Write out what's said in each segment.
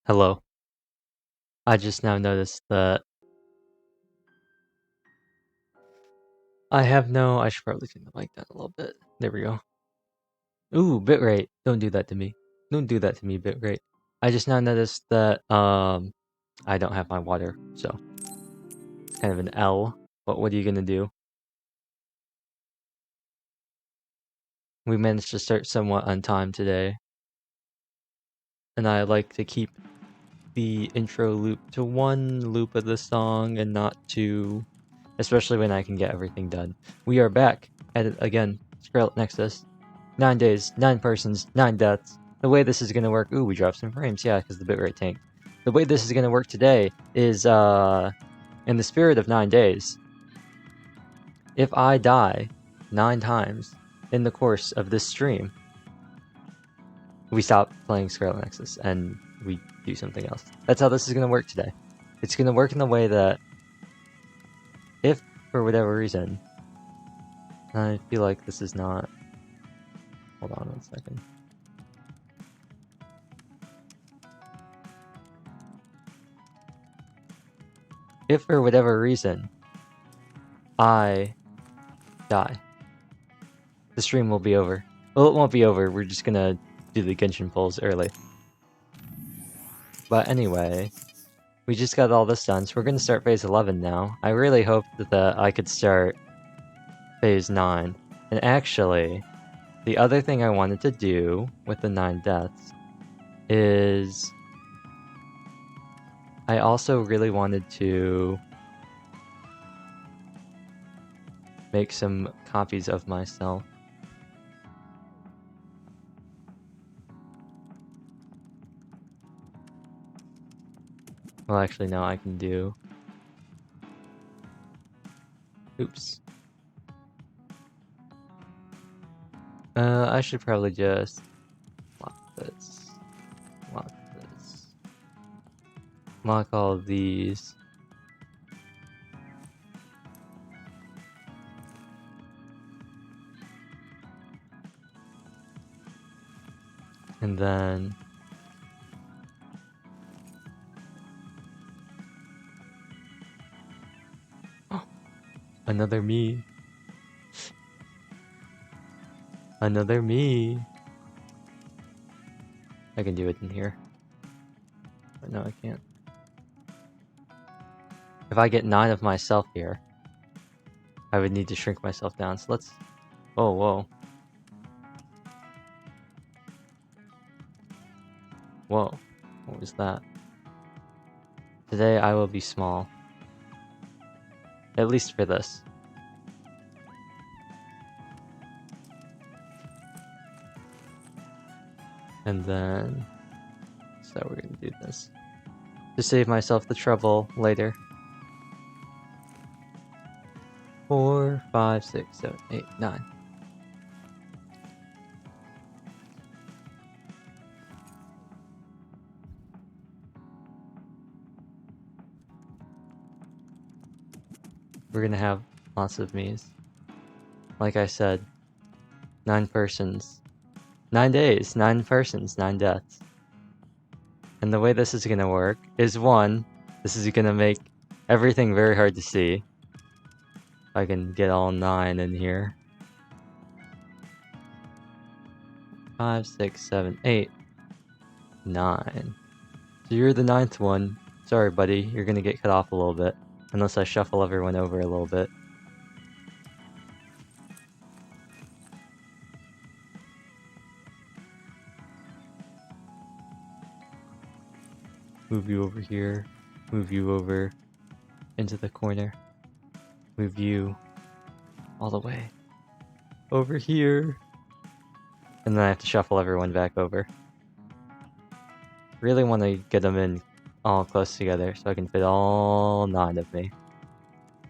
Hello. I just now noticed that I should probably turn the mic down a little bit. There we go. Ooh, bitrate. Don't do that to me. Don't do that to me, bitrate. I just now noticed that, I don't have my water, so it's kind of an L. But what are you gonna do? We managed to start somewhat on time today. And I like to keep the intro loop to one loop of the song and not two, especially when I can get everything done. We are back at it again, Scarlet Nexus. 9 days, 9 persons, 9 deaths. The way this is gonna work, ooh, we dropped some frames, yeah, because the bitrate tanked. The way this is gonna work today is, in the spirit of 9 days, if I die 9 times in the course of this stream, we stop playing Scarlet Nexus and we do something else. That's how this is gonna work today. It's gonna work in the way that if, for whatever reason, I feel like this is not... Hold on 1 second. If, for whatever reason, I die, the stream will be over. Well, it won't be over, we're just gonna do the Genshin pulls early. But anyway, we just got all this done, so we're gonna start phase 11 now. I really hoped that I could start phase 9. And actually, the other thing I wanted to do with the 9 deaths is... I also really wanted to make some copies of myself. Well, actually, no, I can do... Oops. I should probably just lock this. Lock this. Lock all of these. And then... Oh, another me. Another me. I can do it in here. But no, I can't. If I get 9 of myself here, I would need to shrink myself down. So let's... Oh, whoa. Whoa. What was that? Today I will be small. At least for this. And then... So we're gonna do this. To save myself the trouble later. 4, 5, 6, 7, 8, 9. We're gonna have lots of me's. Like I said, 9 persons. 9 days, 9 persons, 9 deaths. And the way this is gonna work is, 1, this is gonna make everything very hard to see. If I can get all 9 in here. 5, 6, 7, 8, 9. So you're the 9th one. Sorry, buddy, you're gonna get cut off a little bit. Unless I shuffle everyone over a little bit. Move you over here. Move you over into the corner. Move you all the way over here. And then I have to shuffle everyone back over. Really want to get them in all close together so I can fit all 9 of me.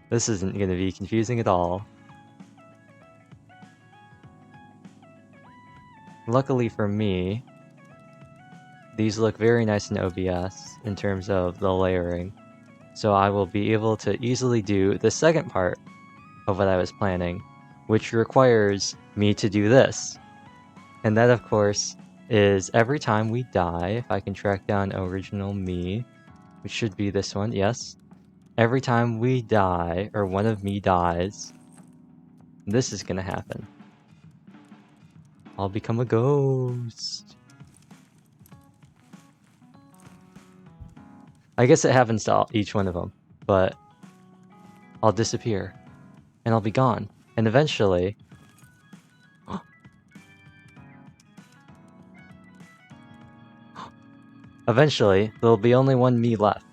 This isn't going to be confusing at all. Luckily for me, these look very nice in OBS in terms of the layering. So I will be able to easily do the second part of what I was planning, which requires me to do this. And that, of course, is every time we die, if I can track down original me, which should be this one, yes. Every time we die, or one of me dies, this is gonna happen. I'll become a ghost. I guess it happens to each one of them, but I'll disappear, and I'll be gone, and eventually... Eventually, there'll be only one me left.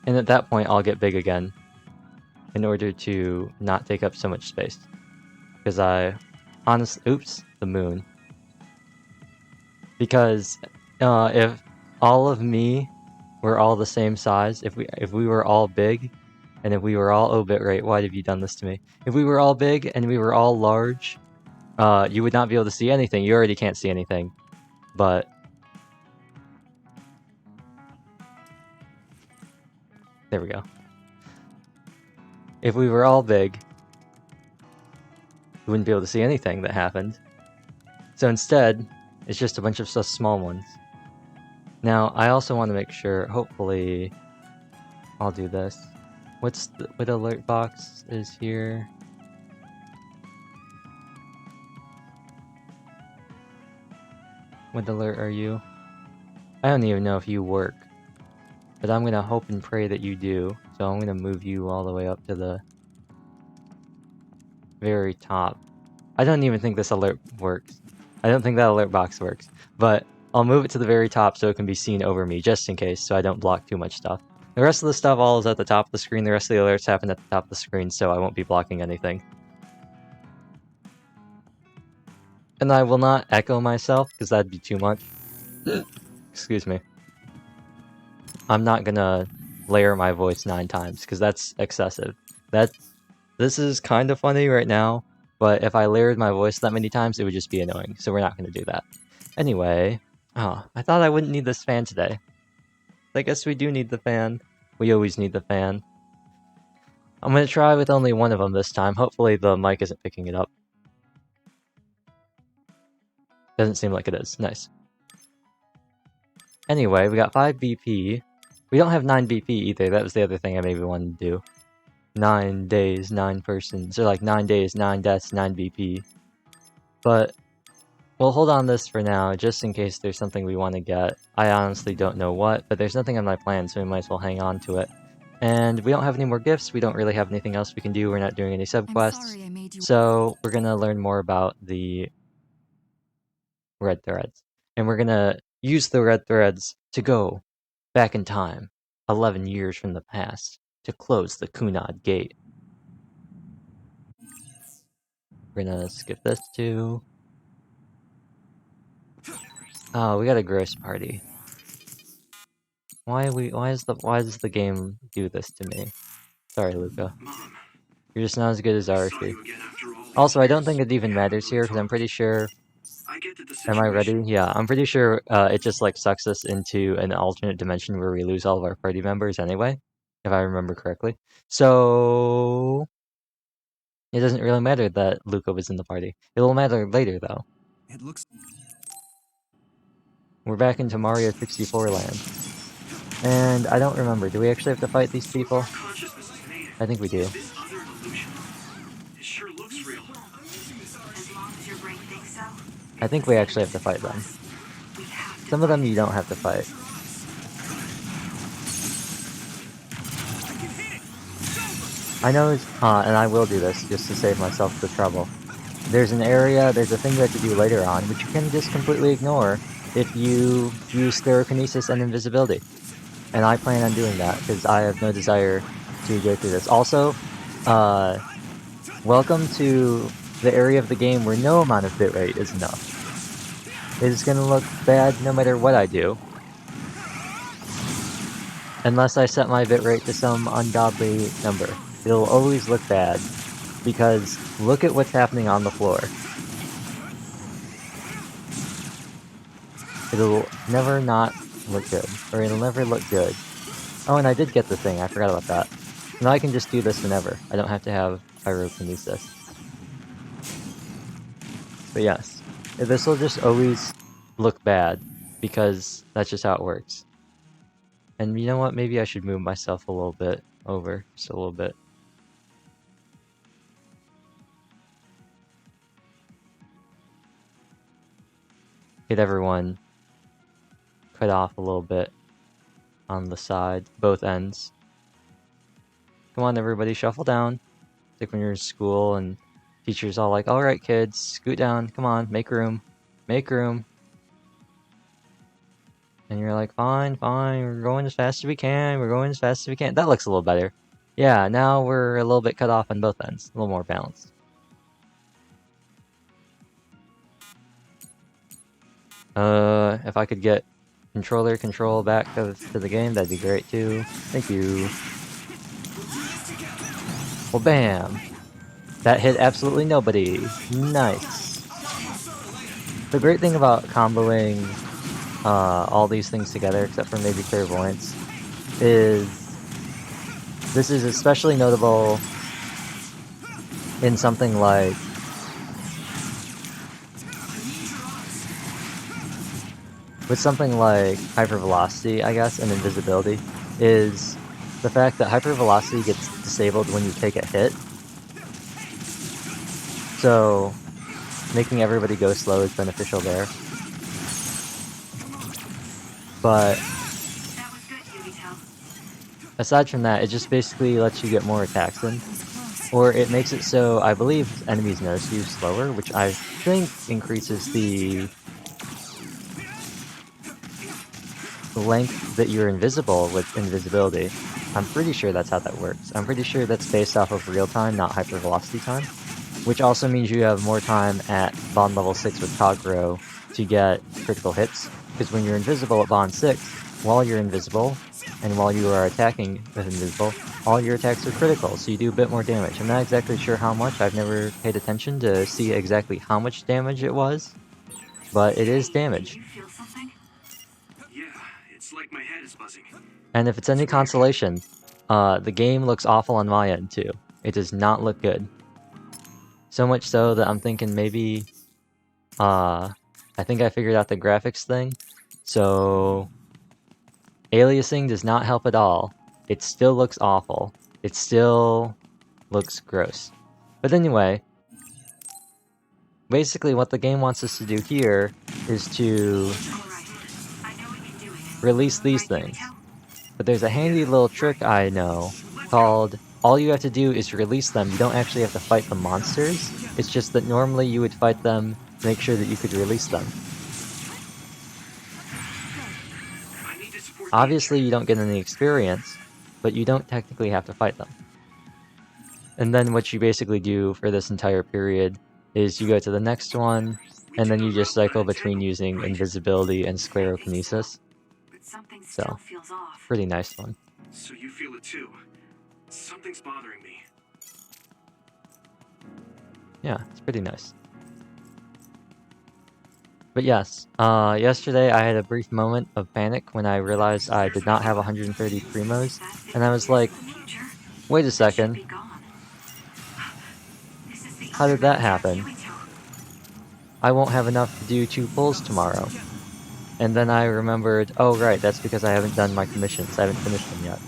And at that point, I'll get big again in order to not take up so much space. Because oops, the moon. Because if all of me were all the same size, if we were all big, and if we were all, oh bitrate, why have you done this to me? If we were all big and we were all large, you would not be able to see anything. You already can't see anything. But there we go. If we were all big, you wouldn't be able to see anything that happened. So instead, it's just a bunch of small ones. Now, I also want to make sure, hopefully, I'll do this. What alert box is here? What alert are you? I don't even know if you work. But I'm gonna hope and pray that you do. So I'm gonna move you all the way up to the very top. I don't even think this alert works. I don't think that alert box works. But I'll move it to the very top so it can be seen over me, just in case, so I don't block too much stuff. The rest of the stuff all is at the top of the screen. The rest of the alerts happen at the top of the screen, so I won't be blocking anything. And I will not echo myself, because that'd be too much. Excuse me. I'm not gonna layer my voice 9 times, because that's excessive. This is kind of funny right now, but if I layered my voice that many times, it would just be annoying, so we're not gonna do that. Anyway, I thought I wouldn't need this fan today. I guess we do need the fan. We always need the fan. I'm gonna try with only one of them this time. Hopefully the mic isn't picking it up. Doesn't seem like it is. Nice. Anyway, we got 5 BP. We don't have 9 BP either. That was the other thing I maybe wanted to do. 9 days, 9 persons. Or like 9 days, 9 deaths, 9 BP. But we'll hold on this for now, just in case there's something we want to get. I honestly don't know what, but there's nothing on my plan, so we might as well hang on to it. And we don't have any more gifts, we don't really have anything else we can do, we're not doing any subquests. So we're gonna learn more about the red threads. And we're gonna use the red threads to go back in time, 11 years from the past, to close the Kunad Gate. We're gonna skip this too. Oh, we got a gross party. Why does the game do this to me? Sorry, Luca. You're just not as good as Arashi. Also, I don't think it even matters here, because I'm pretty sure... Am I ready? Yeah, I'm pretty sure it just like sucks us into an alternate dimension where we lose all of our party members anyway, if I remember correctly. So... it doesn't really matter that Luca was in the party. It will matter later, though. We're back into Mario 64 land. And I don't remember, do we actually have to fight these people? I think we do. I think we actually have to fight them. Some of them you don't have to fight. I know, and I will do this just to save myself the trouble. There's an area, there's a thing you have to do later on, which you can just completely ignore if you use Sclerokinesis and Invisibility. And I plan on doing that, because I have no desire to go through this. Also, welcome to the area of the game where no amount of bitrate is enough. It is going to look bad no matter what I do. Unless I set my bitrate to some ungodly number. It'll always look bad, because look at what's happening on the floor. It'll never not look good, or it'll never look good. Oh, and I did get the thing, I forgot about that. Now I can just do this whenever. I don't have to have pyrokinesis. But yes. This will just always look bad, because that's just how it works. And you know what? Maybe I should move myself a little bit over, just a little bit. Get everyone cut off a little bit on the side, both ends. Come on, everybody, shuffle down. It's like when you're in school and teachers all like, "All right, kids, scoot down. Come on, make room, make room." And you're like, "Fine, fine. We're going as fast as we can. We're going as fast as we can." That looks a little better. Yeah, now we're a little bit cut off on both ends, a little more balanced. If I could get controller control back to the game, that'd be great too. Thank you. Well, bam! That hit absolutely nobody. Nice. The great thing about comboing all these things together, except for maybe clairvoyance, is this is especially notable in something like hypervelocity, I guess, and invisibility, is the fact that hypervelocity gets disabled when you take a hit. So making everybody go slow is beneficial there. But aside from that, it just basically lets you get more attacks in. Or it makes it so, I believe, enemies notice you slower, which I think increases the length that you're invisible with invisibility. I'm pretty sure that's how that works. I'm pretty sure that's based off of real time, not hypervelocity time. Which also means you have more time at Bond level 6 with Kagro to get critical hits. Because when you're invisible at Bond 6, while you're invisible, and while you are attacking with invisible, all your attacks are critical, so you do a bit more damage. I'm not exactly sure how much, I've never paid attention to see exactly how much damage it was, but it is damage. You feel something? Yeah, it's like my head is buzzing. And if it's any consolation, the game looks awful on my end too. It does not look good. So much so that I'm thinking maybe, I think I figured out the graphics thing. So, aliasing does not help at all. It still looks awful. It still looks gross. But anyway, basically what the game wants us to do here is to release these things. But there's a handy little trick I know called, all you have to do is release them. You don't actually have to fight the monsters. It's just that normally you would fight them to make sure that you could release them. Obviously you don't get any experience, but you don't technically have to fight them. And then what you basically do for this entire period is you go to the next one, and then you just cycle between using invisibility and sclerokinesis. So, pretty nice one. So you feel it too. Something's bothering me. Yeah, it's pretty nice. But yes, yesterday I had a brief moment of panic when I realized I did not have 130 primos, and I was like, wait a second, how did that happen? I won't have enough to do 2 pulls tomorrow. And then I remembered, oh right, that's because I haven't done my commissions, I haven't finished them yet.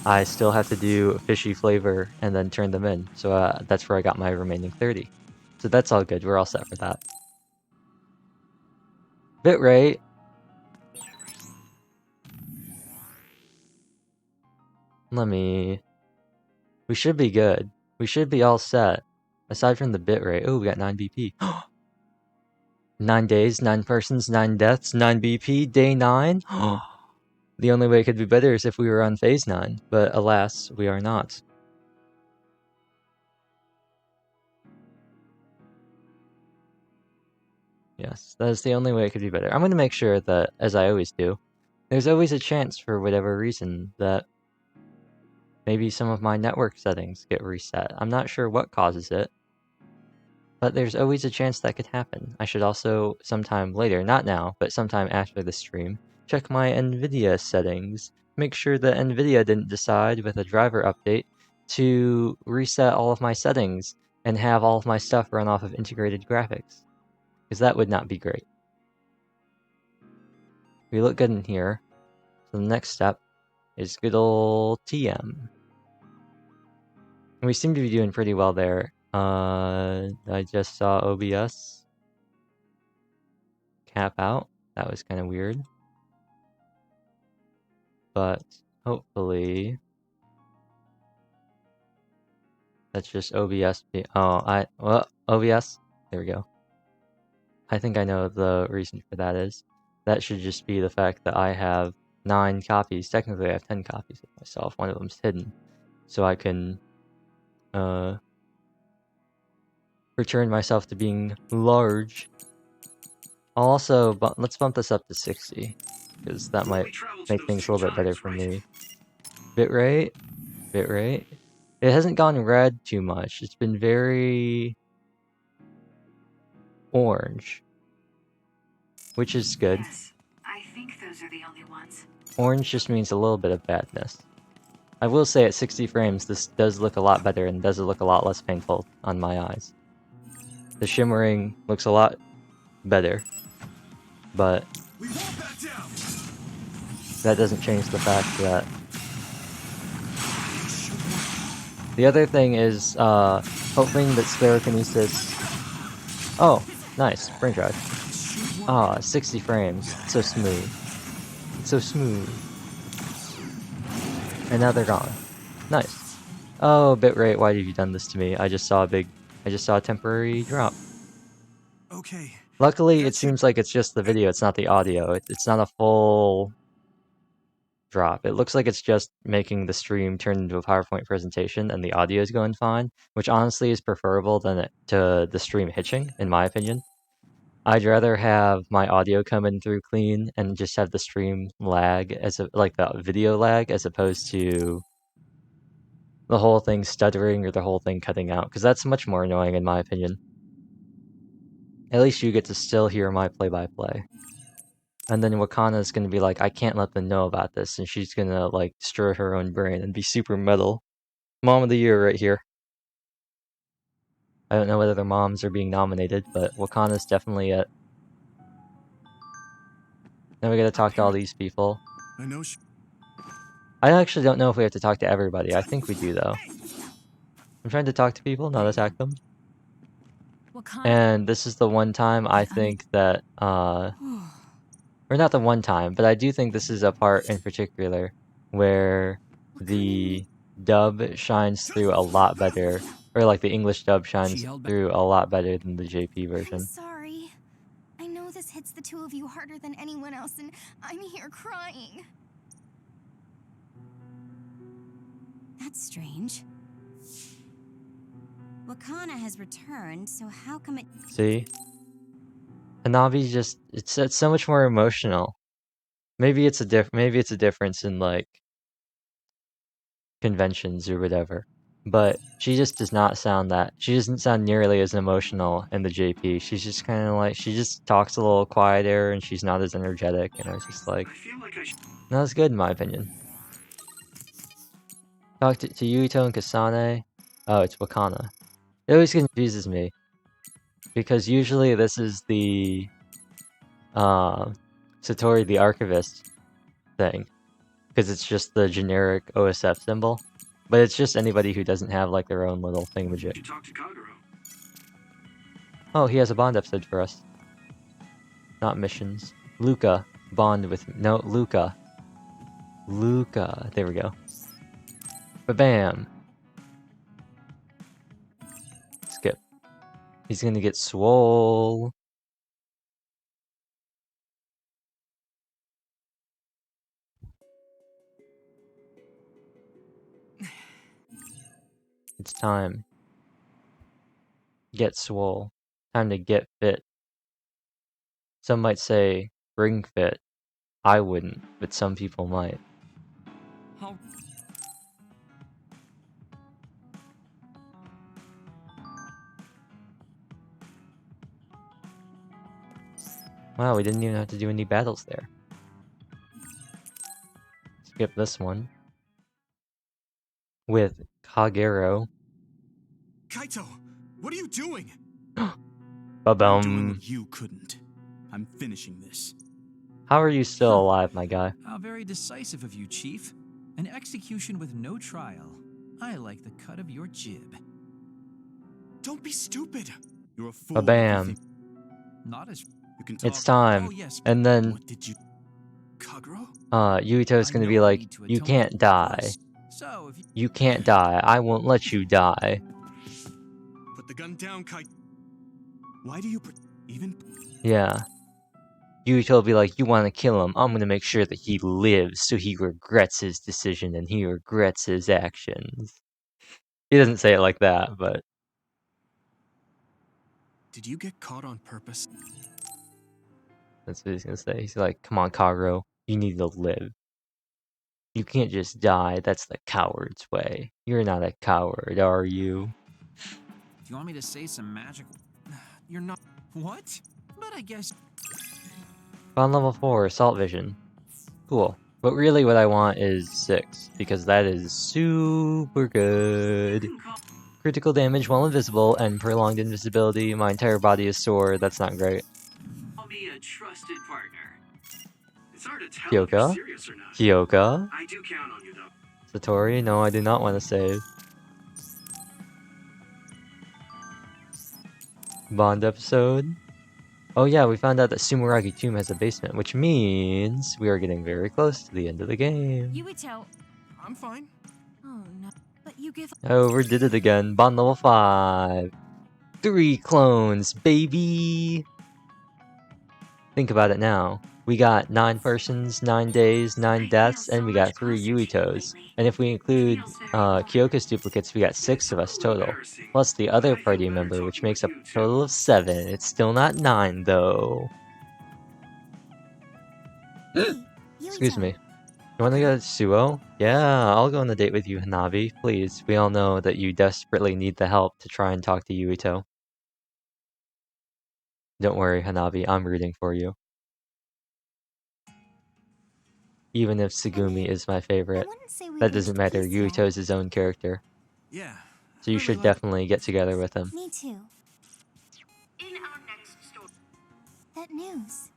I still have to do fishy flavor and then turn them in, so that's where I got my remaining 30. So that's all good, we're all set for that. Bitrate! We should be good. We should be all set. Aside from the bitrate. Oh, we got 9 BP. 9 days, 9 persons, 9 deaths, 9 BP, day 9? The only way it could be better is if we were on phase 9, but alas, we are not. Yes, that is the only way it could be better. I'm going to make sure that, as I always do, there's always a chance for whatever reason that maybe some of my network settings get reset. I'm not sure what causes it, but there's always a chance that could happen. I should also, sometime later, not now, but sometime after the stream, check my NVIDIA settings. Make sure that NVIDIA didn't decide with a driver update to reset all of my settings and have all of my stuff run off of integrated graphics. because that would not be great. We look good in here. So the next step is good old TM. And we seem to be doing pretty well there. I just saw OBS cap out. That was kind of weird. But hopefully that's just OBS. OBS. There we go. I think I know the reason for that is. That should just be the fact that I have 9 copies. Technically, I have 10 copies of myself. One of them's hidden. So I can return myself to being large. Also, let's bump this up to 60. Because that might make things a little bit better for me. Bitrate. Bitrate. It hasn't gone red too much. It's been very orange. Which is good. Yes, I think those are the only ones. Orange just means a little bit of badness. I will say at 60 frames, this does look a lot better and does look a lot less painful on my eyes. The shimmering looks a lot better, but that doesn't change the fact that... The other thing is, hoping that sclerokinesis... Oh, nice, brain drive. Ah, 60 frames, so smooth. So smooth. And now they're gone. Nice. Oh, bitrate, why have you done this to me? I just saw a temporary drop. Okay. Luckily, it seems like it's just the video, it's not the audio. It's not a full drop. It looks like it's just making the stream turn into a PowerPoint presentation and the audio is going fine, which honestly is preferable than to the stream hitching, in my opinion. I'd rather have my audio come in through clean and just have the stream lag like the video lag, as opposed to the whole thing stuttering or the whole thing cutting out, because that's much more annoying in my opinion. At least you get to still hear my play-by-play. And then Wakana's gonna be like, I can't let them know about this, and she's gonna like destroy her own brain and be super metal. Mom of the Year right here. I don't know whether their moms are being nominated, but Wakana's definitely it. Then we gotta talk to all these people. I know. I actually don't know if we have to talk to everybody. I think we do though. I'm trying to talk to people, not attack them. And this is the one time I think that, or not the one time, but I do think this is a part in particular where the dub shines through a lot better, or like the English dub shines through a lot better than the JP version. I'm sorry. I know this hits the two of you harder than anyone else, and I'm here crying. That's strange. Wakana has returned, so how come it... See? Hanabi's just, it's so much more emotional. Maybe it's a difference in like conventions or whatever. But she just does not sound that. She doesn't sound nearly as emotional in the JP. She's just kind of like, she just talks a little quieter and she's not as energetic. And I was just like, not as good in my opinion. Talk to Yuito and Kasane. Oh, it's Wakana. It always confuses me. Because usually this is the Satori the Archivist thing. Because it's just the generic OSF symbol. But it's just anybody who doesn't have like their own little thingamajig. Oh, he has a Bond episode for us. Not missions. Luca. Bond with... No, Luca. Luca. There we go. Ba-bam. Skip. He's gonna get swole. It's time. Get swole. Time to get fit. Some might say, ring fit. I wouldn't, but some people might. Wow, we didn't even have to do any battles there. Skip this one. With Kagero. Kaito, what are you doing? I'm doing Ba-bum. what you couldn't. I'm finishing this. How are you still alive, my guy? How very decisive of you, Chief. An execution with no trial. I like the cut of your jib. Don't be stupid. You're a fool. Ba-bam. Not as You can talk. It's time. Oh yes. And then, What did you... Kagero? Yuito's I gonna know be I like, need to you atone can't for die. us. So if you You can't die. I won't let you die. Put the gun down, Kai. Why do you even... Yeah. Yuito will be like, you want to kill him. I'm gonna make sure that he lives so he regrets his decision and he regrets his actions. He doesn't say it like that, but Did you get caught on purpose? that's what he's gonna say. He's like, come on, Kagero. You need to live. You can't just die. That's the coward's way. You're not a coward, are you? if you want me to say some magic, you're not. What? But I guess. On level 4, Assault Vision. Cool. But really what I want is 6, because that is super good. Critical damage while invisible, and prolonged invisibility. My entire body is sore. That's not great. I'll be a trusted partner. It's hard to tell if you're Kyoka? serious or not. Kyoka? I do count on you, though. Satori? No, I do not want to save. Bond episode? Oh yeah, we found out that Sumuragi Tomb has a basement, which means we are getting very close to the end of the game. Yuito. I'm fine. Oh no. But you give Oh, we did it again. Bond level 5. 3 clones, baby! Think about it now. We got 9 persons, 9 days, 9 deaths, and we got 3 Yuitos. And if we include Kyoka's duplicates, we got 6 of us total. Plus the other party member, which makes up a total of 7. It's still not 9, though. Excuse me. You wanna go to Suo? Yeah, I'll go on a date with you, Hanabi. Please, we all know that you desperately need the help to try and talk to Yuito. Don't worry, Hanabi, I'm rooting for you. Even if Tsugumi is my favorite. That doesn't matter, Yuito is his own character. Yeah. So you should definitely get together with him. Me too. In our next story, That news.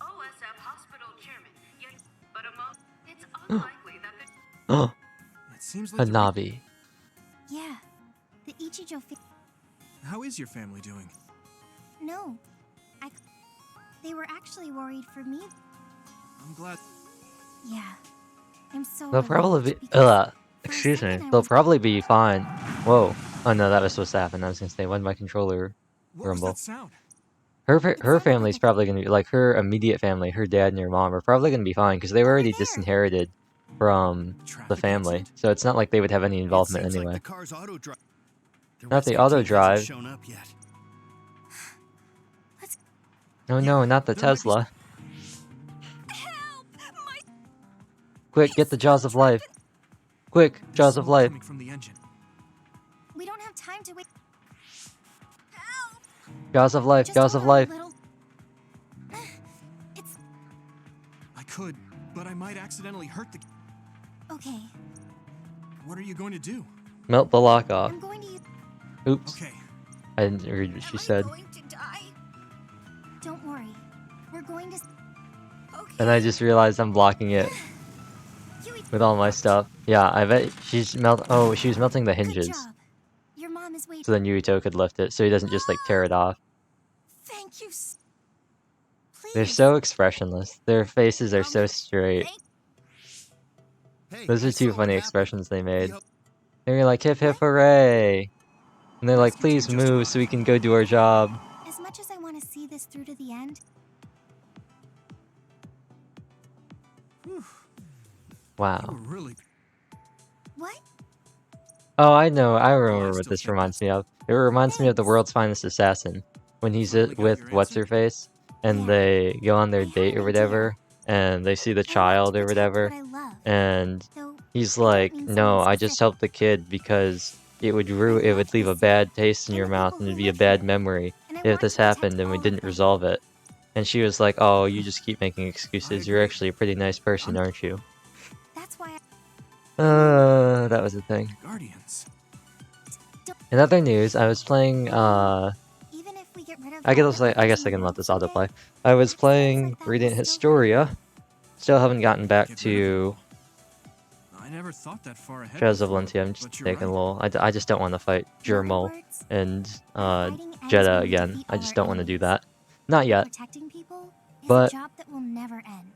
OSF hospital chairman, yet, but among, it's unlikely that the Oh, It seems like... Hanabi. Yeah. The Ichijo How is your family doing? No. They were actually worried for me. I'm glad... Yeah. I'm so They'll probably relieved be. because Excuse me. second I They'll was- probably be fine. Whoa. Oh no, that was supposed to happen. I was gonna say, when my controller What was rumble. that sound? Her sounded family's like a- probably gonna be like her immediate family. Her dad and her mom are probably gonna be fine because they were already there. disinherited from the Traffic family. accident? So it's not like they would have any involvement It seems anyway. like the car's auto drive. Not the auto drive. Shown up yet. Oh no, not the there might be Tesla. Help! My Quick, get the Jaws of Life. Quick, Jaws of Smoke Life. coming from the engine. We don't have time to wait. Help! Jaws of Life, Just Jaws of hold on a Life. little. It's I could, but I might accidentally hurt the... okay. What are you going to do? Melt the lock off. I'm going to use. Oops. Okay. I didn't read what she said. Am I going to die? Don't worry. We're going to. Okay. And I just realized I'm blocking it with all my stuff. Yeah, I bet she's oh, she was melting the Good hinges. job. Your mom is waiting. So then Yuito could lift it, so he doesn't just like tear it off. Thank you. Please. They're so expressionless. Their faces are so straight. Hey, Those I are two saw funny what expressions they made. happened. They're like, hip hip hooray! And they're like, Rescue please team just move so we can go do our job. As much as I want to see this through to the end, Wow. You were really... what? Oh, I know. I remember what still this think reminds me of. It reminds me of The World's Finest Assassin. When he's Finally got with your What's-Her-Face, and Yeah. they go on their I have date an or idea. whatever, and they see the I want to child or protect whatever, what I love, and though he's I don't like, mean no, someone I just specific. helped the kid because it would leave a bad taste in and your the mouth people and it'd who be a live bad here, memory and I if want this to protect happened and we all of didn't them. resolve it. And she was like, oh, you just keep making excuses. You're agree. actually a pretty nice person, aren't you? That's why That was the thing. Guardians. In other news, I was playing even I guess I can let this autoplay. I was playing Radiant Historia. Still haven't gotten back to I never thought that far ahead. Shadows of before, Valentia. I'm just but you're taking a right. little. I just don't want to fight In other Jermel words, and fighting ends Jeddah when we again. defeat I all just our don't want to do enemies. that. Not yet. Protecting people is a But job that will never end.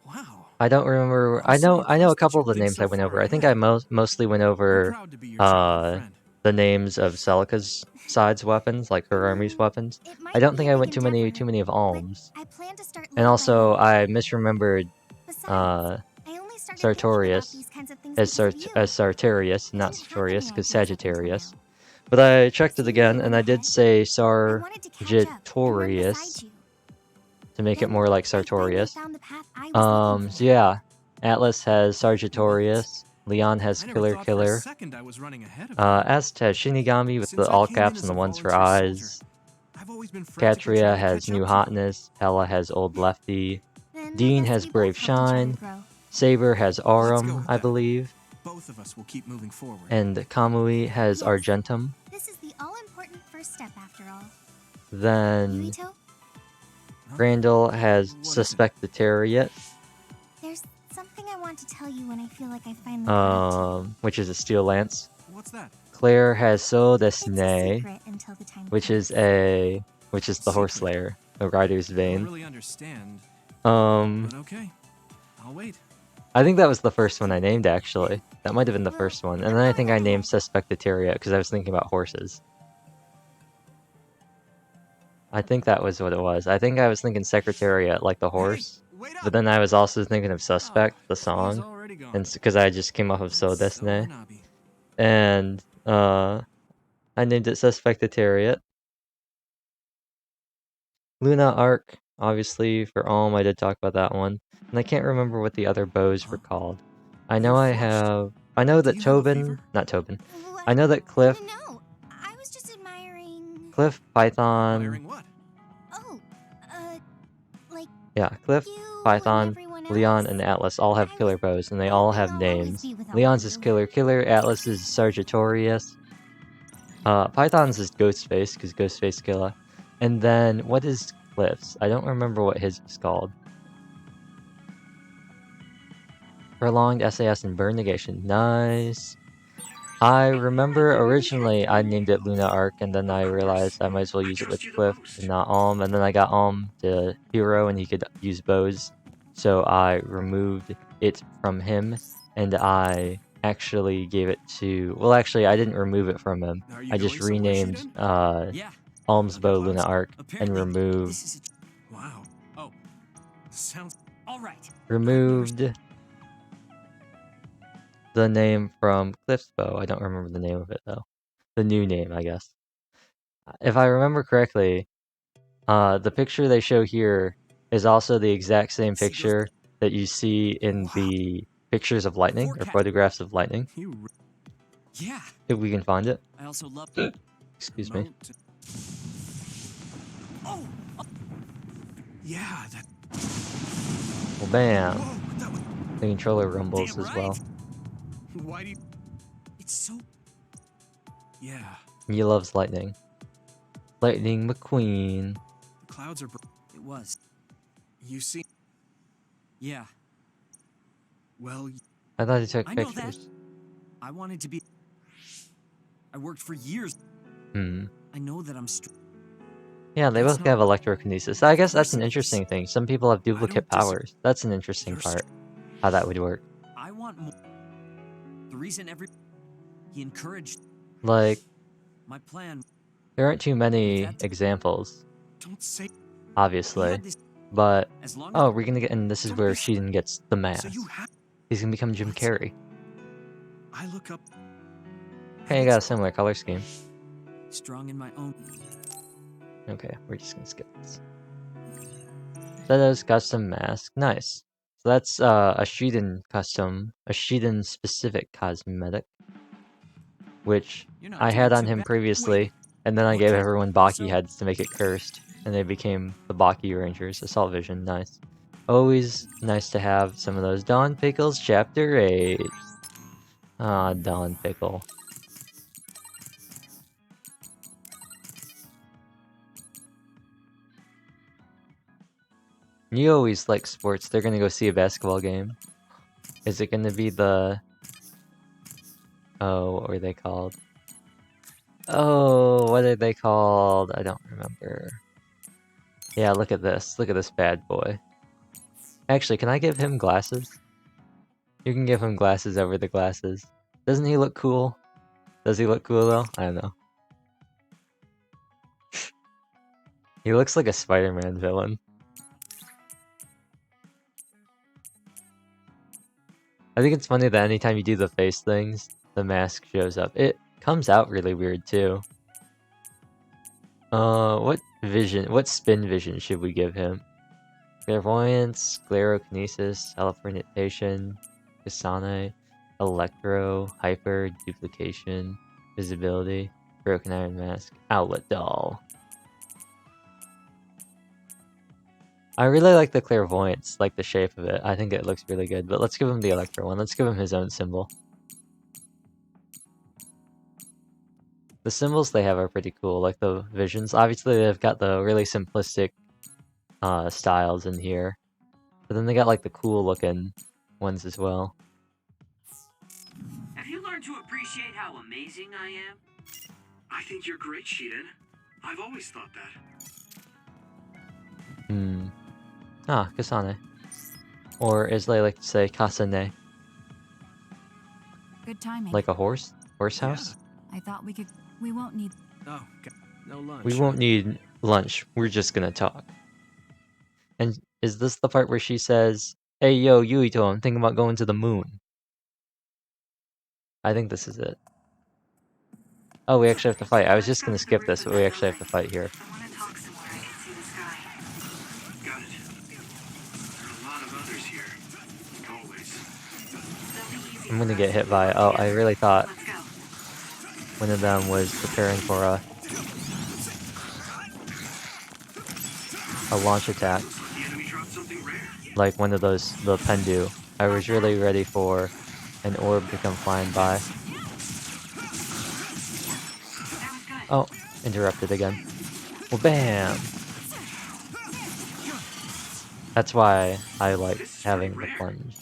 Wow. I don't remember. I'm so I know a impressed that couple you of the think names so I went far over. I think ahead. I mostly went I'm over proud to be your childhood friend. the names of Celica's side's weapons, like her army's weapons. It might I don't be think a I big went too endeavor, many of but Alm's. I plan to start And little by also little. I misremembered Besides, I only started thinking about Sartorius these kinds of things as because of you. Sartorius, not Didn't have any Sartorius, because ideas up until Sagittarius. now. But I checked it Seeing again, you and went I did ahead, say I wanted to catch up and run beside Sargitorius you. to make it Then more like I finally Sartorius. found the path I was looking for. So yeah, Atlas has Sargitorius, Leon has I never Killer thought for a Killer, second I was running ahead of you. Ast has Shinigami with Since the I all came in caps as and a the ones for volunteer soldier, eyes. I've always been frantically Katria trying to has catch New up to you. Hotness, Hella has Old Lefty, Then I Dean guess has we both Brave helped each other Shine, grow. Saber has Let's go Aurum, with I that. believe, Both of us will keep moving forward. and Kamui has Yes. Argentum. This is the all-important first step after all. Then Yuito, Randall has What is it? Suspectariat, there's something I want to tell you when I feel like I finally got it. which is a Steel Lance. What's that? Claire has So It's a Desne, secret until the time which comes. is the Horse Slayer, the Rider's I don't Vein. really understand, Um, but okay. I'll wait. I think that was the first one I named, actually. That might have been the Well, first one. And I'm then I going think I right named ahead. Suspectariat because I was thinking about horses. I think that was what it was. I think I was thinking Secretariat, like the horse. Hey, wait But up! then I was also thinking of Suspect, the He's song. already gone. And because I just came off of So That's Desne. Nobby. And, I named it Suspectariat. Luna Arc, obviously, for Alm, I did talk about that one. And I can't remember what the other bows were called. I know You're I flushed. have... I know that Do you have a Tobin... fever? Not Tobin. What? I know that Cliff... No, I was just admiring. Cliff, Python... Admiring what? Oh, like Yeah, Cliff, you Python, and everyone Leon, else. and Atlas all have I killer was bows, and they all have hoping I'll always names. be with all Leon's of is you. Killer Killer, Atlas is Sargitorius, Python's is Ghostface, because Ghostface Killer. And then, what is Cliff's? I don't remember what his is called. Prolonged SAS and Burn Negation. Nice. I remember originally I named it Luna Arc, and then I realized I might as well use it with Cliff and not Alm, and then I got Alm to hero and he could use bows, so I removed it from him, and I actually gave it to... Well, actually, I didn't remove it from him. Are you I just going somewhere, renamed Shiden? Yeah, Alm's Another bow Luna class? Arc and apparently removed this is Wow. Oh. Sounds... all right. removed the name from Cliff's bow. I don't remember the name of it though. The new name, I guess. If I remember correctly, the picture they show here is also the exact same picture that you see in Wow. the pictures of lightning or Forecast. photographs of lightning. You Yeah, If we can find it. I also love. Excuse me. Oh, Yeah, that... Well, bam. Whoa, that was... The controller rumbles damn as well. right. Why do you... It's so. Yeah. He loves lightning. Lightning McQueen. The clouds are... It was. You see... Yeah, Well, I thought he took I know that. pictures. I wanted to be. I worked for years. Hmm. I know that I'm. Yeah, they That's both not- have electrokinesis. I guess that's an Course it interesting is. thing. Some people have duplicate don't disagree. powers. That's an interesting You're part. How that would work. I want more. The reason he encouraged Like, my plan. there aren't too many That- examples, Don't say... He obviously. had this, But, as long oh, we're gonna get, and this is Don't where be Shiden gets the mask. So you have... He's gonna become Jim What? Carrey. I look up... Hey, you got a similar color scheme. as strong in my own. Okay, we're just gonna skip this. Zeto's custom mask. Nice. So that's a Shiden custom, a Shiden specific cosmetic, which You're not I doing had on too him bad. previously, Wait, and then I what gave kind- everyone Baki so- heads to make it cursed, and they became the Baki Rangers. Assault Vision, nice. Always nice to have some of those. Dawn Pickles, Chapter 8. Ah, Dawn Pickle. You always like sports. They're gonna go see a basketball game. Is it gonna be the... Oh, what were they called? Oh, what are they called? I don't remember. Yeah, look at this. Look at this bad boy. Actually, can I give him glasses? You can give him glasses over the glasses. Doesn't he look cool? Does he look cool though? I don't know. He looks like a Spider-Man villain. I think it's funny that anytime you do the face things, the mask shows up. It comes out really weird too. What spin vision should we give him? Clairvoyance, Sclerokinesis, Teleportation, Kasane, Electro, Hyper, Duplication, Visibility, Broken Iron Mask, Outlet Doll. I really like the Clairvoyance, like the shape of it. I think it looks really good, but let's give him the Electro one. Let's give him his own symbol. The symbols they have are pretty cool, like the visions. Obviously, they've got the really simplistic styles in here. But then they got like the cool looking ones as well. Have you learned to appreciate how amazing I am? I think you're great, Shiden. I've always thought that. Ah, Kasane. Or as they like to say, Kasane. Good timing. Like a horse? Horse house? I thought we could. We won't need. Oh, God. No lunch. We won't need lunch. We're just gonna talk. And is this the part where she says, "Hey, yo, Yuito, I'm thinking about going to the moon"? I think this is it. Oh, we actually have to fight. I was just gonna skip this, but we actually have to fight here. I want to talk somewhere I can see the sky. Got it. There are a lot of others here. Like always. They'll be easy I'm gonna for get us hit to by... work Oh, I together. really thought Let's go. one of them was preparing for a launch attack. The enemy dropped something rare. Like one of those, the Pendu. I was really ready for an orb to come flying by. That was good. Oh, interrupted again. Well, bam! That's why I like having the plunge.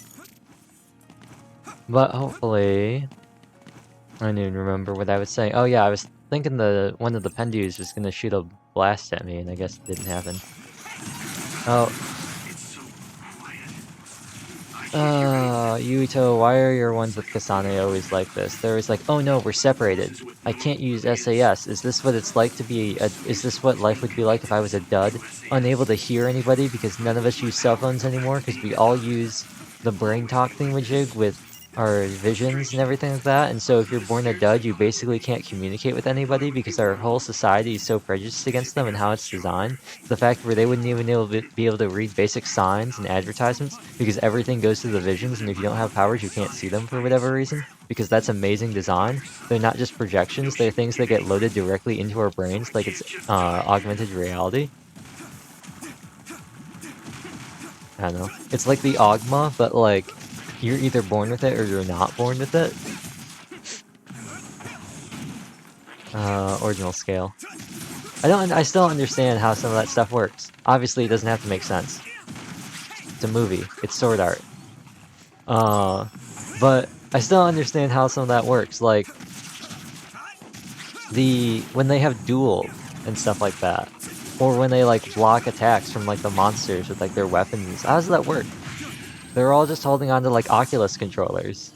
But hopefully... I don't even remember what I was saying. Oh yeah, I was thinking one of the Pendus was gonna shoot a blast at me, and I guess it didn't happen. Oh. It's so quiet. I Yuito, why are your ones with Kasane always like this? They're always like, oh no, we're separated. I can't use SAS. Is this what it's like to be is this what life would be like if I was a dud? Unable to hear anybody because none of us use cell phones anymore because we all use the brain talk thingamajig with our visions and everything like that, and so if you're born a dud, you basically can't communicate with anybody because our whole society is so prejudiced against them and how it's designed. The fact where they wouldn't even be able to read basic signs and advertisements because everything goes through the visions, and if you don't have powers, you can't see them for whatever reason, because that's amazing design. They're not just projections, they're things that get loaded directly into our brains like it's augmented reality. I don't know. It's like the Ogma, but like, you're either born with it or you're not born with it. Ordinal scale. I still don't understand how some of that stuff works. Obviously, it doesn't have to make sense. It's a movie. It's sword art. But I still don't understand how some of that works. Like, when they have duel and stuff like that. Or when they, like, block attacks from, like, the monsters with, like, their weapons. How does that work? They're all just holding on to, like, Oculus controllers.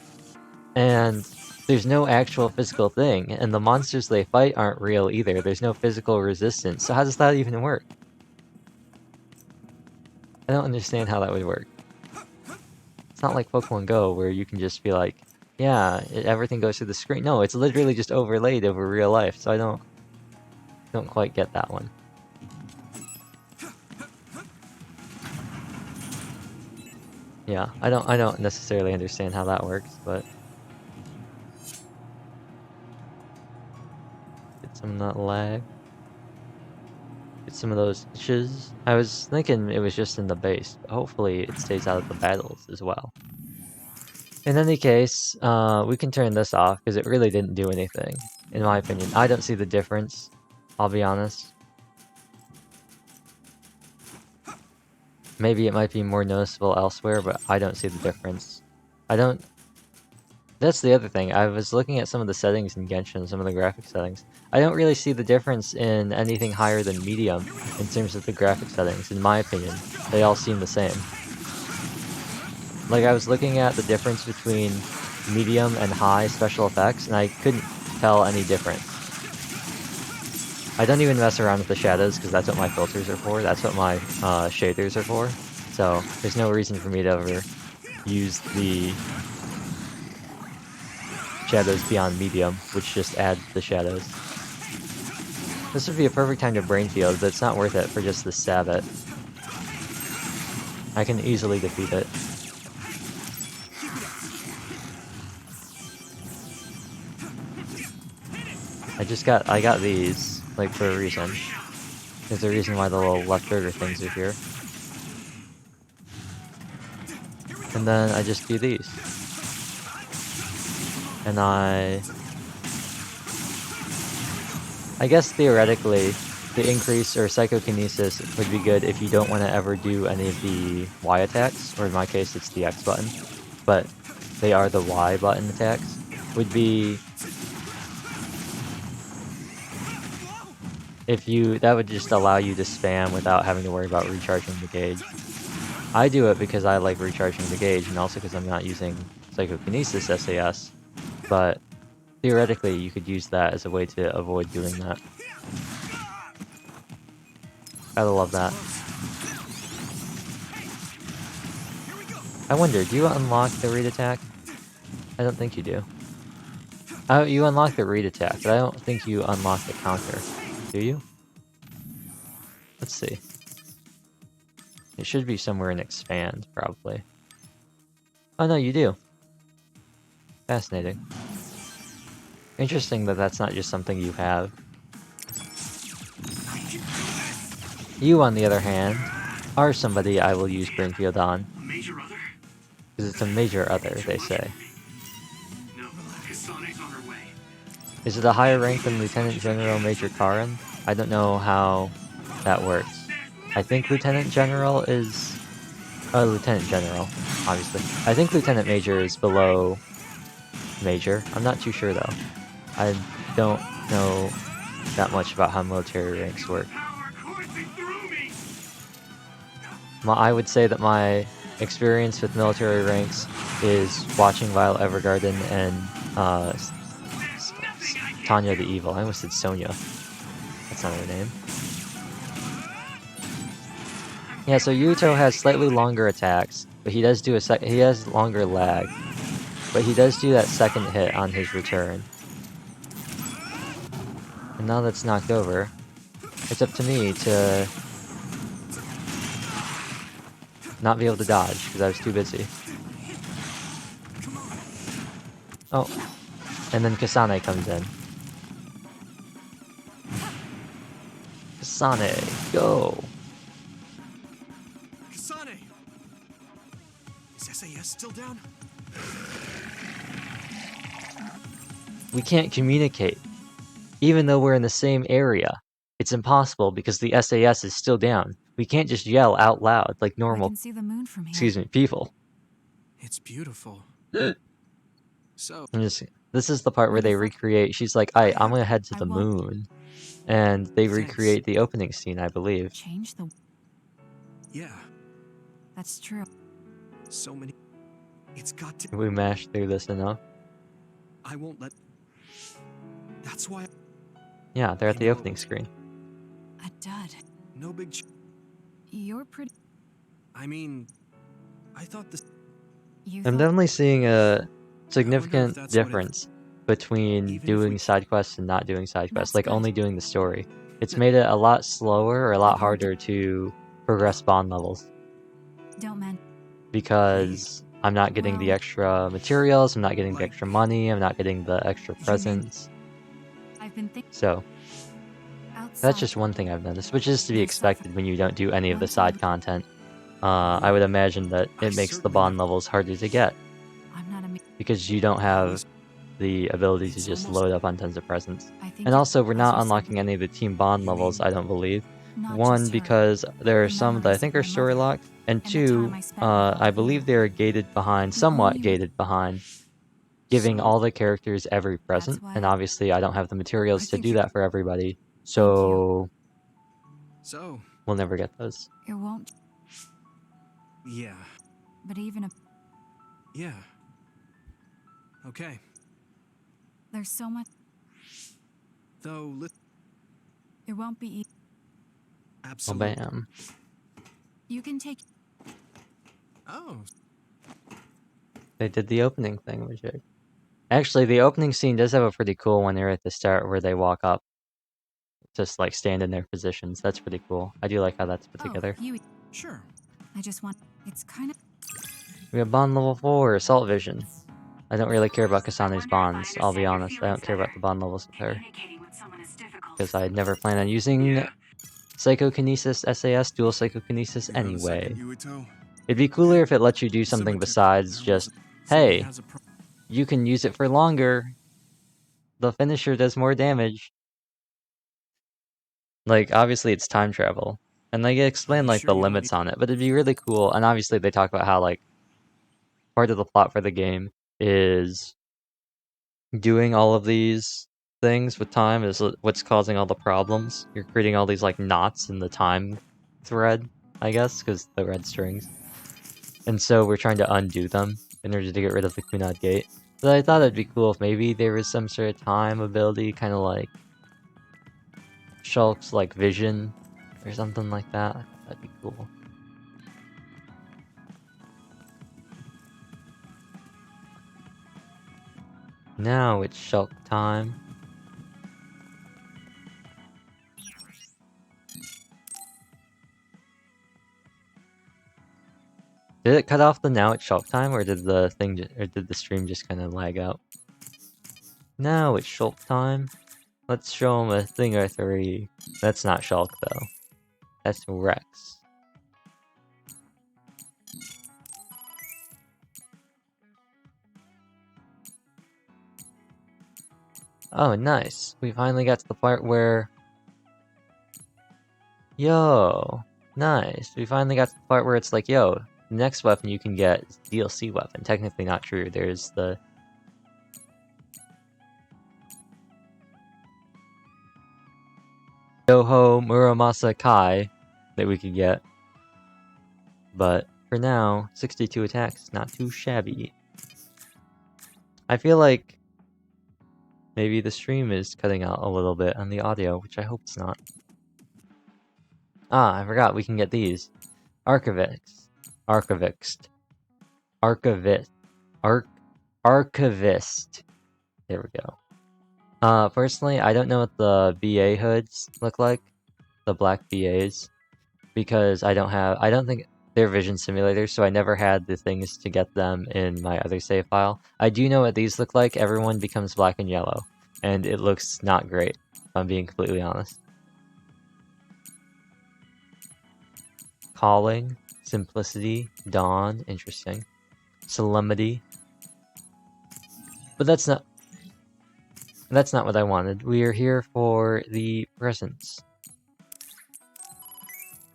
And there's no actual physical thing. And the monsters they fight aren't real either. There's no physical resistance. So how does that even work? I don't understand how that would work. It's not like Pokemon Go where you can just be like, yeah, everything goes through the screen. No, it's literally just overlaid over real life. So I don't quite get that one. Yeah, I don't necessarily understand how that works, but get some of that lag. Get some of those itches. I was thinking it was just in the base, but hopefully it stays out of the battles as well. In any case, we can turn this off because it really didn't do anything, in my opinion. I don't see the difference, I'll be honest. Maybe it might be more noticeable elsewhere, but I don't see the difference. I don't... That's the other thing. I was looking at some of the settings in Genshin, some of the graphic settings. I don't really see the difference in anything higher than medium in terms of the graphic settings, in my opinion. They all seem the same. Like, I was looking at the difference between medium and high special effects, and I couldn't tell any difference. I don't even mess around with the shadows, because that's what my filters are for, that's what my shaders are for. So, there's no reason for me to ever use the shadows beyond medium, which just add the shadows. This would be a perfect time to brain field, but it's not worth it for just the Sabbat. I can easily defeat it. I got these, like, for a reason. There's a reason why the little left trigger things are here. And then I just do these. And I guess theoretically, the increase or psychokinesis would be good if you don't want to ever do any of the Y attacks, or in my case it's the X button, but they are the Y button attacks, would be that would just allow you to spam without having to worry about recharging the gauge. I do it because I like recharging the gauge, and also because I'm not using psychokinesis SAS, but theoretically you could use that as a way to avoid doing that. I love that. I wonder, do you unlock the read attack? I don't think you do. You unlock the read attack, but I don't think you unlock the counter. Do you? Let's see. It should be somewhere in expand, probably. Oh no, you do. Fascinating. Interesting that that's not just something you have. You, on the other hand, are somebody I will use Brainfield on. Major other? Because it's a major other, they say. No, Kasane's on her way. Is it a higher rank than Lieutenant General Major Karin? I don't know how that works. I think Lieutenant General is... Lieutenant General, obviously. I think Lieutenant Major is below Major. I'm not too sure, though. I don't know that much about how military ranks work. I would say that my experience with military ranks is watching Violet Evergarden and Tanya the Evil. I almost said Sonya. That's not her name. Yeah, so Yuto has slightly longer attacks, but he does do he has longer lag. But he does do that second hit on his return. And now that's knocked over, it's up to me to not be able to dodge, because I was too busy. Oh. And then Kasane comes in. Kasane, go! Kasane! Is SAS still down? We can't communicate. Even though we're in the same area. It's impossible because the SAS is still down. We can't just yell out loud like normal, I can see the moon from here. excuse me, people. It's beautiful. So, this is the part where they recreate, she's like, I'm gonna head to the moon. And they recreate the opening scene, I believe. Change the... yeah, That's true. so many. It's got to. We mashed through this enough. I won't let. That's why. Yeah, they're at the opening screen. A dud. No big. You're pretty... I mean, I thought this. You I'm thought... definitely seeing a significant that's what it- difference between Even if doing we- side quests and not doing side quests, That's like good. only doing the story. It's made it a lot slower or a lot harder to progress bond levels Don't man... because I'm not getting the Well- extra materials, I'm not getting the extra money, I'm not getting the extra presents. I've been thinking... So Outside... that's just one thing I've noticed, which is to be Yes, expected when you don't do any of the side content. I would imagine that it makes the bond levels harder to get I'm not a... because you don't have the ability to just load up on tons of presents. I think And also, we're not as you said, unlocking any of the team bond levels, I don't believe. Not One, just her. because there are The some that I memories think of are her story mother locked, and and the two, time I spent with I both believe you. they're gated behind, The somewhat only gated behind, giving So, all the characters every That's present, and why obviously I don't have the I materials to think do you. that for everybody, Thank you. so So, we'll never get those. It won't, yeah, but even if yeah. Okay. there's so much, Though, it won't be easy. Oh, absolutely. bam. You can take Oh, They did the opening thing, which actually, the opening scene does have a pretty cool one here at the start where they walk up, just like stand in their positions. That's pretty cool. I do like how that's put Oh, together. you. sure. I just want. It's kind of. We have bond level 4, Assault Vision. I don't really care about I Kasane's wonder if bonds, I I'll be understand your honest. I feelings don't care about better. the bond levels with her, Communicating with someone is difficult. because I never plan on using Psychokinesis SAS, dual Psychokinesis you have a second, anyway. Yuito? It'd be cooler Okay. if it lets you do Just send something my two. besides There just, wasn't. So he hey, has a you can use it for longer. The finisher does more damage. Like, obviously it's time travel. And they Are explain, you like, sure the you don't need? limits on it, but it'd be really cool. And obviously they talk about how, like, part of the plot for the game is doing all of these things with time is what's causing all the problems. You're creating all these, like, knots in the time thread, I guess, because the red strings. And so we're trying to undo them in order to get rid of the Kunad Gate. But I thought it'd be cool if maybe there was some sort of time ability, kind of like Shulk's like vision or something like that. That'd be cool. Now it's Shulk time. Did it cut off the now it's Shulk time, or did the thing, or did the stream just kind of lag out? Now it's Shulk time. Let's show him a thing or three. That's not Shulk though. That's Rex. Oh, nice. We finally got to the part where... Yo, nice. We finally got to the part where it's like, yo, the next weapon you can get is DLC weapon. Technically not true. There's the... Yoho Muramasa Kai that we could get. But for now, 62 attacks, not too shabby. I feel like maybe the stream is cutting out a little bit on the audio, which I hope it's not. Ah, I forgot, we can get these. Archivist. Archivist. Archivist. Archivist. There we go. Personally, I don't know what the BA hoods look like. The black BAs. Because I don't think they're vision simulators, so I never had the things to get them in my other save file. I do know what these look like. Everyone becomes black and yellow. And it looks not great, if I'm being completely honest. Calling, Simplicity, Dawn, interesting. Solemnity. But that's not what I wanted. We are here for the presents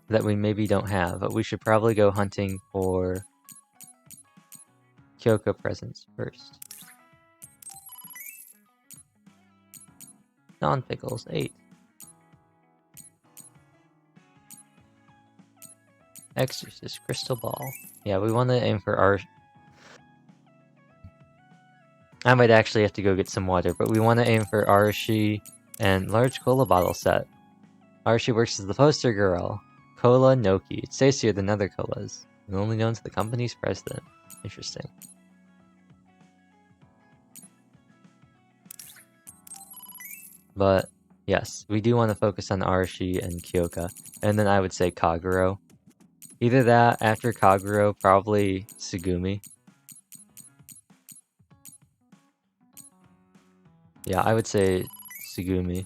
that we maybe don't have, but we should probably go hunting for Kyoko presents first. Non-pickles, 8. Exorcist, Crystal Ball. Yeah, we want to aim for our... I might actually have to go get some water, but we want to aim for Arashi and large cola bottle set. Arashi works as the poster girl. Cola Noki. It's tastier than other colas, and only known to the company's president. Interesting. But, yes, we do want to focus on Arashi and Kyoka, and then I would say Kaguro. Either that, after Kaguro, probably Tsugumi. Yeah, I would say Tsugumi.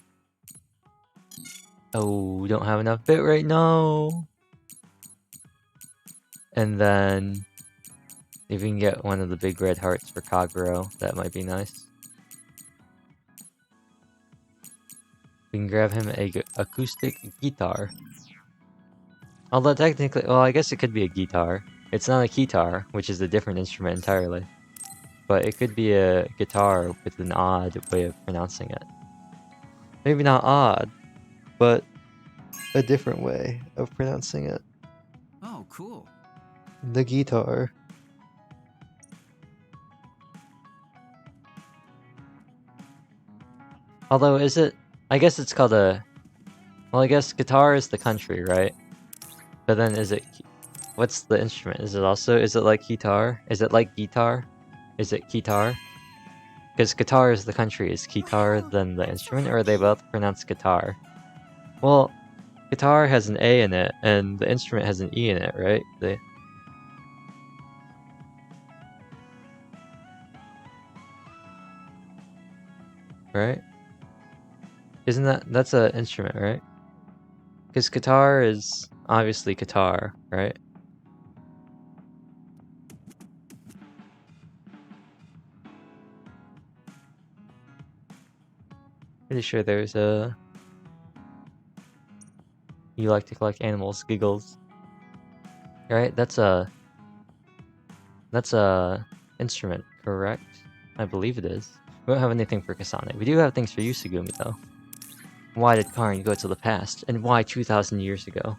Oh, we don't have enough bit right now. And then, if we can get one of the big red hearts for Kaguro, that might be nice. We can grab him a acoustic guitar. Although technically, well, I guess it could be a guitar. It's not a guitar, which is a different instrument entirely. But it could be a guitar with an odd way of pronouncing it. Maybe not odd, but a different way of pronouncing it. Oh, cool. The guitar. Although, is it... I guess it's called a... Well, I guess guitar is the country, right? But then is it... What's the instrument? Is it also... Is it like guitar? Is it like guitar? Is it guitar? Because guitar is the country. Is guitar Wow, then the I'm so instrument, or are they happy. both pronounced guitar? Well, guitar has an A in it, and the instrument has an E in it, right? Right? Isn't that's an instrument, right? Because guitar is obviously guitar, right? Pretty sure there's a... You like to collect animals, giggles. Right? That's a instrument, correct? I believe it is. We don't have anything for Kasane. We do have things for you, Sugumi, though. Why did Karin go to the past? And why 2,000 years ago?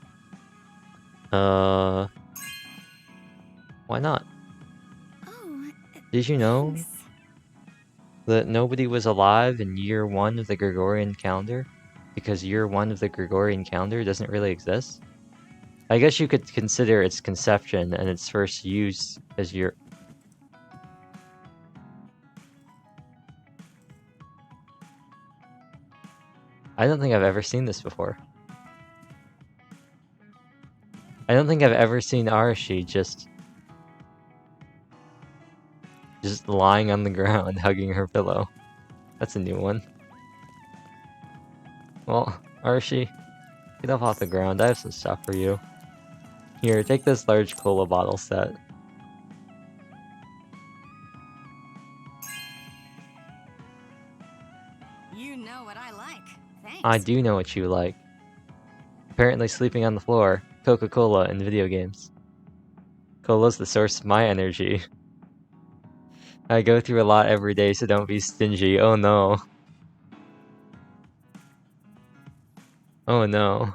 Why not? Oh, Did you know thanks. that nobody was alive in year 1 of the Gregorian calendar? Because year 1 of the Gregorian calendar doesn't really exist? I guess you could consider its conception and its first use as year... I don't think I've ever seen this before. I don't think I've ever seen Arashi just lying on the ground hugging her pillow. That's a new one. Well, Arashi, get up off the ground. I have some stuff for you. Here, take this large cola bottle set. You know what I like. Thanks. I do know what you like. Apparently sleeping on the floor, Coca-Cola, and video games. Cola's the source of my energy. I go through a lot every day, so don't be stingy. Oh no. Oh no.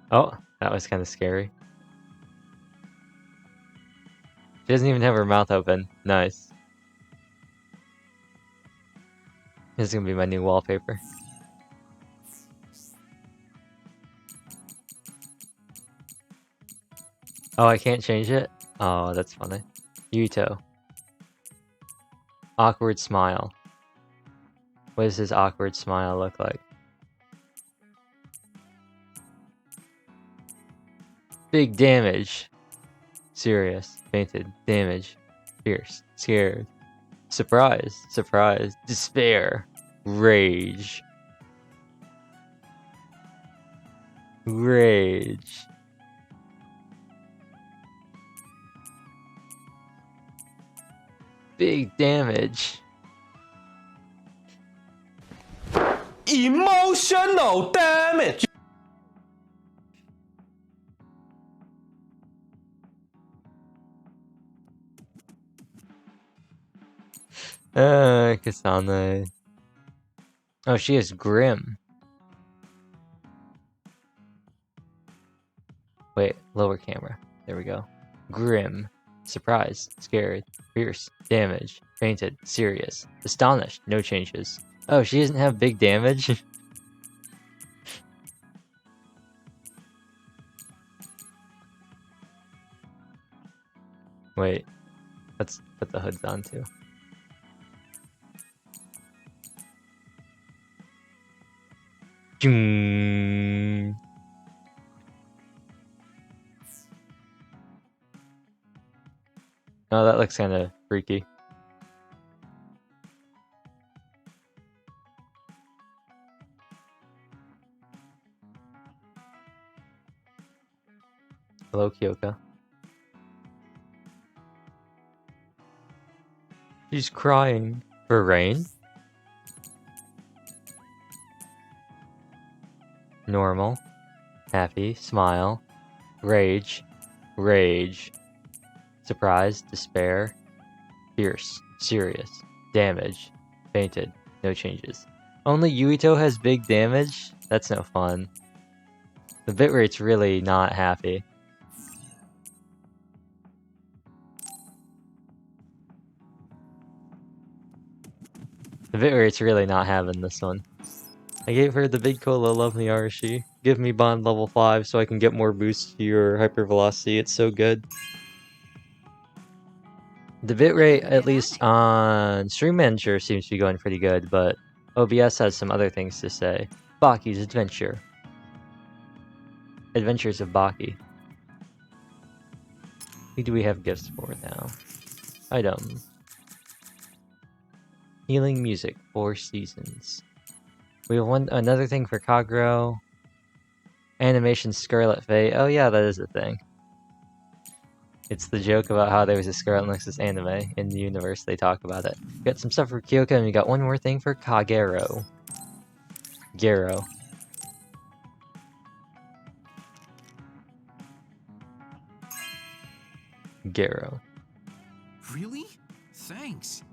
Oh, that was kind of scary. She doesn't even have her mouth open. Nice. This is gonna be my new wallpaper. Oh, I can't change it? Oh, that's funny. Yuto. Awkward smile. What does his awkward smile look like? Big damage. Serious. Fainted. Damage. Fierce. Scared. Surprise. Surprise. Despair. Rage. Rage. Big damage. Emotional damage. Kasane. Oh, she is grim. Wait, lower camera. There we go. Grim. Surprised. Scared. Fierce. Damage. Fainted. Serious. Astonished. No changes. Oh, she doesn't have big damage? Wait. Let's put the hoods on too. Joom. Oh, that looks kind of freaky. Hello, Kyoka. She's crying. For rain? Normal. Happy. Smile. Rage. Rage. Surprise. Despair. Fierce. Serious. Damage. Fainted. No changes. Only Yuito has big damage? That's no fun. The bitrate's really not happy. The bitrate's really not having this one. I gave her the big cola, love me Arashi. Give me bond level 5 so I can get more boosts to your hypervelocity, it's so good. The bitrate, at least on Stream Manager, seems to be going pretty good, but OBS has some other things to say. Baki's Adventure. Adventures of Baki. Who do we have gifts for now? Item. Healing Music, 4 seasons. We have another thing for Kagero. Animation Scarlet Fate. Oh yeah, that is a thing. It's the joke about how there was a Scarlet Nexus anime in the universe. They talk about it. We got some stuff for Kyoka, and we got one more thing for Kagero. Gero. Gero. Really? Thanks.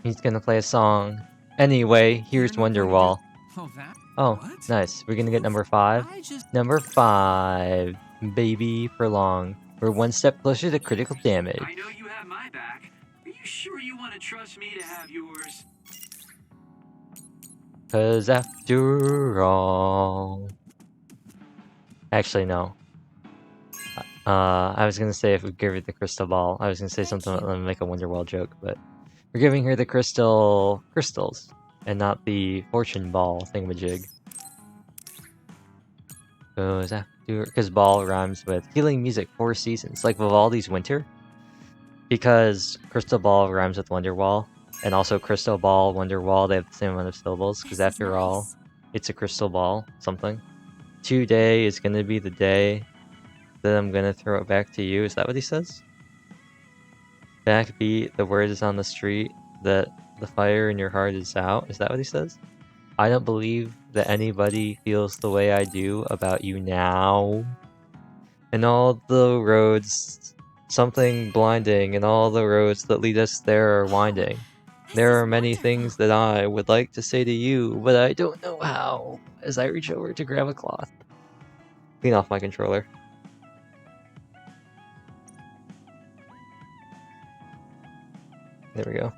He's gonna play a song. Anyway, here's Wonderwall. Oh, that? Oh, What? nice. We're gonna get number 5. Number 5. Baby for long. We're one step closer to critical damage. I know you have my back. Are you sure you want to trust me to have yours? Cause after all... Actually, no. I was gonna say if we give her the crystal ball, I was gonna say something that make a Wonderwall joke, but we're giving her the crystals, and not the fortune ball thingamajig. Cause after, because ball rhymes with healing music 4 seasons, like Vivaldi's Winter. Because crystal ball rhymes with Wonderwall, and also crystal ball, Wonderwall, they have the same amount of syllables. Because after all, it's a crystal ball, something. Today is gonna be the day that I'm gonna throw it back to you. Is that what he says? Backbeat, the word is on the street that the fire in your heart is out. Is that what he says? I don't believe that anybody feels the way I do about you now. And all the roads, something blinding, and all the roads that lead us there are winding. There are many things that I would like to say to you, but I don't know how, as I reach over to grab a cloth. Clean off my controller. There we go.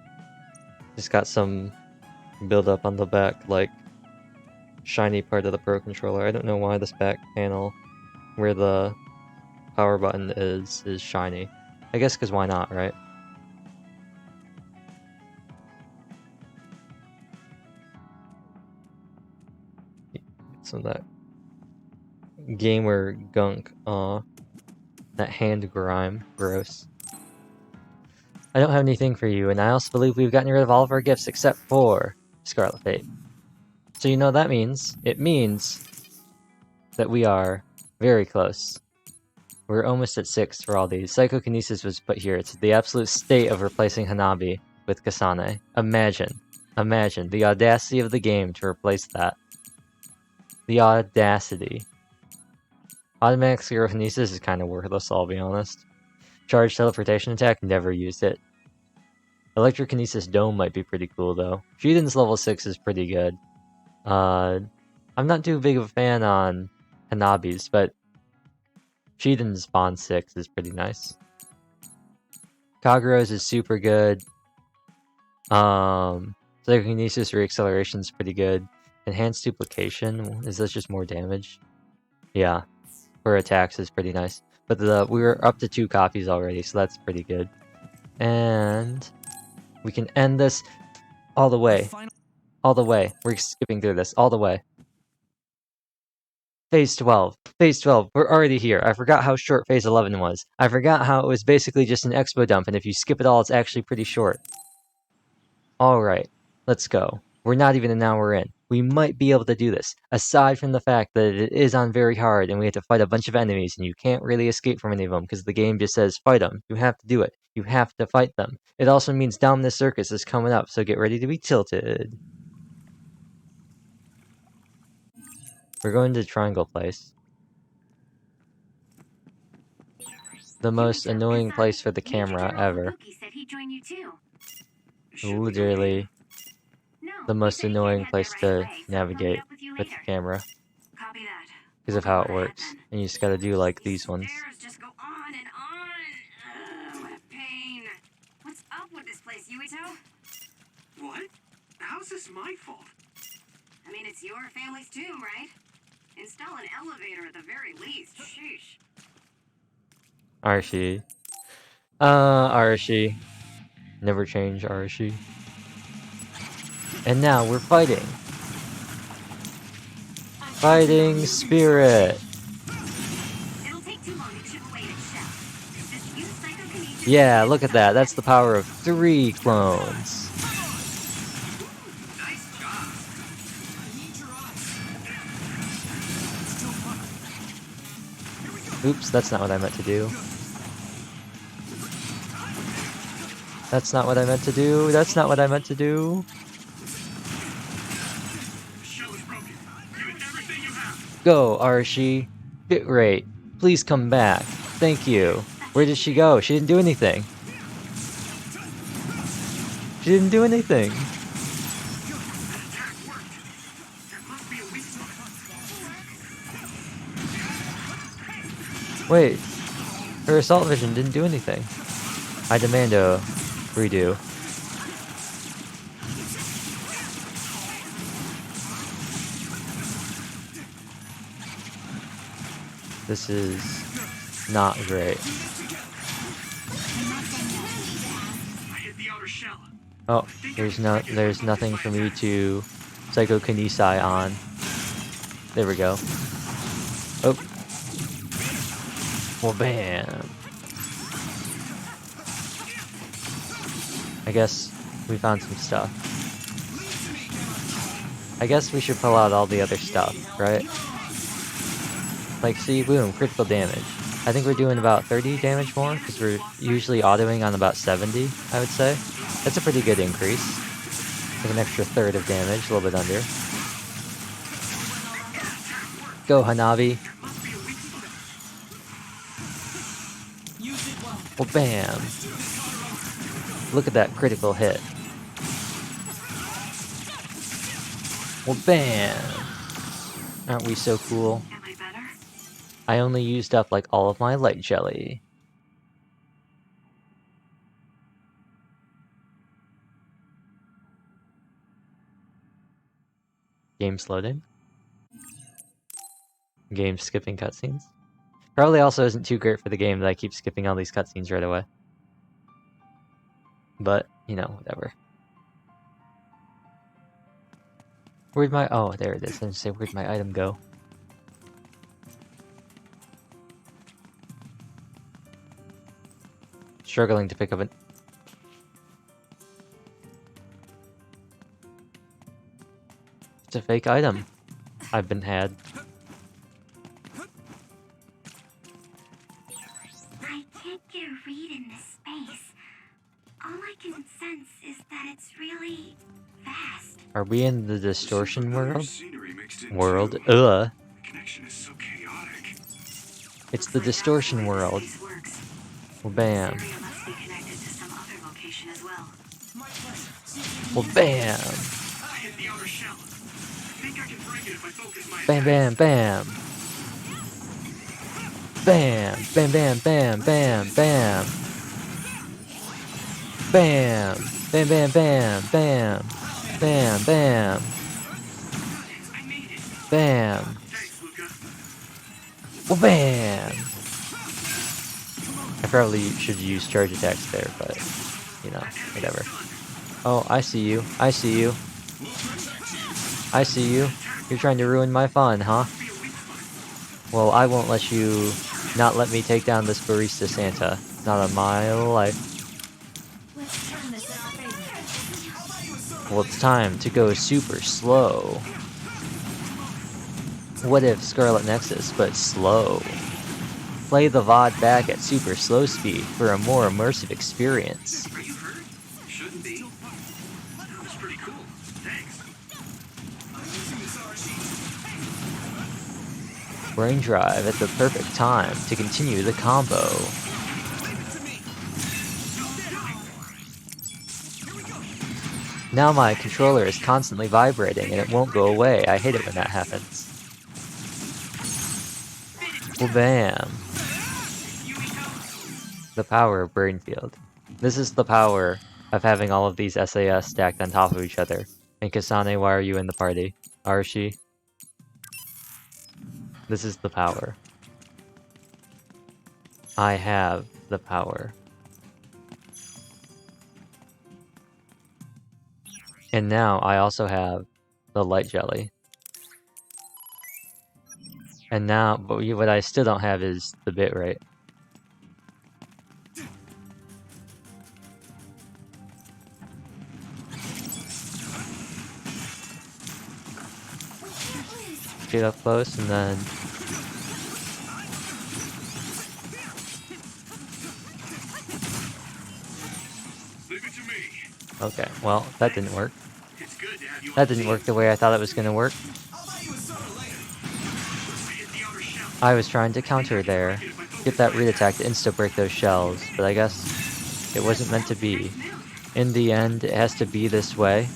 Just got some build up on the back, like, shiny part of the Pro Controller. I don't know why this back panel, where the power button is shiny. I guess because why not, right? Some of that gamer gunk, that hand grime, gross. I don't have anything for you, and I also believe we've gotten rid of all of our gifts except for Scarlet Fate. So you know what that means? It means that we are very close. We're almost at 6 for all these. Psychokinesis was put here. It's the absolute state of replacing Hanabi with Kasane. Imagine the audacity of the game to replace that. The audacity. Automatic Psychokinesis is kind of worthless, I'll be honest. Charge teleportation attack, never used it. Electrokinesis Dome might be pretty cool though. Shiden's level 6 is pretty good. I'm not too big of a fan on Hanabi's, but Shiden's Bond 6 is pretty nice. Kagero's is super good. Psychokinesis Reacceleration is pretty good. Enhanced Duplication, is that just more damage? Yeah, for attacks is pretty nice. But we were up to 2 copies already, so that's pretty good. And we can end this all the way. All the way. We're skipping through this all the way. Phase 12. Phase 12. We're already here. I forgot how short Phase 11 was. I forgot how it was basically just an expo dump, and if you skip it all, it's actually pretty short. Alright, let's go. We're not even an hour in. We might be able to do this, aside from the fact that it is on very hard and we have to fight a bunch of enemies and you can't really escape from any of them because the game just says fight them. You have to do it. You have to fight them. It also means Dominus Circus is coming up, so get ready to be tilted. We're going to Triangle Place. The most annoying place for the camera ever. Said he'd join you too. Literally No, the he most said he annoying can't head place right to away, so he'll meet navigate up with you with the later. camera Copy that. because of how it works. And you just gotta do like these ones. Stairs just go on and on. Ugh, what a pain. What's up with this place, Yuito? What? How's this my fault? I mean, it's your family's tomb, right? Install an elevator at the very least. Sheesh. Archie. Archie. Never change, Archie. And now we're fighting. Fighting spirit. It'll take too long to chip away at its shell. Just use psychokinesis. Yeah, look at that. That's the power of 3 clones. Nice job. Oops, that's not what I meant to do. That's not what I meant to do. That's not what I meant to do. The shell is broken. Give it everything you have. Go, Archie. Bitrate. Please come back. Thank you. Where did she go? She didn't do anything. She didn't do anything. That attack worked. There must be a weak spot. Wait. Her assault vision didn't do anything. I demand a redo. This is not great. I hit the outer shell. Oh, there's nothing for me to psychokinesis on. There we go. Oh. Well, bam. I guess we found some stuff. I guess we should pull out all the other stuff, right? Like, see, boom, critical damage. I think we're doing about 30 damage more, because we're usually autoing on about 70, I would say. That's a pretty good increase. Like an extra third of damage, a little bit under. Go, Hanabi. Well, bam. Look at that critical hit. Well, bam. Aren't we so cool? Am I better? I only used up like all of my light jelly. Game's loading. Game skipping cutscenes. Probably also isn't too great for the game that I keep skipping all these cutscenes right away. But, you know, whatever. Where'd my... Oh, there it is. I didn't say where'd my item go. Struggling to pick up an... It's a fake item. I've been had. I can't get a read in this space. All I can sense is that it's really fast. Are we in the distortion world? Scenery mixed in World? too. Ugh. The connection is so chaotic. It's the distortion world. This works. Well, bam. Area must be connected to some other location as well. Well, bam. I hit the outer shell. I think I can break it if I focus my Bam, bam, bam. Bam, bam, bam, bam, bam, bam. Bam, bam, bam, bam, bam. Bam, bam. I made it. Bam. Thanks, Luca. Well, bam. I probably should use charge attacks there, but, you know, whatever. Oh, I see you. I see you. I see you. You're trying to ruin my fun, huh? Well, I won't let you not let me take down this Barista Santa. Not a mile life. Let's turn this in our favor. Well, it's time to go super slow. What if Scarlet Nexus, but slow? Play the VOD back at super slow speed for a more immersive experience. Are you hurt? Shouldn't be. That was pretty cool. Thanks. Brain Drive at the perfect time to continue the combo. Now my controller is constantly vibrating and it won't go away. I hate it when that happens. Well, bam. The power of Brain Field. This is the power of having all of these SAS stacked on top of each other. And Kasane, why are you in the party? Arashi? This is the power. I have the power. And now I also have the light jelly. And now, but what I still don't have is the bitrate. Get up close and then... Leave it to me. Okay, well, that didn't work. It's good to have you on That the didn't team. work the way I thought it was gonna work. Hit the outer shell. I was trying to counter there. Get that read attack to insta-break those shells, but I guess it wasn't meant to be. In the end, it has to be this way.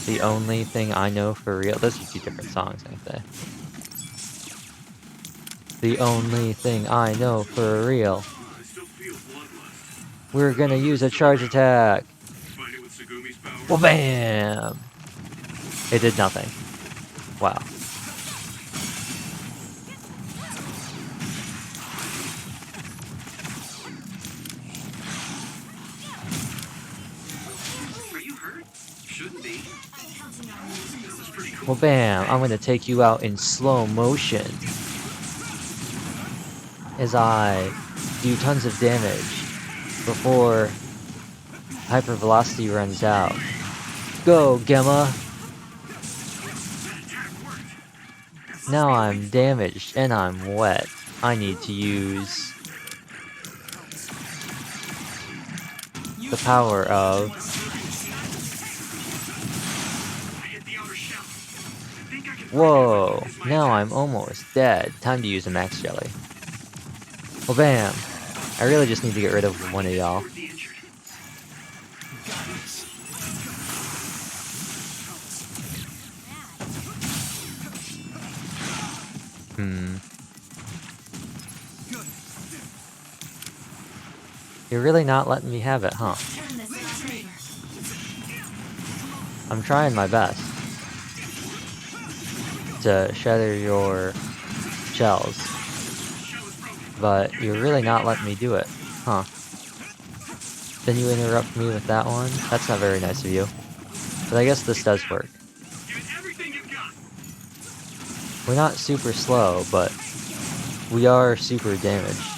The only thing I know for real... Those are two different songs, ain't they? The only thing I know for real. I still feel bloodlust. We're gonna use a charge attack. Find it with Segumi's power. Well, bam! It did nothing. Wow. Are you hurt? Shouldn't be. That was pretty cool. Well, bam! I'm gonna take you out in slow motion. As I do tons of damage before hypervelocity runs out. Go, Gemma! Now I'm damaged and I'm wet. I need to use the power of... Whoa, now I'm almost dead. Time to use a max jelly. Well, bam. I really just need to get rid of one of y'all. You're really not letting me have it, huh? I'm trying my best to shatter your shells, but you're really not letting me do it, huh? Then you interrupt me with that one? That's not very nice of you. But I guess this does work. We're not super slow, but we are super damaged.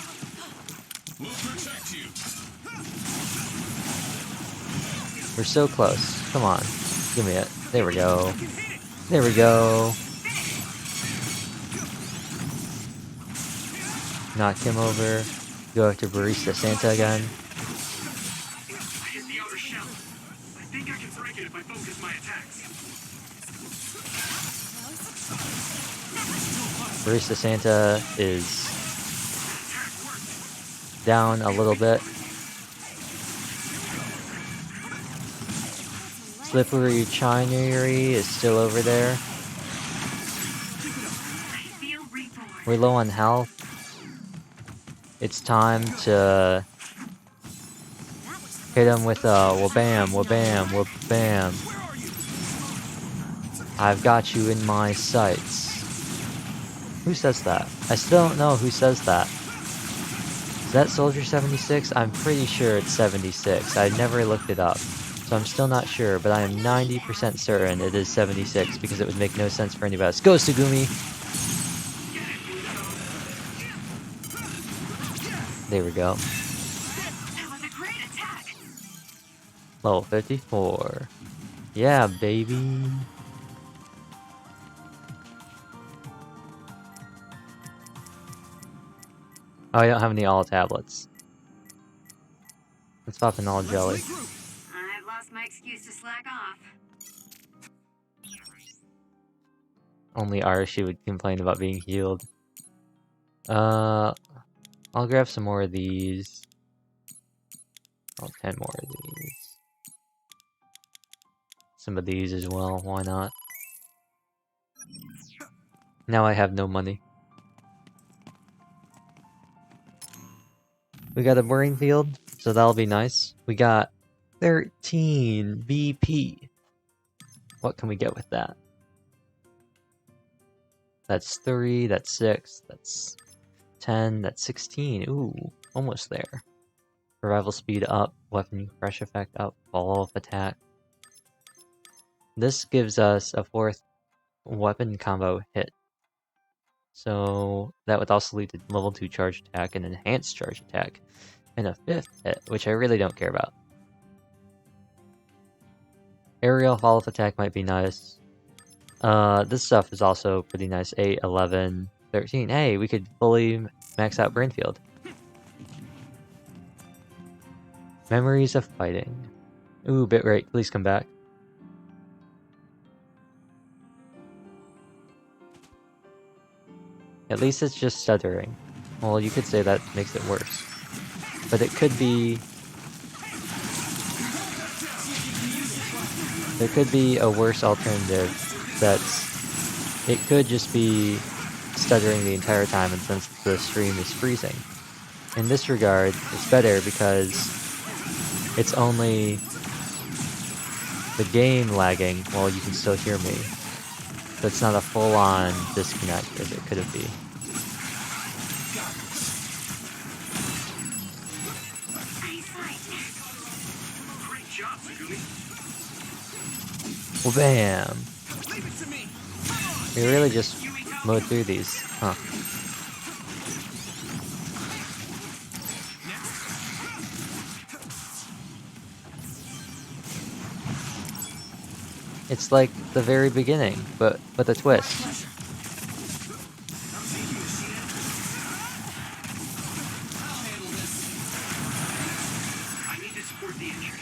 We're so close. Come on. Give me it. There we go. There we go. Knock him over. Go after Barista Santa again. I hit the outer shell. I think I can break it if I focus my attacks. Barista Santa is down a little bit. Slippery Chinery is still over there. We're low on health. It's time to hit him with a wabam, wabam, wabam. I've got you in my sights. Who says that? I still don't know who says that. that Soldier 76? I'm pretty sure it's 76. I never looked it up. So I'm still not sure, but I am 90% certain it is 76 because it would make no sense for anybody else. Go, Sugumi! There we go. That was a great attack. Level 54. Yeah, baby. Oh, I don't have any all tablets. Let's pop an all jelly. I've lost my excuse to slack off. Only Arashi would complain about being healed. I'll grab some more of these. Oh, 10 more of these. Some of these as well, why not? Now I have no money. We got a boring field, so that'll be nice. We got 13 BP. What can we get with that? That's 3, that's 6, that's 10, that's 16. Ooh, almost there. Survival speed up, weapon crush effect up, follow-up attack. This gives us a 4th weapon combo hit. So that would also lead to level 2 charge attack and enhanced charge attack. And a 5th hit, which I really don't care about. Aerial follow-up attack might be nice. This stuff is also pretty nice. 8, 11, 13. Hey, we could fully max out Brainfield. Memories of fighting. Ooh, bitrate, please come back. At least it's just stuttering. Well, you could say that makes it worse. But it could be... There could be a worse alternative that's... It could just be stuttering the entire time, and since the stream is freezing. In this regard, it's better because it's only the game lagging while you can still hear me. So it's not a full-on disconnect as it could be. Great job, Sugumi. Well, bam! We really just mowed through these, huh? It's like the very beginning, but with a twist. I need to support the injured.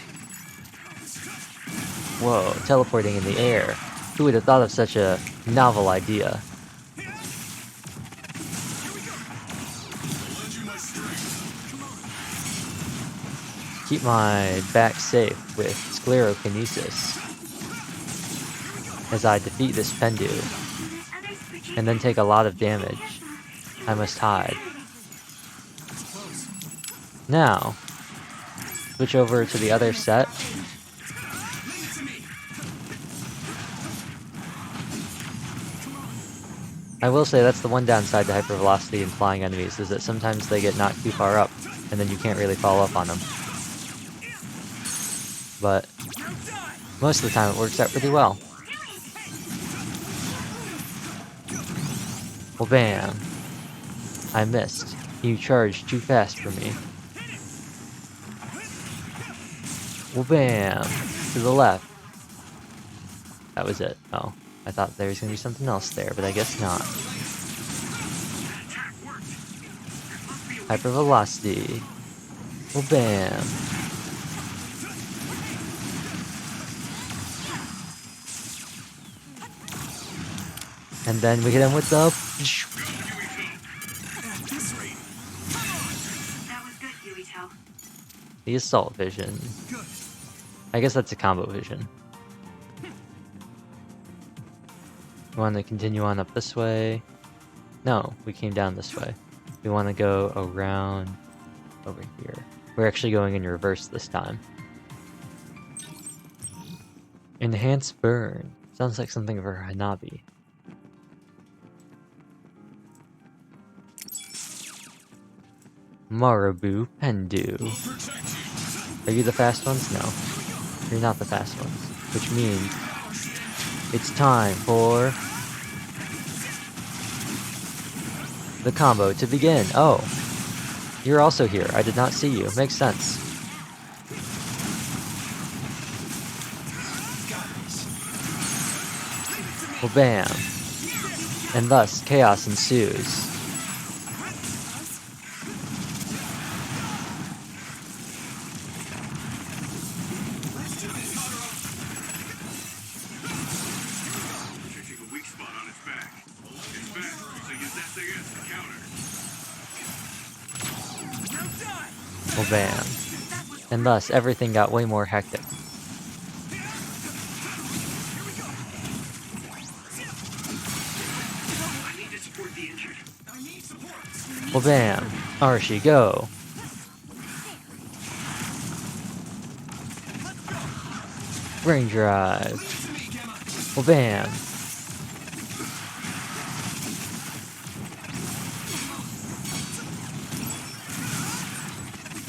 Whoa, teleporting in the air. Who would have thought of such a novel idea? Keep my back safe with sclerokinesis as I defeat this Pendu, and then take a lot of damage. I must hide. Now, switch over to the other set. I will say that's the one downside to hypervelocity and flying enemies, is that sometimes they get knocked too far up, and then you can't really follow up on them. But most of the time it works out pretty well. Well, bam. I missed. You charged too fast for me. Well, bam. To the left. That was it. Oh, I thought there was going to be something else there, but I guess not. Hypervelocity. Well, bam. And then we hit him with the... That was good, Yuito. The assault vision. I guess that's a combo vision. We want to continue on up this way. No, we came down this way. We want to go around over here. We're actually going in reverse this time. Enhanced burn. Sounds like something for Hanabi. Marabu Pendu. Are you the fast ones? No. You're not the fast ones. Which means it's time for the combo to begin. Oh, you're also here. I did not see you. Makes sense. Well, bam. And thus, chaos ensues. Changing a weak spot on its back. It's back, so use that thing as the counter. Well, bam. And thus, everything got way more hectic. I need to support the injured. I need support. Well, bam. Archie, go. Ring drive. Well, bam.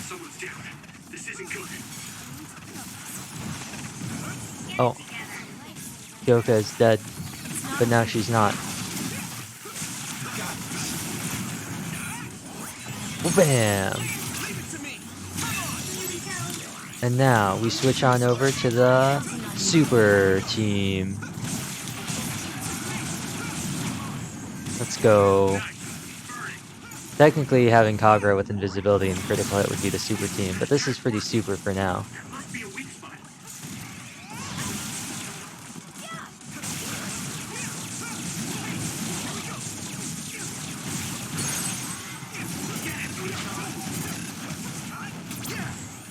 Someone's down. This isn't good. Oh. Yoka is dead. But now she's not. Well, bam. And now we switch on over to the super team. Let's go. Technically, having Kagura with invisibility and critical hit would be the super team, but this is pretty super for now. There must be a weak spot.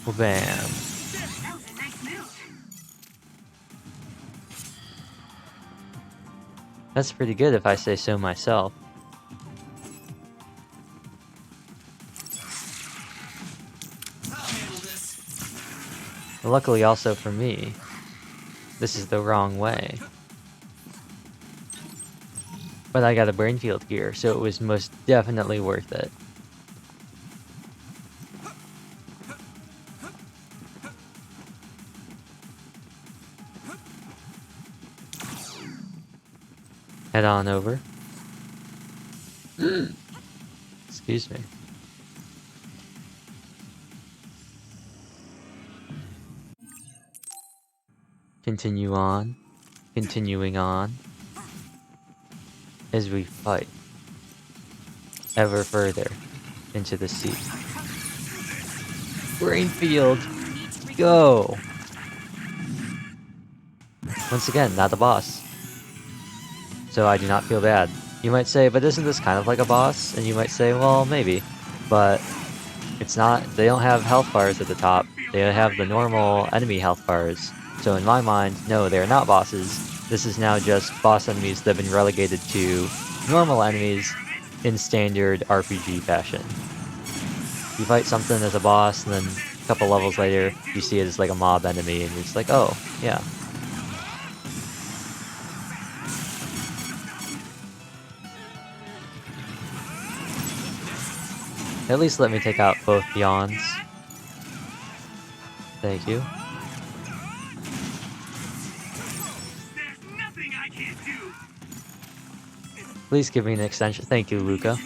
Well, bam. That was a nice move. That's pretty good if I say so myself. Luckily also for me, this is the wrong way. But I got a brain field gear, so it was most definitely worth it. Head on over. Excuse me. Continue on. Continuing on. As we fight. Ever further. Into the sea. Brainfield! Go! Once again, not the boss. So I do not feel bad. You might say, but isn't this kind of like a boss? And you might say, well, maybe. But it's not. They don't have health bars at the top. They have the normal enemy health bars. So in my mind, no, they are not bosses. This is now just boss enemies that have been relegated to normal enemies in standard RPG fashion. You fight something as a boss, and then a couple levels later, you see it as like a mob enemy, and you're just like, oh, yeah. At least let me take out both yawns. Thank you. There's nothing I can't do. Please give me an extension. Thank you, Luca.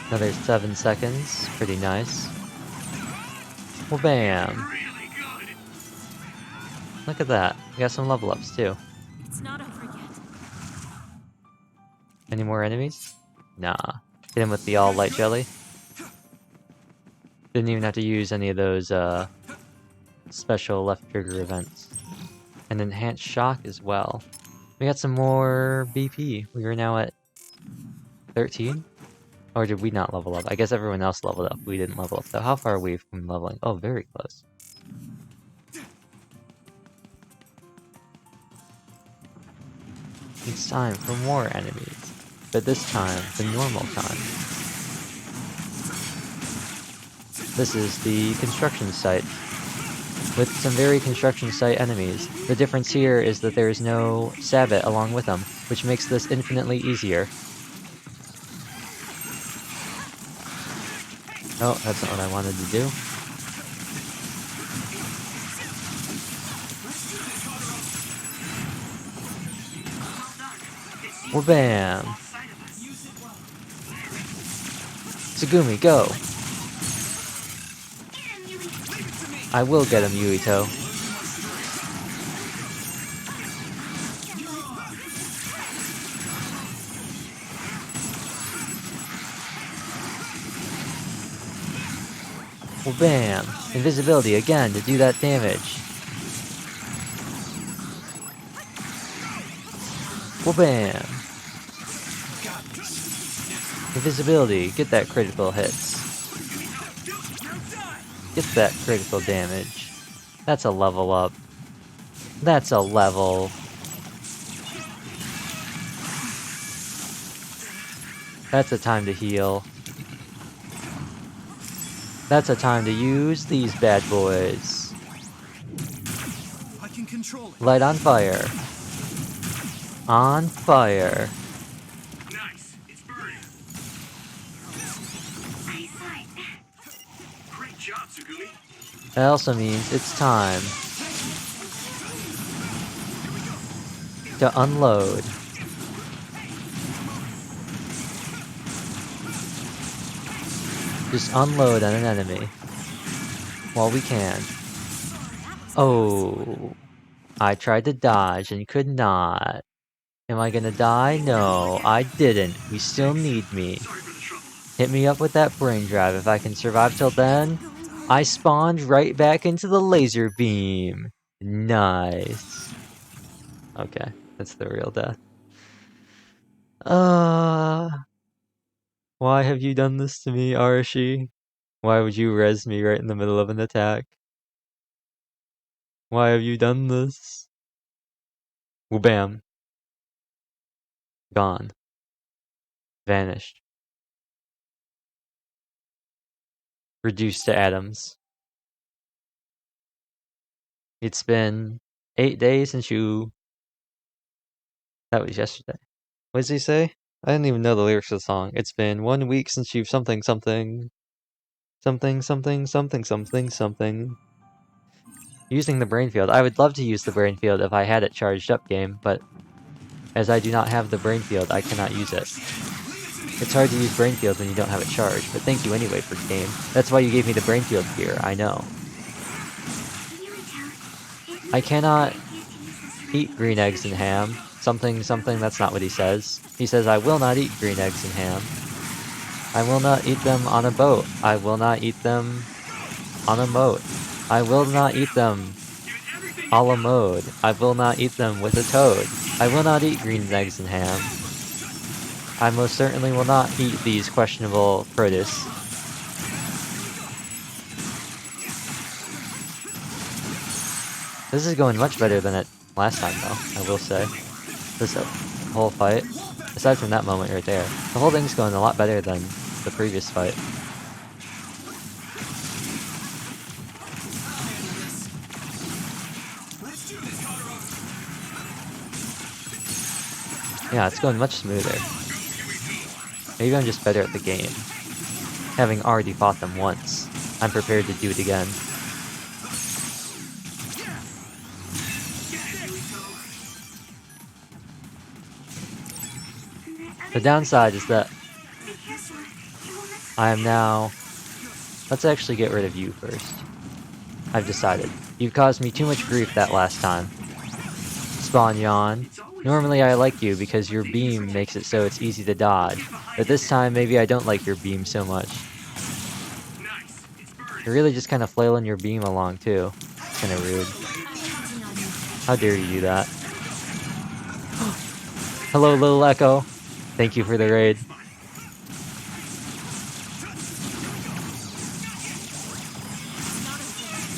Another 7 seconds. Pretty nice. Well, bam. Really good. Look at that. We got some level ups, too. It's not over yet. Any more enemies? Nah. Hit him with the all light jelly. Didn't even have to use any of those special left trigger events. And enhanced shock as well. We got some more BP. We are now at 13? Or did we not level up? I guess everyone else leveled up. We didn't level up though. How far are we from leveling? Oh, very close. It's time for more enemies. But this time, the normal time. This is the construction site. With some very construction site enemies. The difference here is that there is no Sabbat along with them, which makes this infinitely easier. Oh, that's not what I wanted to do. Well, bam! Tsugumi, go! I will get him, Yuito. Well, bam! Invisibility again to do that damage. Well, bam! Invisibility, get that critical hits. Get that critical damage. That's a level up. That's a level. That's a time to heal. That's a time to use these bad boys. I can control it. Light on fire. On fire. Nice. It's burning. Eyesight. Great job, Tsugumi. That also means it's time to unload. Just unload on an enemy while we can. Oh, I tried to dodge and could not. Am I gonna die? No, I didn't. You still need me. Sorry for the trouble. Hit me up with that brain drive. If I can survive till then, I spawned right back into the laser beam. Nice. Okay, that's the real death. Why have you done this to me, Arashi? Why would you res me right in the middle of an attack? Why have you done this? Well, bam. Gone. Vanished. Reduced to atoms. It's been 8 days since you... That was yesterday. What does he say? I didn't even know the lyrics of the song. It's been 1 week since you've something something. Something something something something something. Using the brain field. I would love to use the brain field if I had it charged up, game, but as I do not have the brain field, I cannot use it. It's hard to use brain field when you don't have it charged, but thank you anyway for the game. That's why you gave me the brain field gear, I know. I cannot eat green eggs and ham. Something, something, that's not what he says. He says, I will not eat green eggs and ham. I will not eat them on a boat. I will not eat them on a moat. I will not eat them a la mode. I will not eat them with a toad. I will not eat green eggs and ham. I most certainly will not eat these questionable produce. This is going much better than it last time, though, I will say. This whole fight, aside from that moment right there, the whole thing's going a lot better than the previous fight. Yeah, it's going much smoother. Maybe I'm just better at the game. Having already fought them once, I'm prepared to do it again. The downside is that I am now... Let's actually get rid of you first. I've decided. You've caused me too much grief that last time. Spawn yawn. Normally I like you because your beam makes it so it's easy to dodge. But this time maybe I don't like your beam so much. You're really just kind of flailing your beam along too. It's kind of rude. How dare you do that? Hello, little Echo. Thank you for the raid.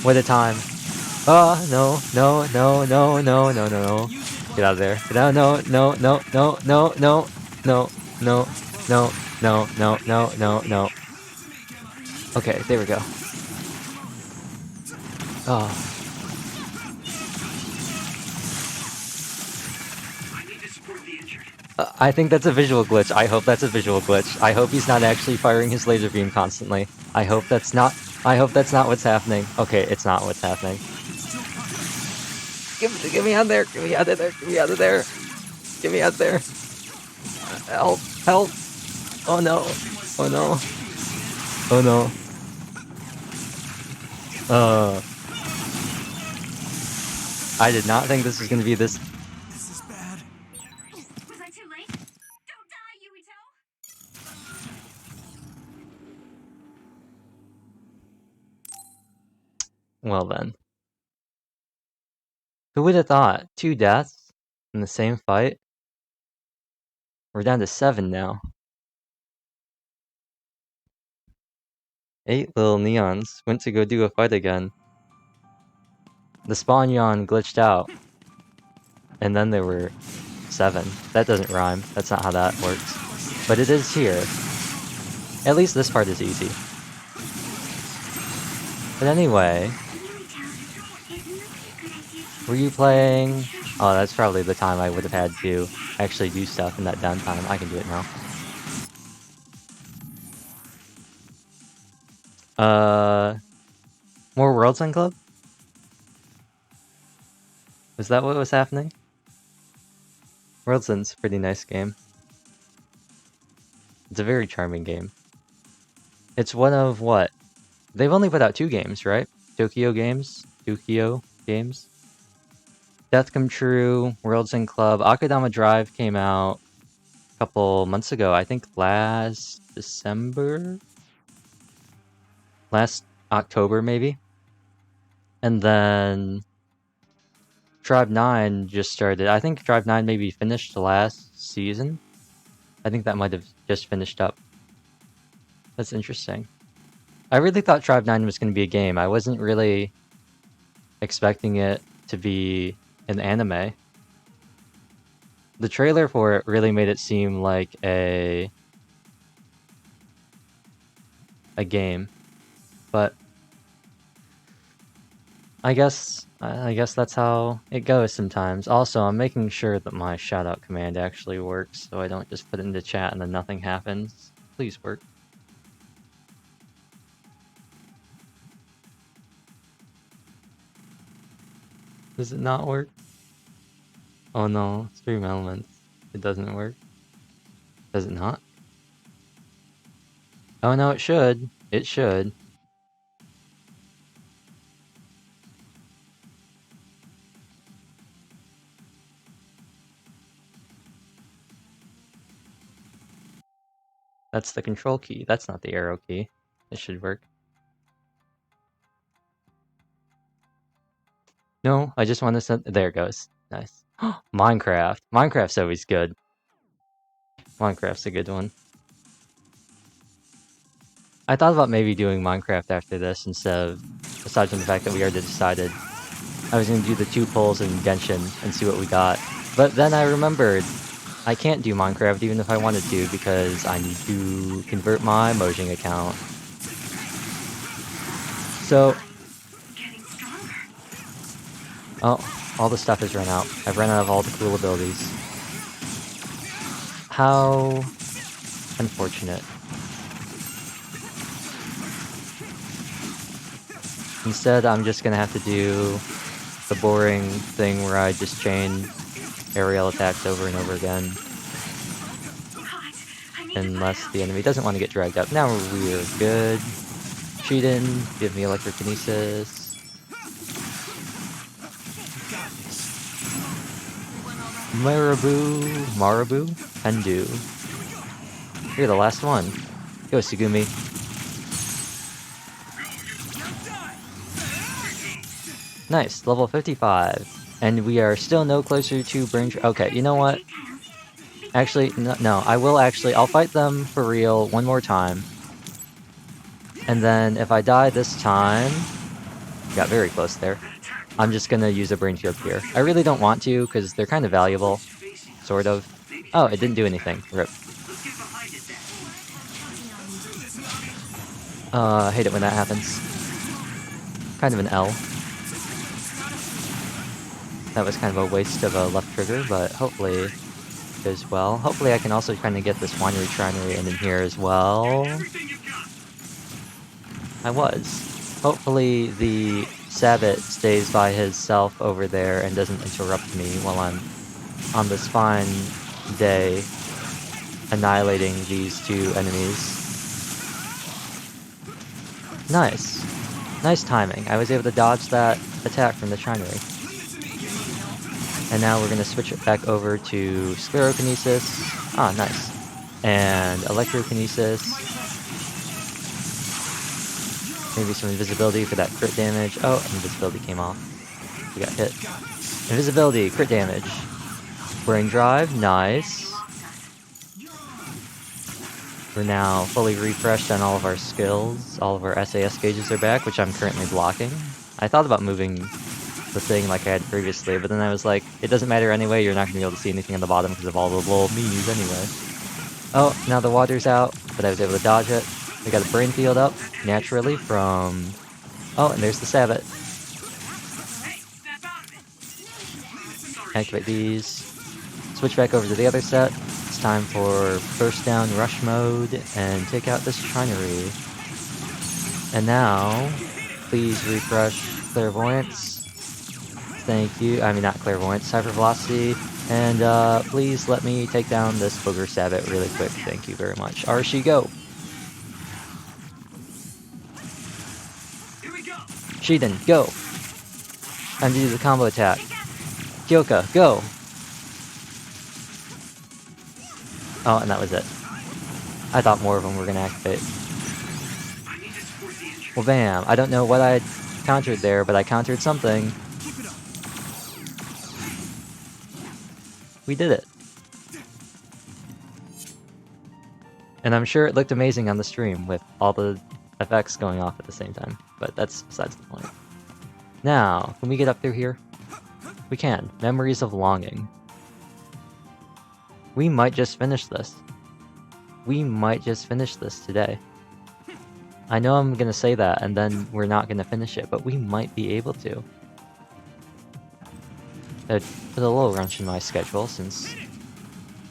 What a time. No, no, no, no, no, no, no. Get out of there. No, no, no, no, no, no, no, no, no, no, no, no, no, no, no. Okay, there we go. Oh. I need to support the injured. I think that's a visual glitch. I hope that's a visual glitch. I hope he's not actually firing his laser beam constantly. I hope that's not what's happening. Okay, it's not what's happening. Get me out of there! Get me out of there! Get me out of there! Get me out there! Help! Help! Oh no! Oh no! Oh no! I did not think this was gonna be this. This is bad. Was I too late? Don't die, Yuito! Well then. Who would have thought? 2 deaths in the same fight? We're down to 7 now. 8 little neons went to go do a fight again. The spawn yawn glitched out. And then there were 7. That doesn't rhyme. That's not how that works. But it is here. At least this part is easy. But anyway, were you playing? Oh, that's probably the time I would have had to actually do stuff in that downtime. I can do it now. More Worlds End Club? Was that what was happening? Worlds End's a pretty nice game. It's a very charming game. It's one of what? They've only put out 2 games, right? Tokyo Games? Death Come True, Worlds End Club. Akadama Drive came out a couple months ago. I think last December? Last October, maybe? And then Tribe 9 just started. I think Tribe 9 maybe finished last season. I think that might have just finished up. That's interesting. I really thought Tribe 9 was going to be a game. I wasn't really expecting it to be an anime. The trailer for it really made it seem like a game. But I guess that's how it goes sometimes. Also, I'm making sure that my shoutout command actually works, so I don't just put it into chat and then nothing happens. Please work. Does it not work? Oh no, Stream Elements. It doesn't work. Does it not? Oh no, it should. It should. That's the control key. That's not the arrow key. It should work. No, I just want to set... There it goes. Nice. Minecraft. Minecraft's always good. Minecraft's a good one. I thought about maybe doing Minecraft after this instead of... Aside from the fact that we already decided I was going to do the 2 polls in Genshin and see what we got. But then I remembered I can't do Minecraft even if I wanted to because I need to convert my Mojang account. So... Oh, all the stuff has run out. I've run out of all the cool abilities. How unfortunate. Instead, I'm just gonna have to do the boring thing where I just chain aerial attacks over and over again. Unless the enemy doesn't want to get dragged up. Now we're good. Cheatin', give me electrokinesis. Marabu, Pendu. You're the last one. Go, Sugumi. Nice, level 55. And we are still no closer to brain... Okay, you know what? Actually, no, I'll fight them for real one more time. And then if I die this time... Got very close there. I'm just gonna use a brain field here. I really don't want to, because they're kind of valuable. Sort of. Oh, it didn't do anything. Rip. I hate it when that happens. Kind of an L. That was kind of a waste of a left trigger, but hopefully goes well. Hopefully I can also kind of get this winery trinery in here as well. Everything you've got. I was. Hopefully the Sabbat stays by himself over there and doesn't interrupt me while I'm on this fine day annihilating these two enemies. Nice. Nice timing. I was able to dodge that attack from the Trinery. And now we're going to switch it back over to Sclerokinesis. Ah, nice. And Electrokinesis. Maybe some invisibility for that crit damage. Oh, invisibility came off. We got hit. Invisibility, crit damage. Brain Drive, nice. We're now fully refreshed on all of our skills. All of our SAS gauges are back, which I'm currently blocking. I thought about moving the thing like I had previously, but then I was like, it doesn't matter anyway, you're not going to be able to see anything on the bottom because of all the little me's anyway. Oh, now the water's out, but I was able to dodge it. We got a brain field up, naturally, from... Oh, and there's the Sabbat. Activate these. Switch back over to the other set. It's time for burst down rush mode and take out this Trinery. And now, please refresh Clairvoyance. Thank you. I mean, not Clairvoyance, Hypervelocity. And please let me take down this Booger Sabbat really quick. Thank you very much. Arshi, go! Shiden, go! Time to do the combo attack. Kyoka, go! Oh, and that was it. I thought more of them were going to activate. Well, bam. I don't know what I countered there, but I countered something. We did it. And I'm sure it looked amazing on the stream with all the effects going off at the same time. But that's besides the point. Now, can we get up through here? We can. Memories of Longing. We might just finish this. We might just finish this today. I know I'm gonna say that and then we're not gonna finish it, but we might be able to. It put a little wrench in my schedule since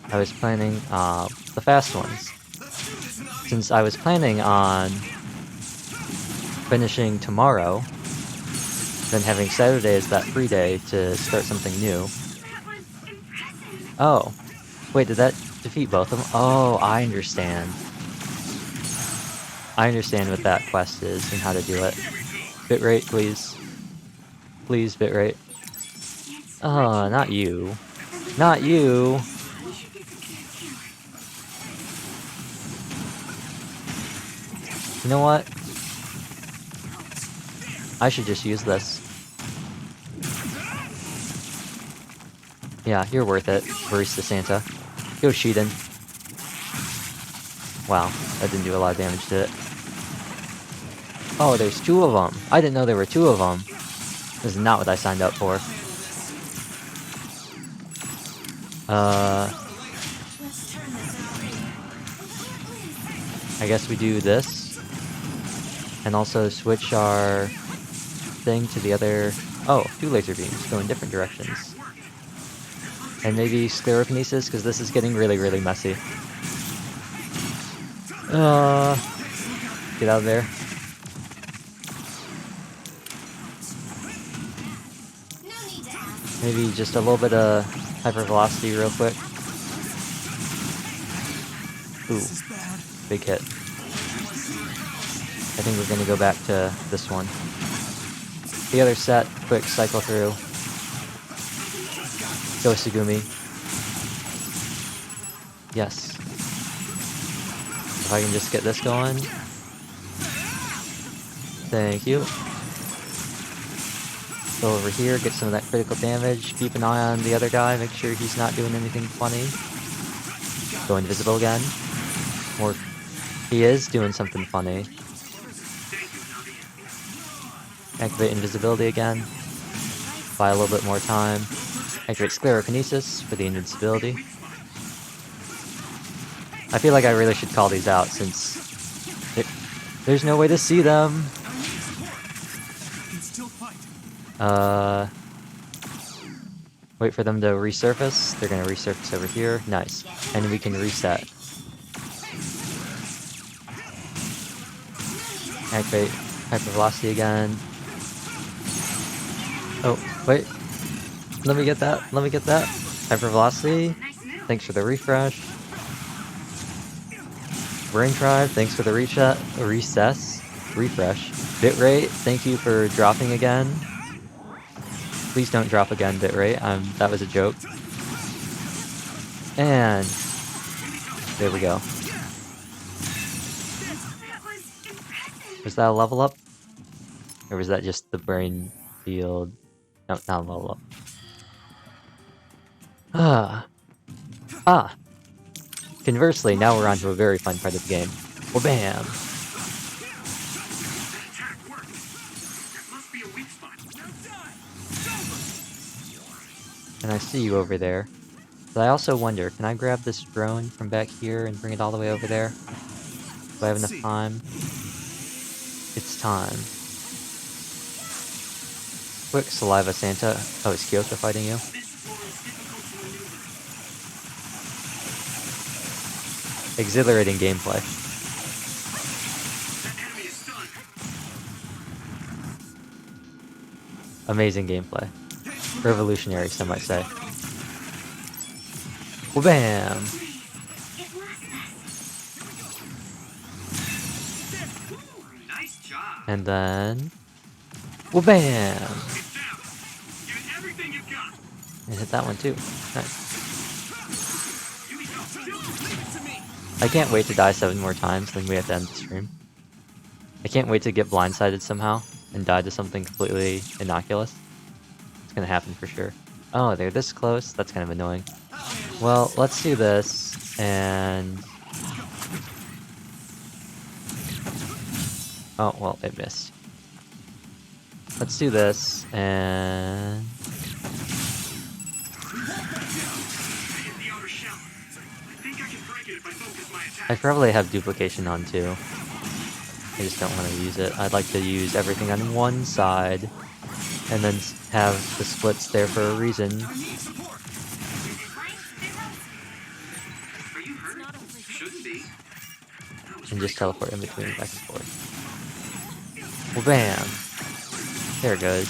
I was planning the fast ones. Since I was planning on finishing tomorrow, then having Saturday as that free day to start something new. Oh. Wait, did that defeat both of them? Oh, I understand. I understand what that quest is and how to do it. Bitrate, please. Please, bitrate. Oh, not you. Not you! You know what? I should just use this. Yeah, you're worth it, Barista Santa. Go Shiden. Wow, that didn't do a lot of damage to it. Oh, there's two of them. I didn't know there were two of them. This is not what I signed up for. I guess we do this. And also switch our thing to the other... Oh, two laser beams go in different directions. And maybe Sclerokinesis, because this is getting really, really messy. Get out of there. Maybe just a little bit of hypervelocity real quick. Ooh, big hit. I think we're going to go back to this one. The other set, quick cycle through. Go Sugumi. Yes. If I can just get this going. Thank you. Go over here, get some of that critical damage. Keep an eye on the other guy, make sure he's not doing anything funny. Go invisible again. Or he is doing something funny. Activate invisibility again. Buy a little bit more time. Activate Sclerokinesis for the invincibility. I feel like I really should call these out since there's no way to see them. Wait for them to resurface. They're gonna resurface over here. Nice. And we can reset. Activate hypervelocity again. Oh, wait. Let me get that. Let me get that. Hypervelocity. Thanks for the refresh. Brain Tribe, thanks for the reset. Recess. Refresh. Bitrate, thank you for dropping again. Please don't drop again, bitrate. That was a joke. And there we go. Was that a level up? Or was that just the brain field? No, not a level up. Ah. Conversely, now we're on to a very fun part of the game. Well, bam! And I see you over there. But I also wonder, can I grab this drone from back here and bring it all the way over there? Do I have enough time? It's time. Quick Saliva Santa. Oh, is Kyoto fighting you? Exhilarating gameplay. Amazing gameplay. Revolutionary, some might say. Well, bam! And then... well, bam! And hit that one too. Nice. I can't wait to die 7 more times, then we have to end the stream. I can't wait to get blindsided somehow and die to something completely innocuous. It's gonna happen for sure. Oh, they're this close? That's kind of annoying. Well, let's do this, and... oh, well, it missed. Let's do this, and... I probably have duplication on too. I just don't want to use it. I'd like to use everything on one side, and then have the splits there for a reason. And just teleport in between, back and forth. Well, bam! There it goes.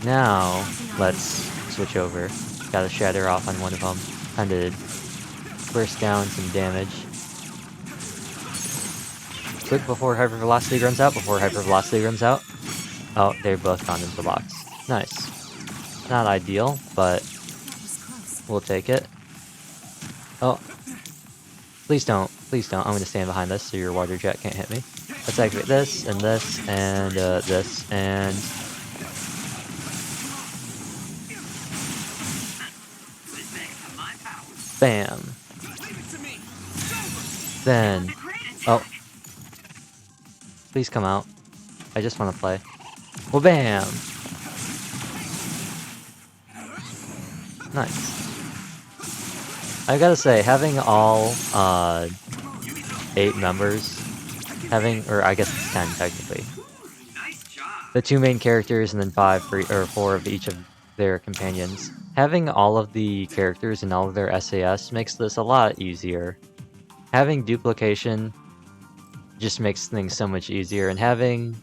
Now, let's switch over. Gotta shatter off on one of them. Time to burst down some damage. Quick before hypervelocity runs out, Oh, they're both gone into the box. Nice. Not ideal, but we'll take it. Oh. Please don't. Please don't. I'm going to stand behind this so your water jet can't hit me. Let's activate this, and this, and this, and... bam. Then... oh. Please come out. I just want to play. Well, bam! Nice. I gotta say, having all 8 members, or I guess it's 10 technically. The 2 main characters and then 4 of each of their companions. Having all of the characters and all of their SAS makes this a lot easier. Having duplication just makes things so much easier, and having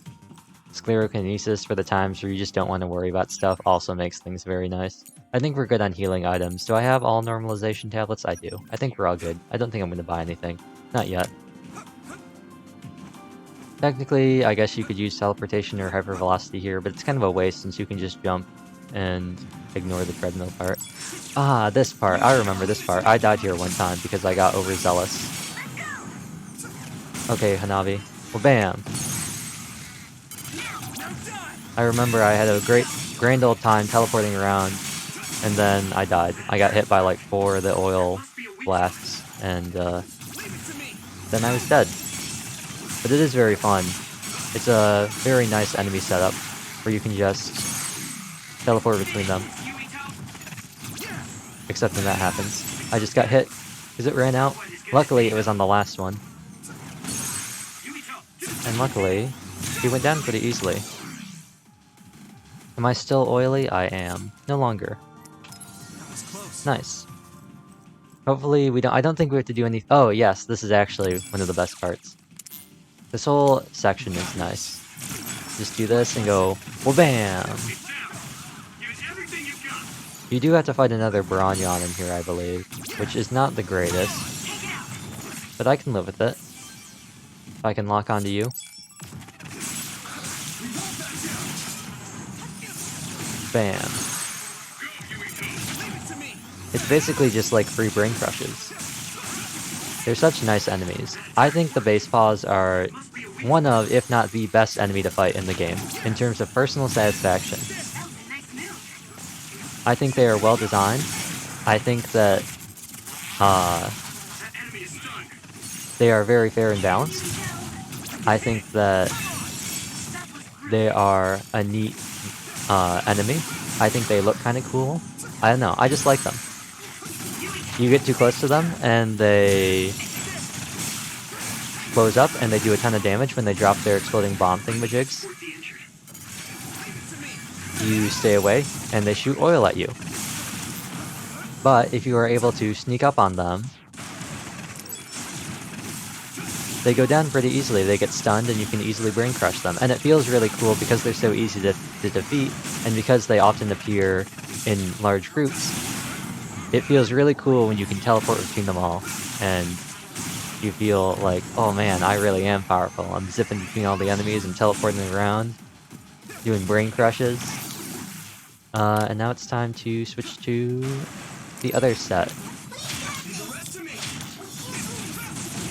sclerokinesis for the times where you just don't want to worry about stuff also makes things very nice. I think we're good on healing items. Do I have all normalization tablets? I do. I think we're all good. I don't think I'm going to buy anything. Not yet. Technically, I guess you could use teleportation or hypervelocity here, but it's kind of a waste since you can just jump and ignore the treadmill part. Ah, this part. I remember this part. I died here one time because I got overzealous. Okay, Hanabi. Well, bam. I remember I had a grand old time teleporting around, and then I died. I got hit by like 4 of the oil blasts, and then I was dead. But it is very fun. It's a very nice enemy setup, where you can just teleport between them. Except when that happens. I just got hit, because it ran out. Luckily, it was on the last one. And luckily, he went down pretty easily. Am I still oily? I am. No longer. That was close. Nice. Hopefully we don't- I don't think we have to do any- Oh yes, this is actually one of the best parts. This whole section is nice. Just do this and go, well bam! It's down. Give it everything you've got. You do have to fight another Bronyon in here, I believe, which is not the greatest, but I can live with it. If I can lock onto you. Bam. It's basically just like free brain crushes. They're such nice enemies. I think the base paws are one of, if not the best enemy to fight in the game, in terms of personal satisfaction. I think they are well designed. I think that they are very fair and balanced. I think that they are a neat enemy. I think they look kind of cool. I don't know, I just like them. You get too close to them and they close up and they do a ton of damage when they drop their exploding bomb thingamajigs. You stay away and they shoot oil at you. But if you are able to sneak up on them, they go down pretty easily. They get stunned and you can easily brain crush them. And it feels really cool because they're so easy to defeat and because they often appear in large groups. It feels really cool when you can teleport between them all and you feel like, oh man, I really am powerful. I'm zipping between all the enemies and teleporting around, doing brain crushes. And now it's time to switch to the other set.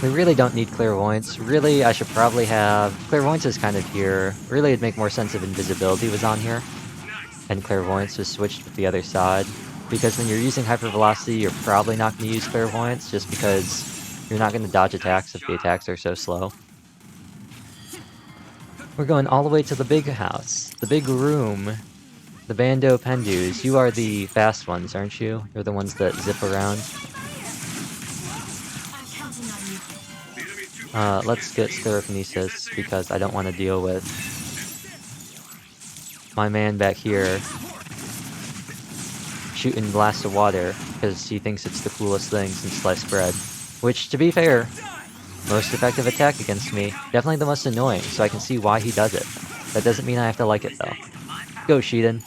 We really don't need clairvoyance. Really, I should probably have... Clairvoyance is kind of here. Really, it'd make more sense if invisibility was on here. And clairvoyance was switched with the other side. Because when you're using hypervelocity, you're probably not going to use clairvoyance, just because you're not going to dodge attacks if the attacks are so slow. We're going all the way to the big house. The big room. The Bando Pendus. You are the fast ones, aren't you? You're the ones that zip around. Let's get Sclerokinesis, because I don't want to deal with my man back here shooting blasts of water, because he thinks it's the coolest thing since sliced bread. Which, to be fair, most effective attack against me. Definitely the most annoying, so I can see why he does it. That doesn't mean I have to like it, though. Go, Shiden.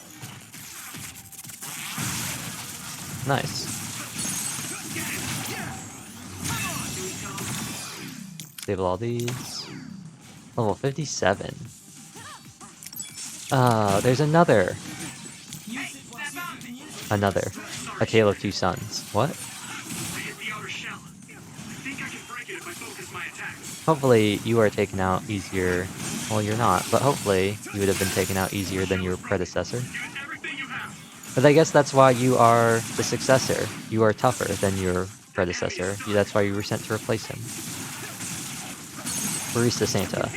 Nice. Disable all these. Level 57. There's another. Another. A Tale of Two Sons. What? Hopefully you are taken out easier. Well, you're not, but hopefully you would have been taken out easier than your predecessor. But I guess that's why you are the successor. You are tougher than your predecessor. That's why you were sent to replace him. Barista Santa.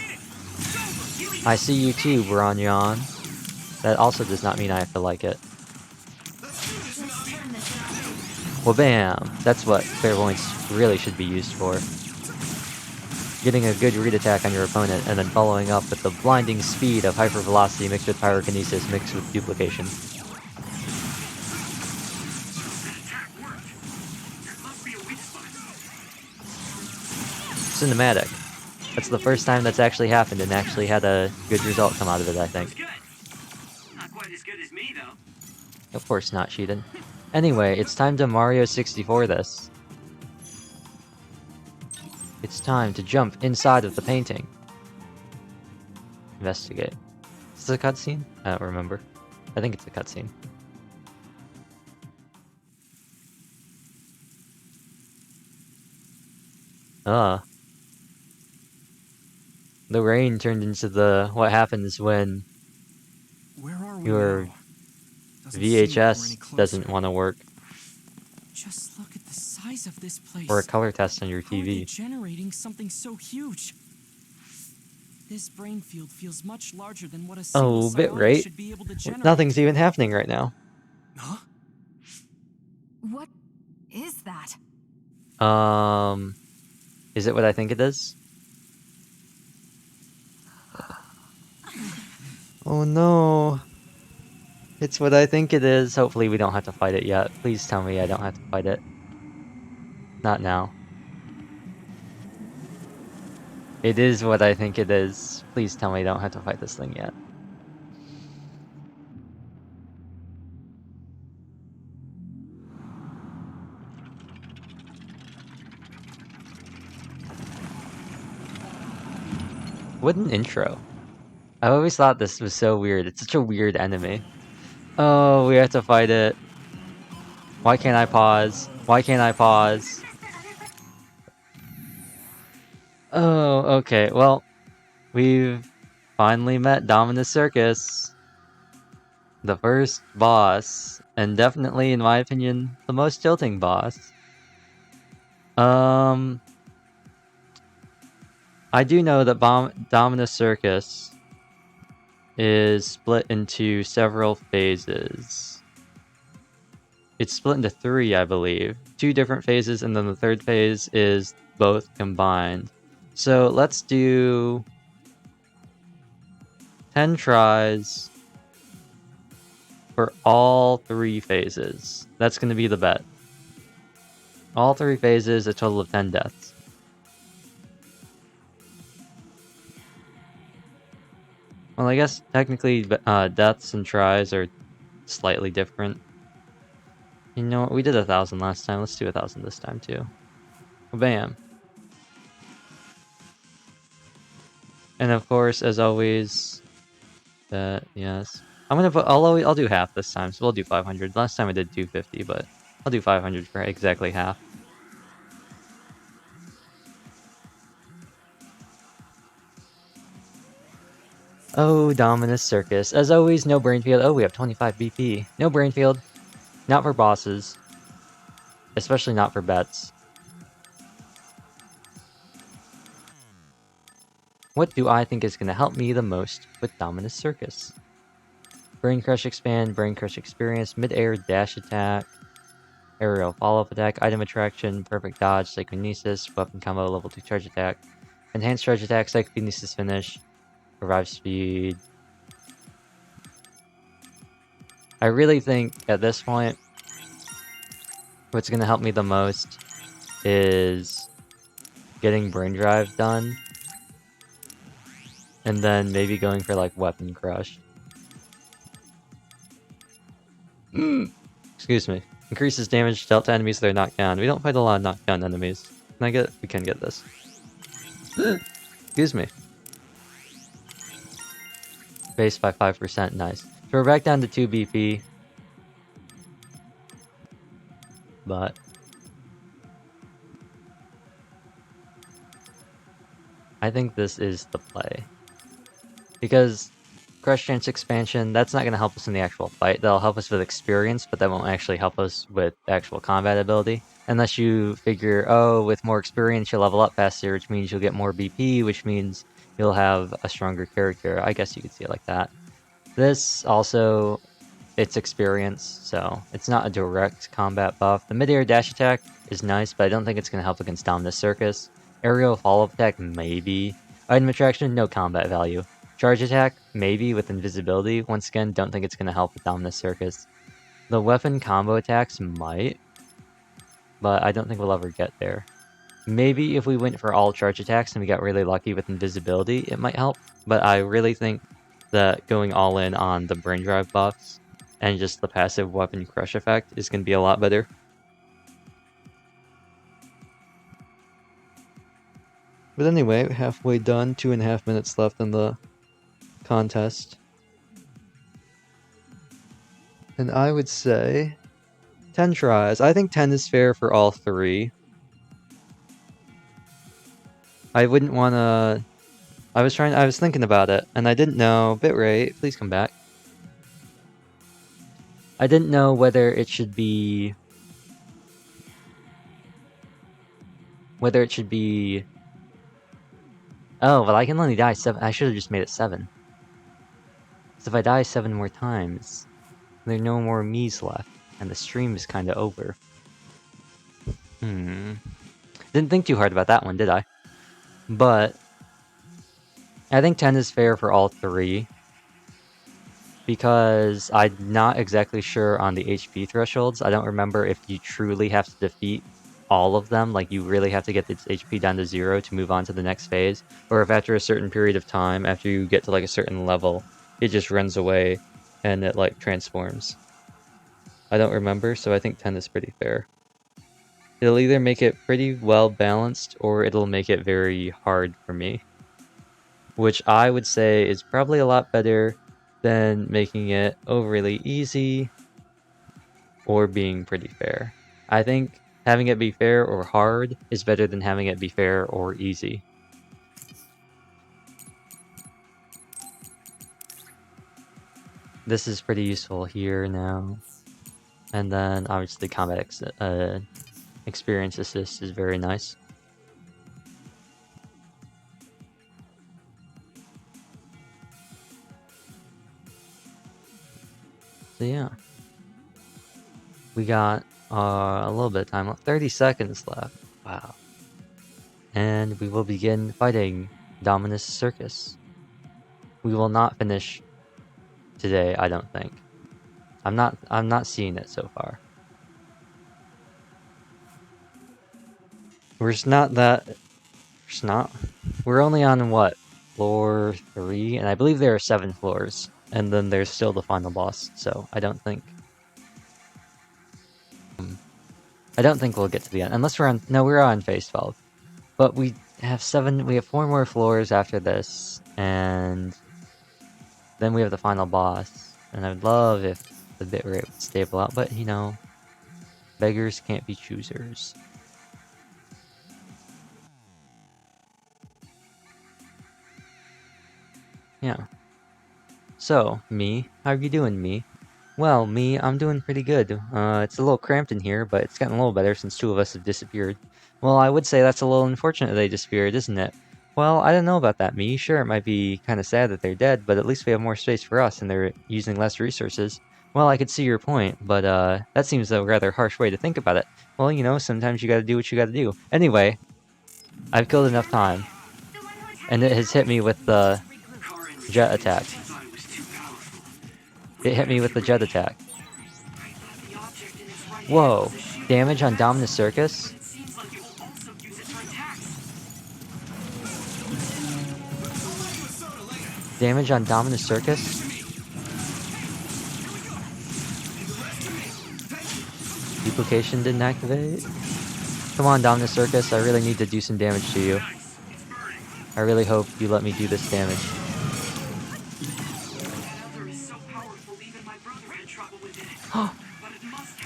I see you too, Bronyon. That also does not mean I have to like it. Well, bam! That's what clairvoyance really should be used for. Getting a good read attack on your opponent, and then following up with the blinding speed of hypervelocity mixed with pyrokinesis mixed with duplication. Cinematic. That's the first time that's actually happened and actually had a good result come out of it, I think. Not quite as good as me, though. Of course not, Shiden. Anyway, it's time to Mario 64 this. It's time to jump inside of the painting. Investigate. Is this a cutscene? I don't remember. I think it's a cutscene. The rain turned into what happens when your VHS doesn't want to work. Just look at the size of this place. Or a color test on your How are they TV. generating something so huge? This brain field feels much larger than what a Oh, single bit psionic rate. should be able to generate. Nothing's even happening right now. Huh? What is that? Is it what I think it is? Oh no. It's what I think it is. Hopefully we don't have to fight it yet. Please tell me I don't have to fight it. Not now. It is what I think it is. Please tell me I don't have to fight this thing yet. What an intro. I always thought this was so weird. It's such a weird enemy. Oh, we have to fight it. Why can't I pause? Why can't I pause? Oh, okay. Well, we've finally met Dominus Circus. The first boss. And definitely, in my opinion, the most tilting boss. I do know that Dominus Circus is split into several phases. It's split into 3, I believe. 2 different phases, and then the 3rd phase is both combined. So let's do 10 tries for all 3 phases. That's going to be the bet. All 3 phases, a total of 10 deaths. Well, I guess technically deaths and tries are slightly different. You know what? We did 1,000 last time. Let's do 1,000 this time too. Bam. And of course, as always, yes. I'm gonna put. I'll do half this time, so we'll do 500. Last time I did 250, but I'll do 500 for exactly half. Oh, Dominus Circus. As always, no brain field. Oh, we have 25 BP. No brain field. Not for bosses. Especially not for bets. What do I think is going to help me the most with Dominus Circus? Brain Crush Expand, Brain Crush Experience, Mid-Air Dash Attack, Aerial Follow-Up Attack, Item Attraction, Perfect Dodge, Psychokinesis, Weapon Combo, Level 2 Charge Attack, Enhanced Charge Attack, Psychokinesis Finish, Revive Speed. I really think at this point, what's going to help me the most is getting Brain Drive done, and then maybe going for like Weapon Crush. Excuse me. Increases damage dealt to enemies that are knocked down. We don't fight a lot of knocked down enemies. We can get this. Excuse me. Base by 5%, nice. So we're back down to 2 BP. But I think this is the play. Because Crush Chance Expansion, that's not going to help us in the actual fight. That'll help us with experience, but that won't actually help us with actual combat ability. Unless you figure, oh, with more experience you'll level up faster, which means you'll get more BP, which means you'll have a stronger character. I guess you could see it like that. This also, it's experience, so it's not a direct combat buff. The mid-air dash attack is nice, but I don't think it's going to help against Dominus Circus. Aerial follow-up attack, maybe. Item attraction, no combat value. Charge attack, maybe with invisibility. Once again, don't think it's going to help with Dominus Circus. The weapon combo attacks might, but I don't think we'll ever get there. Maybe if we went for all charge attacks and we got really lucky with invisibility, it might help. But I really think that going all in on the brain drive buffs and just the passive weapon crush effect is going to be a lot better. But anyway, halfway done, 2.5 minutes left in the contest. And I would say 10 tries. I think 10 is fair for all 3. I wouldn't want to... I was thinking about it, and I didn't know... Bitrate, please come back. I didn't know whether it should be... Oh, well I can only die 7... I should have just made it 7. So if I die 7 more times, there are no more me's left, and the stream is kinda over. Didn't think too hard about that one, did I? But I think 10 is fair for all 3. because I'm not exactly sure on the HP thresholds. I don't remember if you truly have to defeat all of them, like you really have to get its HP down to 0 to move on to the next phase, or if after a certain period of time, after you get to like a certain level, it just runs away and it like transforms. I don't remember, so I think 10 is pretty fair. It'll either make it pretty well balanced or it'll make it very hard for me, which I would say is probably a lot better than making it overly easy or being pretty fair. I think having it be fair or hard is better than having it be fair or easy. This is pretty useful here now. And then obviously combat experience assist is very nice. So yeah. We got a little bit of time left. 30 seconds left. Wow. And we will begin fighting Dominus Circus. We will not finish today, I don't think. I'm not seeing it so far. We're only on what? Floor 3, and I believe there are 7 floors. And then there's still the final boss, so I don't think we'll get to the end. Unless we're on phase 12. But we have 4 more floors after this, and then we have the final boss. And I would love if the bitrate would stable out, but you know, beggars can't be choosers. Yeah. So, me, how are you doing, me? Well, me, I'm doing pretty good. It's a little cramped in here, but it's gotten a little better since 2 of us have disappeared. Well, I would say that's a little unfortunate they disappeared, isn't it? Well, I don't know about that, me. Sure, it might be kind of sad that they're dead, but at least we have more space for us and they're using less resources. Well, I could see your point, but that seems a rather harsh way to think about it. Well, you know, sometimes you gotta do what you gotta do. Anyway, I've killed enough time, and it has hit me with the jet attack. It hit me with the jet attack. Whoa, damage on Dominus Circus? Damage on Dominus Circus? Duplication didn't activate? Come on, Dominus Circus, I really need to do some damage to you. I really hope you let me do this damage.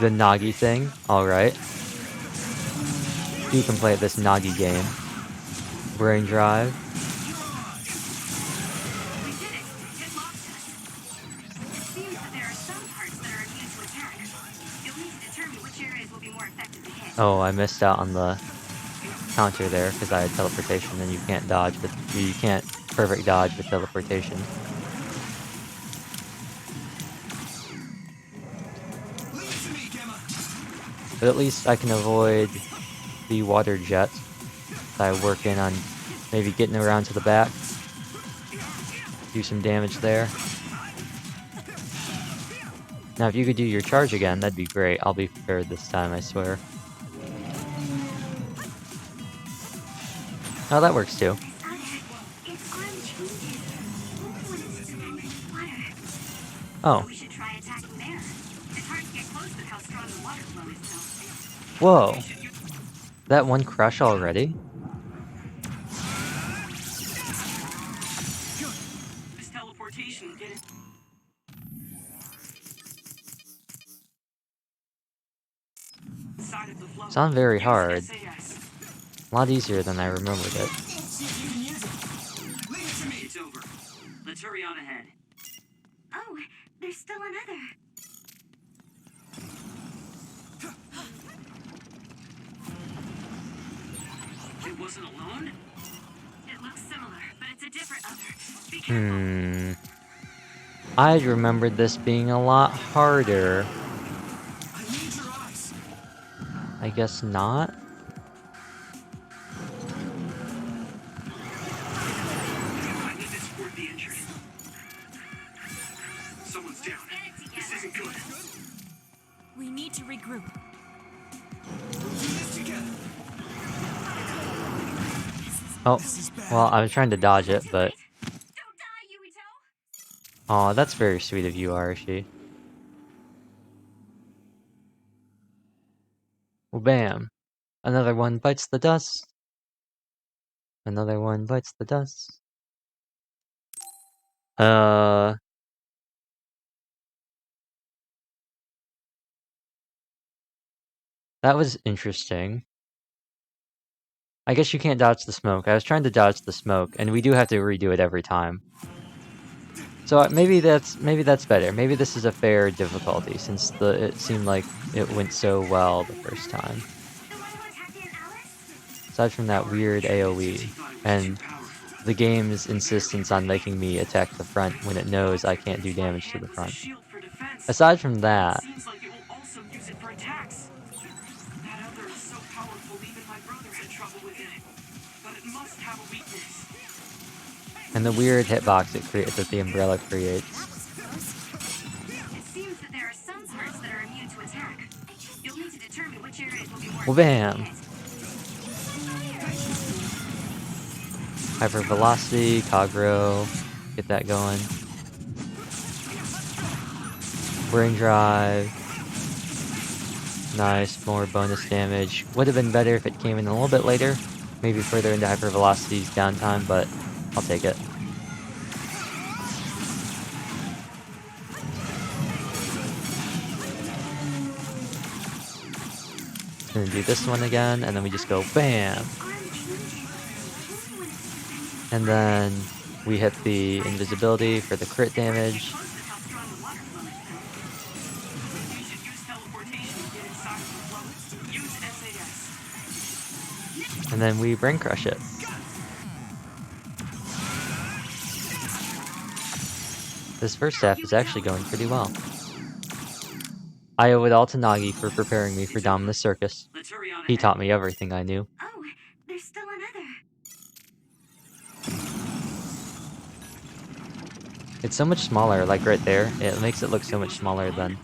The Nagi thing? Alright. You can play this Nagi game. Brain Drive. Oh, I missed out on the counter there because I had teleportation and you can't dodge with you can't perfect dodge with teleportation. But at least I can avoid the water jet. I work in on maybe getting around to the back. Do some damage there. Now if you could do your charge again, that'd be great. I'll be prepared this time, I swear. Oh, that works too. Oh. Whoa. That one crush already? Sound very hard. A lot easier than I remembered it. It's over. Let's hurry on ahead. Oh, there's still another. It wasn't alone? It looks similar, but it's a different other. Be careful. I remembered this being a lot harder. I guess not? Someone We need to regroup. Oh, well, I was trying to dodge it, but... Don't die, Yuito! Aw, that's very sweet of you, Arashi. Well, bam. Another one bites the dust. Another one bites the dust. That was interesting. I guess you can't dodge the smoke. I was trying to dodge the smoke, and we do have to redo it every time. So maybe that's better. Maybe this is a fair difficulty since it seemed like it went so well the first time. The one who attacked Aunt Alice? Aside from that weird AoE and the game's insistence on making me attack the front when it knows I can't do damage to the front. Aside from that, Seems like it will also use it for attacks. That other is so powerful, even my brother had trouble with it. But it must have a weakness. and the weird hitbox that the umbrella creates. It seems that there are some parts that are immune to attack. You'll need to determine which areas will be more Well, bam! hit. Hyper velocity, Kagro, get that going. Brain drive. Nice, more bonus damage. Would have been better if it came in a little bit later. Maybe further into hyper velocity's downtime, but I'll take it. Gonna do this one again, and then we just go BAM! And then we hit the invisibility for the crit damage. And then we brain crush it. This first half is actually going pretty well. I owe it all to Nagi for preparing me for Dominus Circus. Let's hurry on He ahead. taught me everything I knew. Oh, there's still another. It's so much smaller, like right there. It makes it look so much smaller than...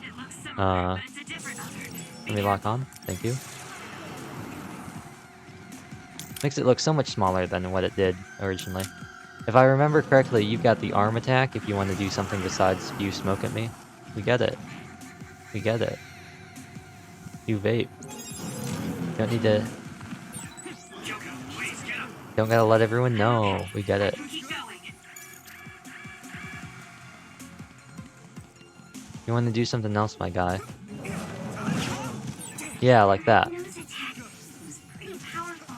It looks similar, but it's a different other. Let me lock on. Thank you. Makes it look so much smaller than what it did originally. If I remember correctly, you've got the arm attack if you want to do something besides spew smoke at me. We get it. We get it. You vape. Don't need to... Kyoko, please get up. Don't gotta let everyone know. We get it. Keep going. You want to do something else, my guy? Yeah, like that. Nose attack was pretty powerful.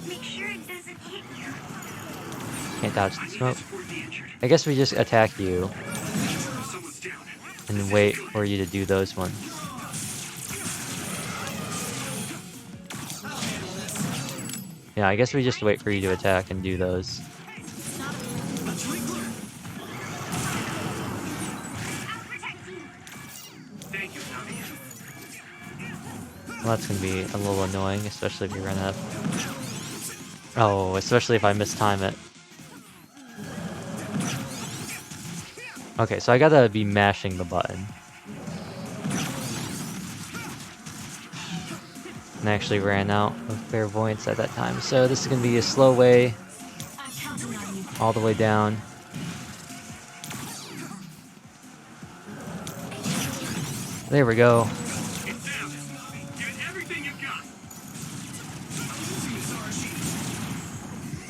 Make sure it doesn't hit you. Can't dodge the I need to smoke. support the injured. I guess we just attack you Someone's down. and wait for you to do those ones. Yeah, I guess we just wait for you to attack and do those. Thank you, Nami. Well, that's gonna be a little annoying, especially if we run up. Oh, especially if I mistime it. Okay, so I gotta be mashing the button. And I actually ran out of clairvoyance at that time, so this is gonna be a slow way I'm counting on you. all the way down. There we go. It's down. Give it everything you've got.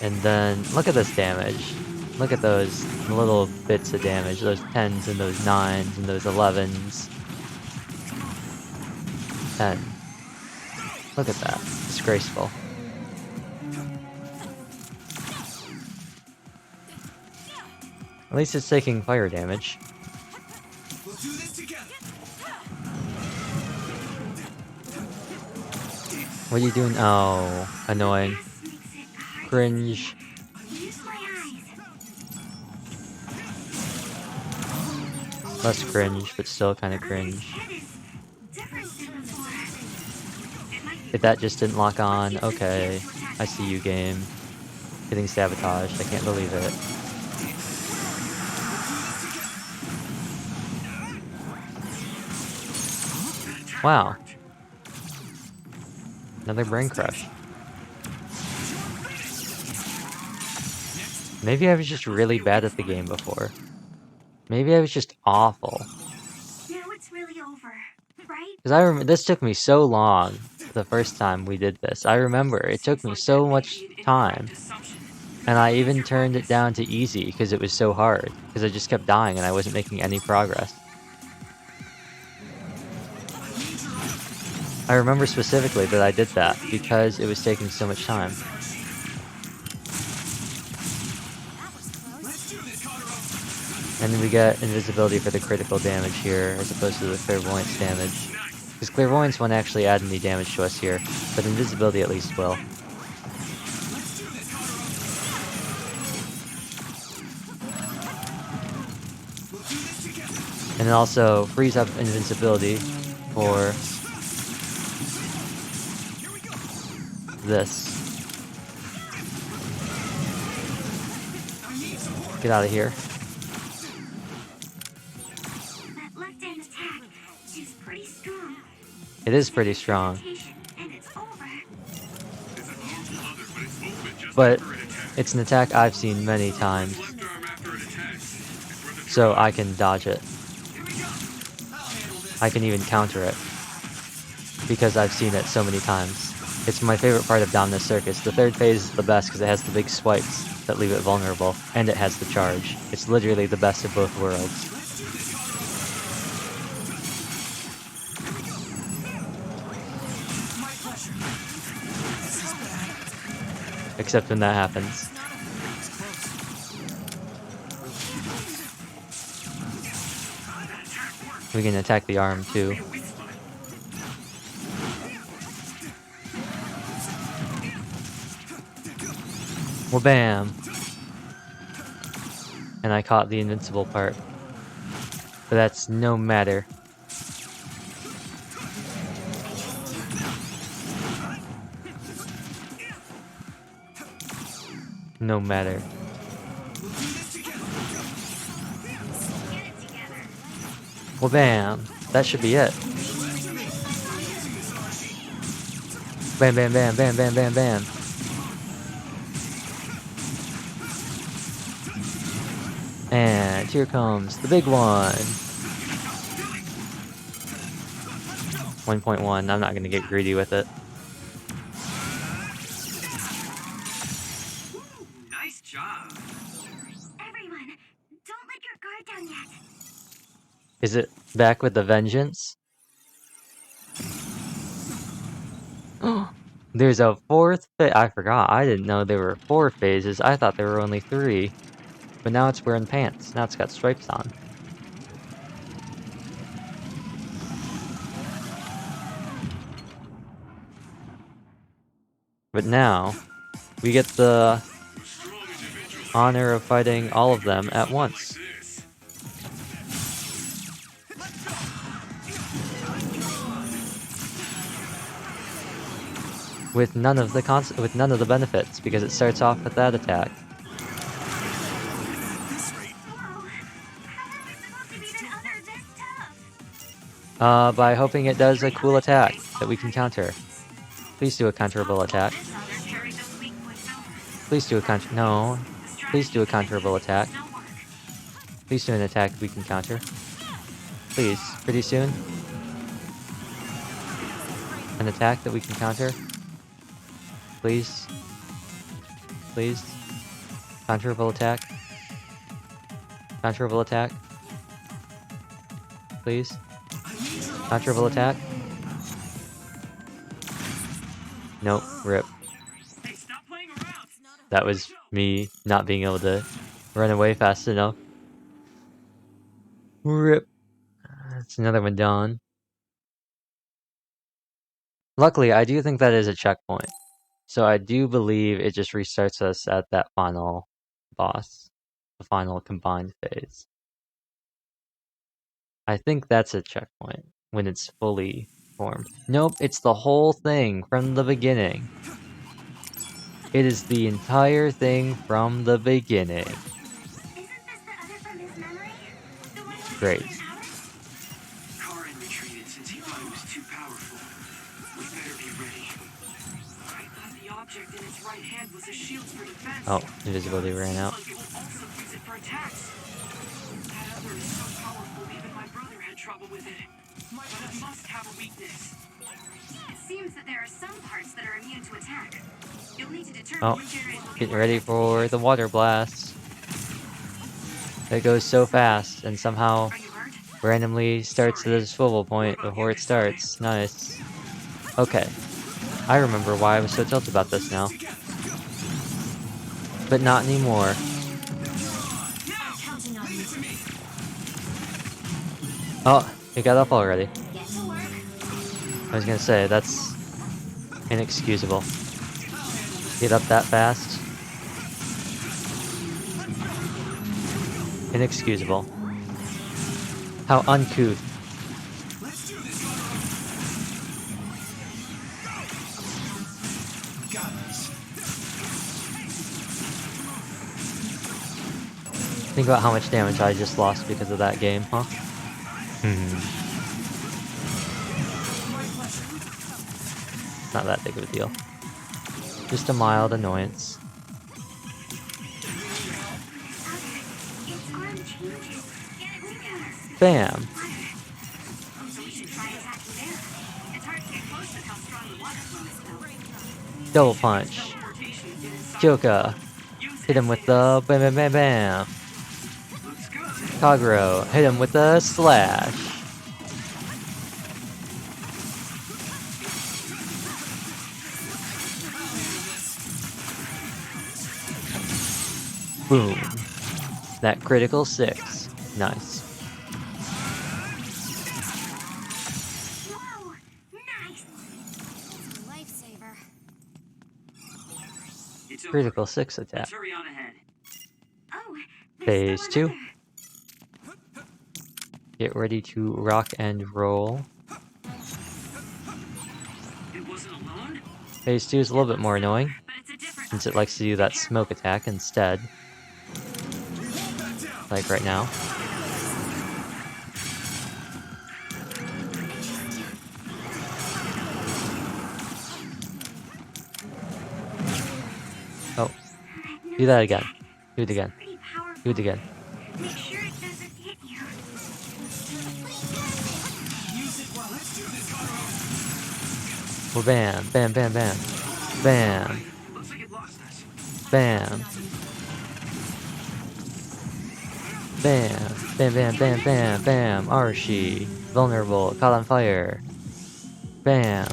And then look at this damage. Look at those little bits of damage. Those 10s and those 9s and those 11s. 10. Look at that. Disgraceful. At least it's taking fire damage. We'll do this together. What are you doing? Oh, annoying. This makes it hard. Cringe. Use my eyes. Less cringe, but still kind of cringe. Head is different than before. It might be If that just didn't lock on, okay. I see you, game. Getting sabotaged. I can't believe it. Wow. Another brain crush. Maybe I was just really bad at the game before. Maybe I was just awful. Now it's really over, right? Because I remember this took me so long the first time we did this. I remember it took me so much time. And I even turned it down to easy because it was so hard. Because I just kept dying and I wasn't making any progress. I remember specifically that I did that because it was taking so much time. And then we get invisibility for the critical damage here as opposed to the clairvoyance damage. Because clairvoyance won't actually add any damage to us here, but invisibility at least will. And then also frees up invincibility for this. Get out of here. That left-hand attack is pretty strong. It is pretty strong. And it's over. But it's an attack I've seen many times. So I can dodge it. I can even counter it. Because I've seen it so many times. It's my favorite part of Dominus Circus. The third phase is the best because it has the big swipes that leave it vulnerable, and it has the charge. It's literally the best of both worlds. Except when that happens. We can attack the arm too. Well, bam! And I caught the invincible part. But that's no matter. No matter. Well, bam! That should be it. Bam, bam, bam, bam, bam, bam, bam. And here comes the big one. 1.1. I'm not going to get greedy with it. Nice job. Everyone, don't let your guard down yet. Is it back with the vengeance? There's a fourth phase. I forgot. I didn't know there were 4 phases. I thought there were only 3. But now it's wearing pants. Now it's got stripes on. But now, we get the honor of fighting all of them at once. With none of the benefits, because it starts off with that attack. By hoping it does a cool attack that we can counter. Please do a counterable attack. Please do a no. Please do a counterable attack. Please do an attack we can counter. Please, pretty soon. An attack that we can counter. Please. Please. Counterable attack. Counterable attack. Please. Counterable attack. Nope, rip. That was me not being able to run away fast enough. Rip. That's another one done. Luckily, I do think that is a checkpoint. So I do believe it just restarts us at that final boss. The final combined phase. I think that's a checkpoint when it's fully formed. Nope, it's the whole thing from the beginning. It is the entire thing from the beginning. Isn't this the other from his memory? The one who Great. was Karin retreated to Since he thought it was too powerful, we better be ready. I thought the object in its right hand was a shield for defense. Oh, invisibility ran out. Like it will also use it for attacks. That other is so powerful, even my brother had trouble with it. But it must have a weakness. It seems that there are some parts that are immune to attack. You'll need to determine Oh, which areas will be getting more ready effective for the water blast. It goes so fast and somehow Are you hurt? randomly starts at a swivel point before it starts. Nice. Okay. I remember why I was so tilted about this now. But not anymore. I'm counting on you. Oh, it got up already. Get to work. I was gonna say, that's inexcusable. Get up that fast. Inexcusable. How uncouth. Think about how much damage I just lost because of that game, huh? Not that big of a deal. Just a mild annoyance. Its arm changes. Get it together. Bam! So we should try attacking there. It's hard to get close with how strong the water flow is, though. Double punch. Kyoka. Hit him with the bam bam bam bam. Kagero. Hit him with the slash. Boom. That critical 6. Nice. Whoa! Nice! Lifesaver. It's over. Critical 6 attack. Let's hurry on ahead. Oh, Phase there's 2. still another. Get ready to rock and roll. It wasn't alone? Phase 2 is a little bit more annoying, But it's a different since it likes to do that smoke attack instead. Like right now. Oh, do that again. Do it again. pretty powerful. Do it again. Make sure it doesn't hit you. Well, bam, bam, bam, bam. Bam, Looks like it lost us. bam. Bam, bam, bam, bam, bam, bam. Arshi. Vulnerable. Caught on fire. Bam.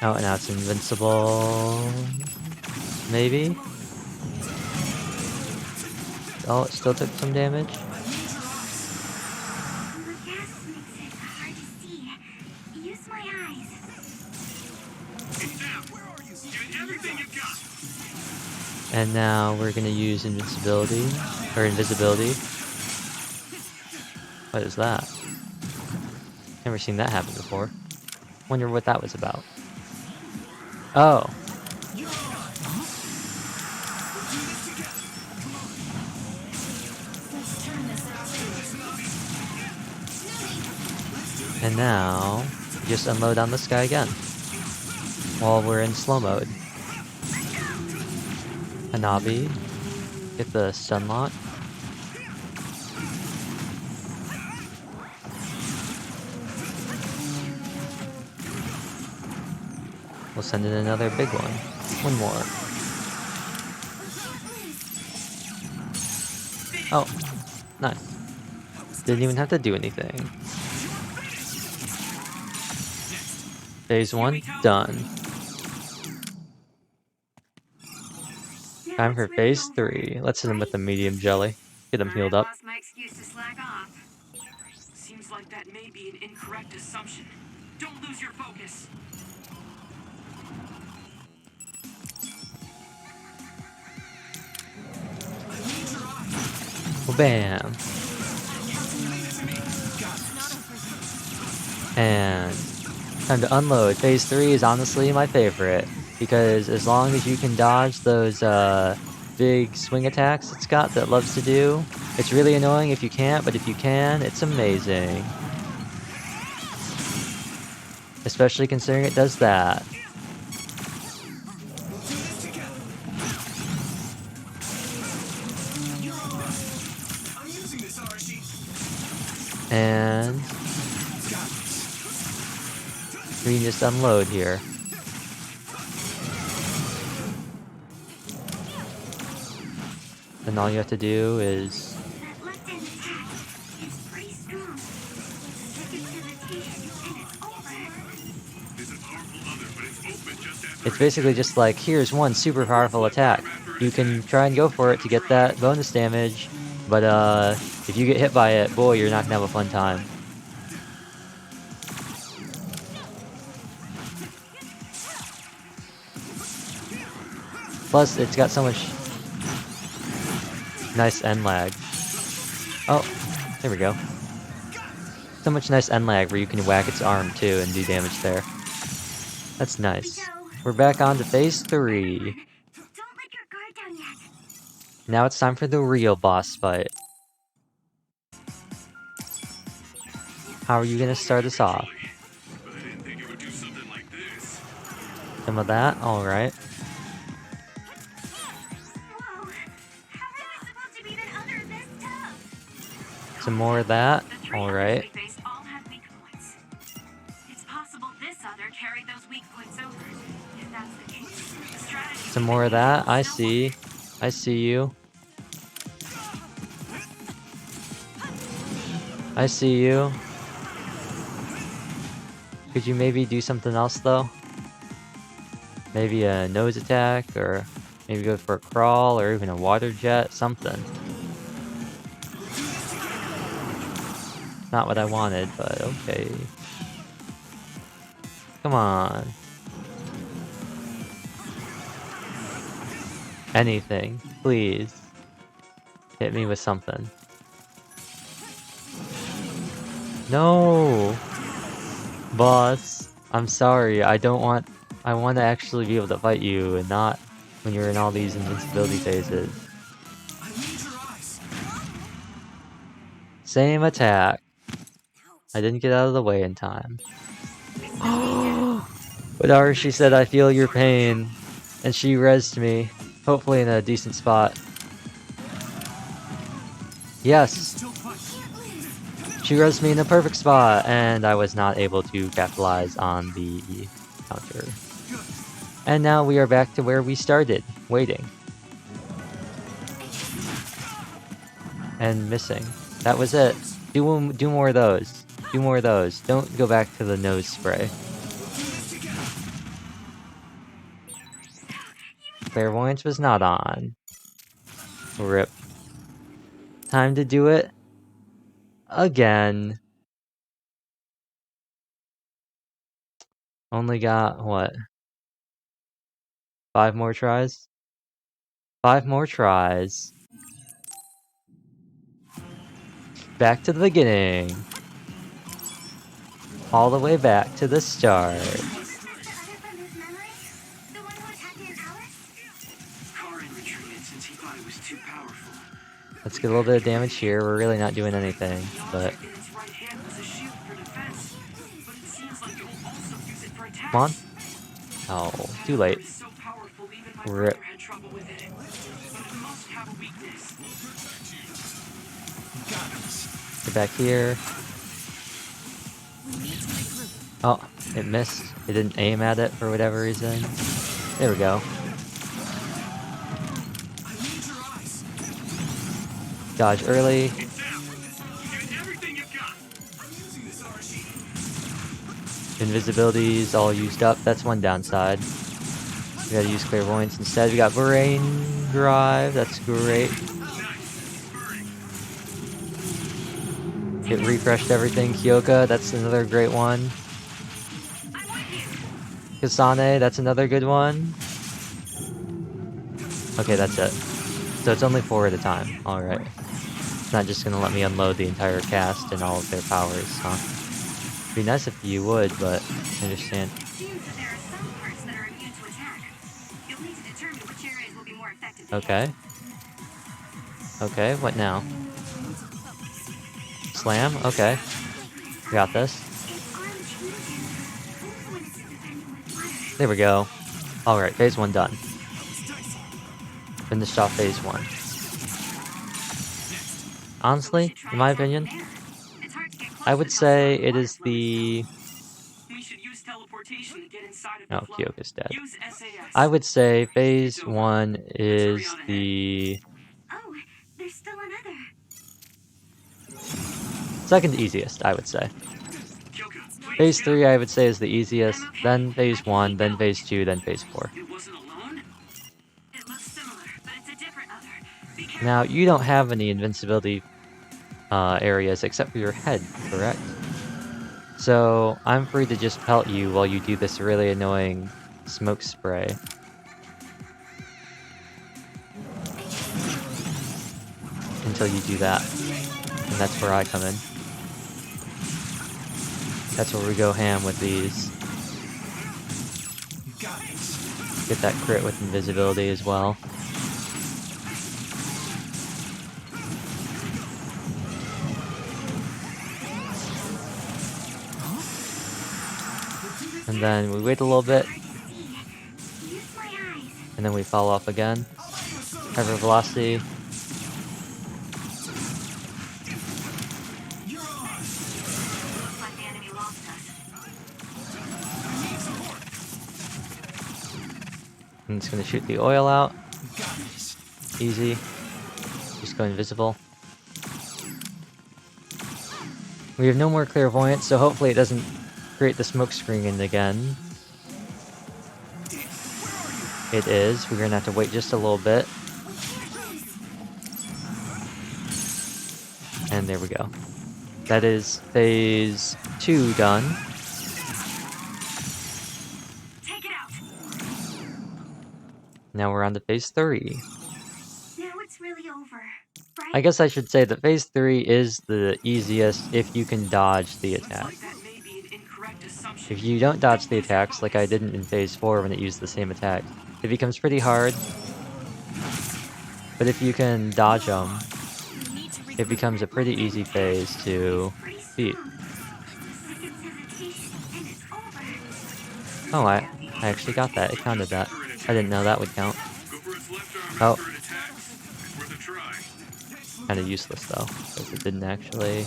Oh, and now it's invincible. Maybe? Oh, it still took some damage. The gas makes it hard to see. Use my eyes. Hey, Sam, where are you? Give it everything you've got. And now we're gonna use invincibility. Or invisibility. What is that? Never seen that happen before. Wonder what that was about. Oh. Let's turn this out. And now, just unload on this guy again. While we're in slow mode. Hanabi. Get the stun lock. We'll send in another big one. One more. Oh, nice. Didn't even have to do anything. Phase 1, done. Time for phase 3. Let's hit him with the medium jelly. Get him healed up. Lost my excuse to slack off. Seems like that may be an incorrect assumption. Don't lose your focus. Well, bam. And time to unload. Phase 3 is honestly my favorite. Because as long as you can dodge those big swing attacks it's got that loves to do. It's really annoying if you can't, but if you can, it's amazing. Especially considering it does that. And we can just unload here. And all you have to do is That left-hand attack is pretty strong. Stick it to the tissue and it's over. There's a powerful other, but it's open just after it's basically just like, here's one super powerful attack. You can try and go for it to get that bonus damage, but if you get hit by it, boy, you're not gonna have a fun time. Plus, it's got so much nice end lag. Oh, there we go. So much nice end lag where you can whack its arm too and do damage there. That's nice. We're back on to phase 3. Don't let your guard down yet. Now it's time for the real boss fight. How are you gonna start us off? but I didn't think it would do something like this. Some of that? Alright. Whoa. How are you supposed to beat an other this tough? Some more of that? The three Alright. others we faced all had weak points. It's possible this other carried those weak points over. If that's the case, the strategy Some more of that? I see. I see you. I see you. Could you maybe do something else though? Maybe a nose attack, or maybe go for a crawl, or even a water jet, something. Not what I wanted, but okay. Come on. Anything, please. Hit me with something. No! Boss, I'm sorry, I want to actually be able to fight you and not when you're in all these invincibility phases. Same attack. I didn't get out of the way in time. But Arashi said, I feel your pain. And she rezzed me. Hopefully in a decent spot. Yes! She rezzed me in the perfect spot, and I was not able to capitalize on the counter. And now we are back to where we started, waiting. And missing. That was it. Do more of those. Do more of those. Don't go back to the nose spray. Clairvoyance was not on. Rip. Time to do it again. Only got, what? 5 more tries? 5 more tries. Back to the beginning. All the way back to the start. Is this the other from his memory? The one who attacked Aunt Alice? Karin retreated since he thought it was too powerful. Let's get a little bit of damage here. We're really not doing anything, but in its right hand was a shield for defense, but it seems like it will also use it for attacks. come on. Oh, too late. It's so powerful, even my Rip. brother had trouble with it. But it must have a weakness. Get back here. Oh, it missed. It didn't aim at it for whatever reason. There we go. Dodge early. It's down. Get everything you've got. I'm using this Arashi. Invisibility's all used up. That's one downside. We gotta use clairvoyance instead. We got brain drive. That's great. Get refreshed everything. Kyoka, that's another great one. Kasane, that's another good one. Okay, that's it. So it's only 4 at a time. Alright. It's not just gonna let me unload the entire cast and all of their powers, huh? It'd be nice if you would, but I understand. It seems that there are some parts that are immune to attack. You'll need to determine which areas will be more effective. Okay. Okay, what now? Slam? Okay. Got this. Its arm changes only when it's defending with water. There we go. Alright, phase 1 done. Finished off phase 1. So we Honestly, should try in my attacking opinion, there. It's hard to get close I with would how say slow the it is water flow the... We should use teleportation to get inside of Oh, the flow. Kyoka's dead. Use SAS. I would say phase It's over. 1 Let's hurry is on ahead. the Oh, there's still another. second easiest, I would say. Kyoka, please Phase get 3 up. I would say is the easiest, I'm okay. then I phase can 1, keep then out. phase 2, then phase 4. It wasn't alone? It looks similar, but it's a different other. Be careful. Now, you don't have any invincibility areas except for your head, correct? So, I'm free to just pelt you while you do this really annoying smoke spray. Until you do that. And that's where I come in. That's where we go ham with these. Get that crit with invisibility as well. And then we wait a little bit, Use my eyes. and then we fall off again. Hyper velocity. Looks like the enemy lost us. I'm just gonna shoot the oil out. Easy. Just go invisible. We have no more clairvoyance, so hopefully it doesn't create the smoke screen again. It is. We're gonna have to wait just a little bit. And there we go. That is phase 2 done. Take it out. Now we're on to phase 3. Now it's really over, right? I guess I should say that phase 3 is the easiest if you can dodge the attack. Like that may be an incorrect assumption. If you don't dodge the attacks, like I didn't in phase 4 when it used the same attack, it becomes pretty hard. But if you can dodge them, it becomes a pretty easy phase to beat. Seconds hesitation, and it's over. Oh, I actually got that. It counted that. I didn't know that would count. Go for its left arm Oh. after it attacks. It's worth a try. Kind of useless though, because it didn't actually...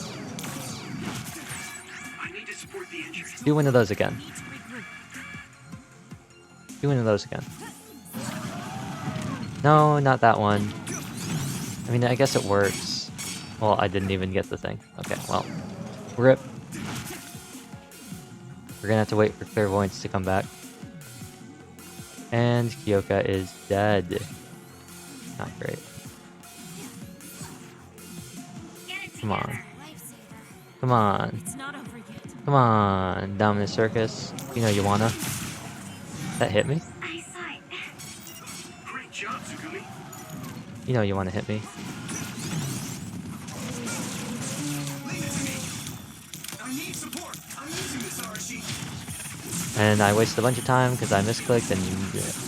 I need to support the injured. Do one of those again. Do one of those again. No, not that one. I mean, I guess it works. Well, I didn't even get the thing. Okay, well. RIP. We're gonna have to wait for clairvoyance to come back. And Kyoka is dead. Not great. Get it Come on. together. Come on. It's not over yet. Come on, Dominus Circus. You know you wanna. That hit me? I saw it. Great job, Tsugumi. You know you wanna hit me. I need support. I'm using this Arashi. And I wasted a bunch of time because I misclicked and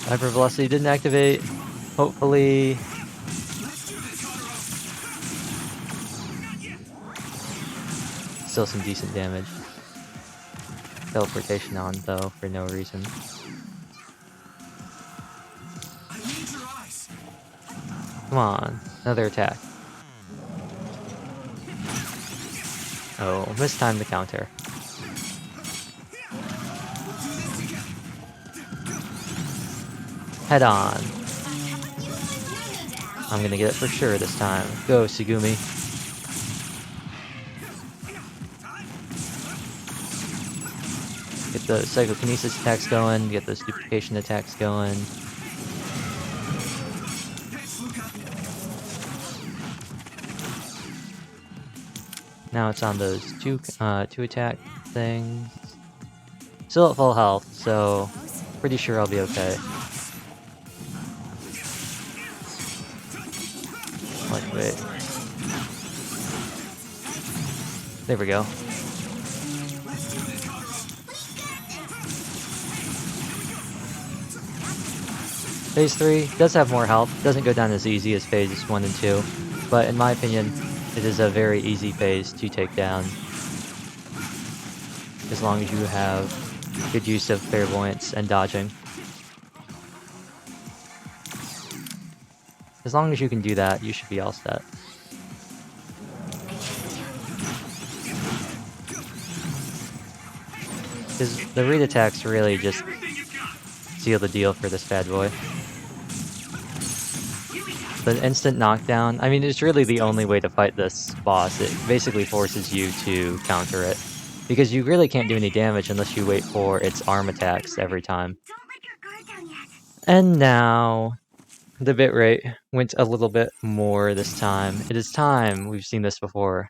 hyper velocity didn't activate. Hopefully. Still some decent damage. Teleportation on though for no reason. I need your eyes. Come on, another attack. Oh, mistimed the counter. Head on. I'm gonna get it for sure this time. Go, Sugumi. Get the psychokinesis attacks going, get those duplication attacks going. Now it's on those two attack things. Still at full health, so pretty sure I'll be okay. Like, wait. There we go. Phase 3 does have more health, doesn't go down as easy as phases 1 and 2, but in my opinion, it is a very easy phase to take down. As long as you have good use of clairvoyance and dodging. As long as you can do that, you should be all set. Because the read attacks really just seal the deal for this bad boy. The instant knockdown, I mean, it's really the only way to fight this boss. It basically forces you to counter it. Because you really can't do any damage unless you wait for its arm attacks every time. Don't let your guard down yet. And now, the bitrate went a little bit more this time. It is time, we've seen this before,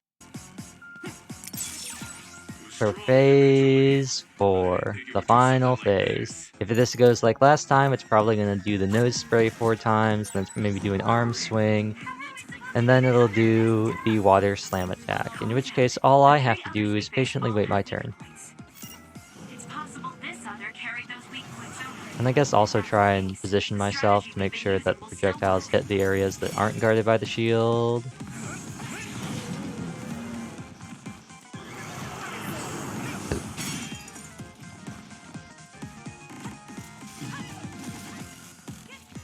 for phase 4, the final phase. If this goes like last time, it's probably going to do the nose spray 4 times, then maybe do an arm swing, and then it'll do the water slam attack, in which case all I have to do is patiently wait my turn. It's possible this other carried those weak points over. And I guess also try and position myself to make sure that the projectiles hit the areas that aren't guarded by the shield.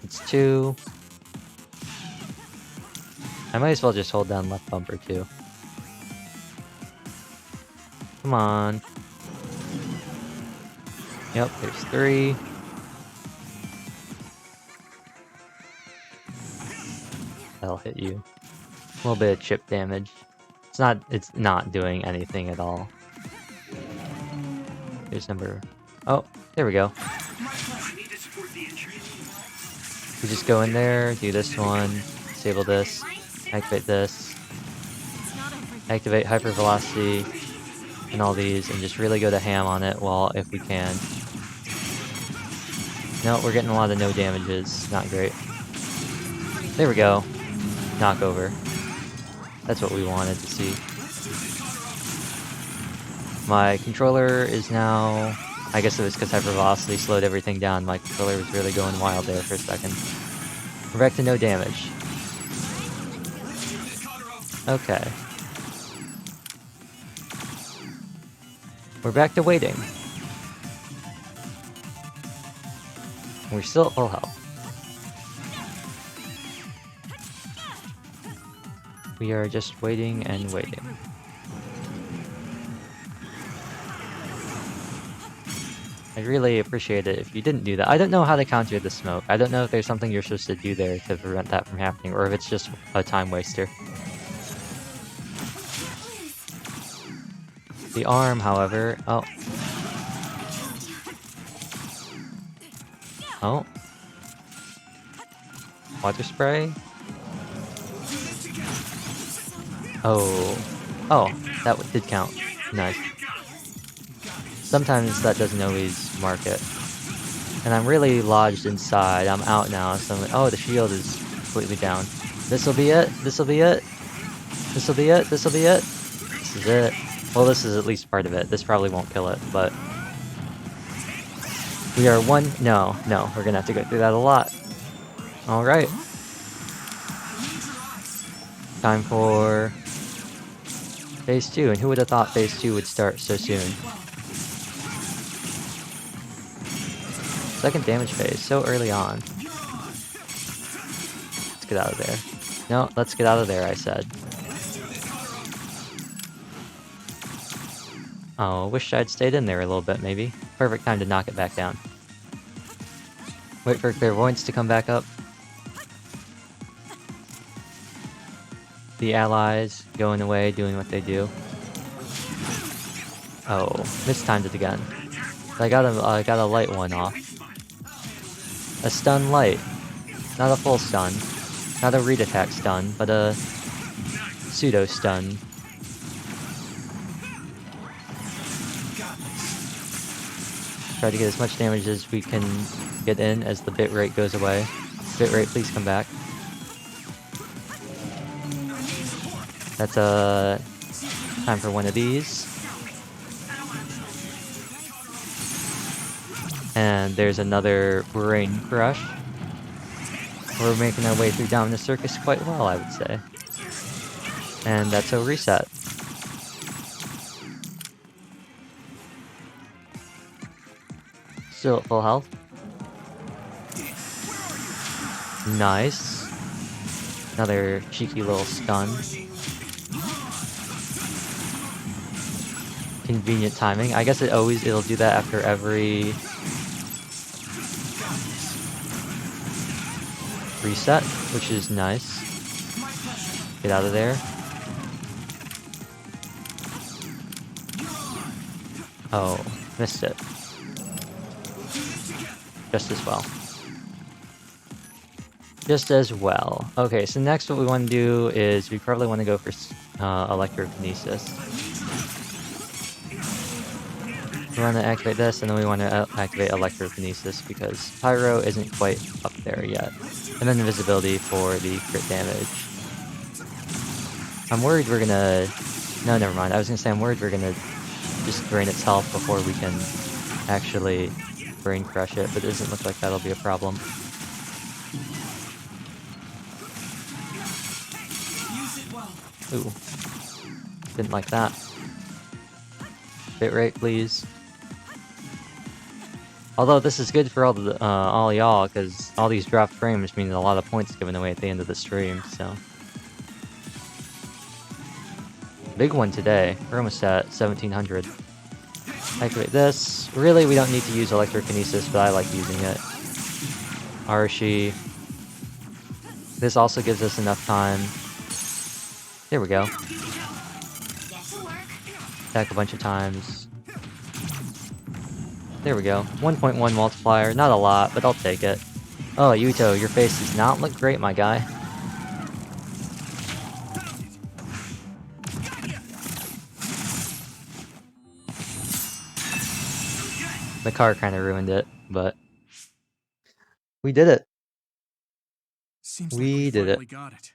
It's 2. I might as well just hold down left bumper too. Come on. Yep, there's 3. That'll hit you. A little bit of chip damage. It's not doing anything at all. Here's number... Oh, there we go. We just go in there, do this one, disable this, activate this, activate hypervelocity, and all these, and just really go to ham on it if we can. No, we're getting a lot of no damages. Not great. There we go. Knockover. That's what we wanted to see. My controller is now... I guess it was because hypervelocity slowed everything down. My controller was really going wild there for a second. We're back to no damage. Okay. We're back to waiting. We're still at full health. We are just waiting and waiting. I'd really appreciate it if you didn't do that. I don't know how to counter the smoke. I don't know if there's something you're supposed to do there to prevent that from happening, or if it's just a time waster. The arm, however... Oh. Oh. Water spray? Oh. Oh, that did count. Nice. Sometimes that doesn't always mark it. And I'm really lodged inside. I'm out now, so I'm like, oh, the shield is completely down. This'll be it. This'll be it. This'll be it. This'll be it. This is it. Well, this is at least part of it. This probably won't kill it, but... We are one... No, we're gonna have to go through that a lot. Alright. Time for... Phase 2, and who would have thought Phase 2 would start so soon? Second damage phase, so early on. Let's get out of there. No, let's get out of there, I said. Oh, wish I'd stayed in there a little bit, maybe. Perfect time to knock it back down. Wait for clairvoyance to come back up. The allies going away, doing what they do. Oh, mistimed it again. I got a light one off. A stun light. Not a full stun. Not a read attack stun, but a pseudo stun. Try to get as much damage as we can get in as the bitrate goes away. Bitrate, please come back. That's time for one of these. And there's another brain crush. We're making our way through Dominus Circus quite well, I would say. And that's a reset. Still at full health. Nice. Another cheeky little stun. Convenient timing. I guess it'll do that after every reset, which is nice. Get out of there. Oh, missed it. Just as well. Just as well. Okay, so next what we want to do is we probably want to go for electrokinesis. We want to activate this, and then we want to activate electrokinesis because Pyro isn't quite up there yet. And then invisibility for the crit damage. I'm worried we're gonna... No, never mind. I was gonna say I'm worried we're gonna just drain its health before we can actually brain crush it, but it doesn't look like that'll be a problem. Ooh. Didn't like that. Bitrate, please. Although this is good for all y'all, because all these dropped frames mean a lot of points given away at the end of the stream, so... Big one today. We're almost at 1700. Activate this. Really, we don't need to use electrokinesis, but I like using it. Arashi. This also gives us enough time. There we go. Attack a bunch of times. There we go. 1.1 multiplier. Not a lot, but I'll take it. Oh, Yuto, your face does not look great, my guy. The car kind of ruined it, but we did it. Seems We like did it. finally got it.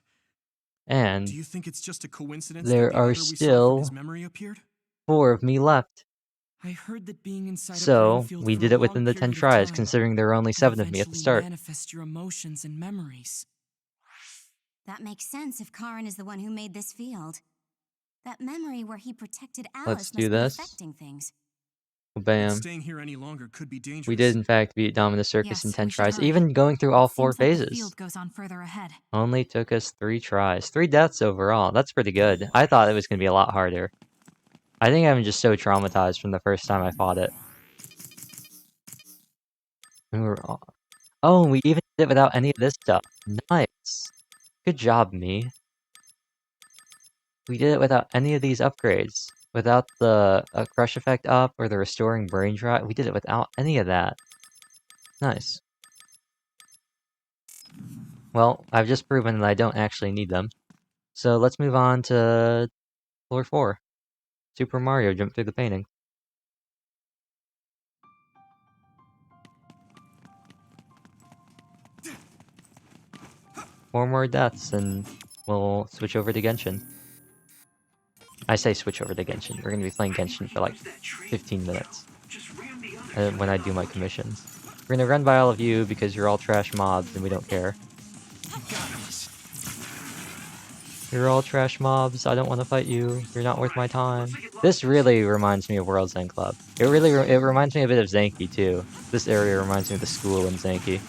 And Do you think it's just a coincidence there that the are other we saw from still his memory appeared? 4 of me left. I heard that being inside a So, brain field we for did a it within long the 10 period of tries, time considering there were only could 7 of me at the eventually start. manifest your emotions and memories. That makes sense if Karin is the one who made this field. That memory where he protected Alice Let's must do be this. affecting things. But Bam. staying here any longer could be dangerous. We did in fact beat Dominus Circus in Yes, 10 we should tries, hurry. even going through all 4 Seems like the phases. field goes on further ahead. Only took us 3 tries. 3 deaths overall. That's pretty good. I thought it was going to be a lot harder. I think I'm just so traumatized from the first time I fought it. And we were all... Oh, we even did it without any of this stuff. Nice. Good job, me. We did it without any of these upgrades. Without the crush effect up or the restoring brain dry. We did it without any of that. Nice. Well, I've just proven that I don't actually need them. So let's move on to floor 4. Super Mario Jump Through the Painting. Four more deaths and we'll switch over to Genshin. I say switch over to Genshin. We're going to be playing Genshin for like 15 minutes when I do my commissions. We're going to run by all of you because you're all trash mobs and we don't care. You're all trash mobs. I don't want to fight you. You're not worth my time. This really reminds me of World's End Club. It reminds me a bit of Zanki too. This area reminds me of the school in Zanki.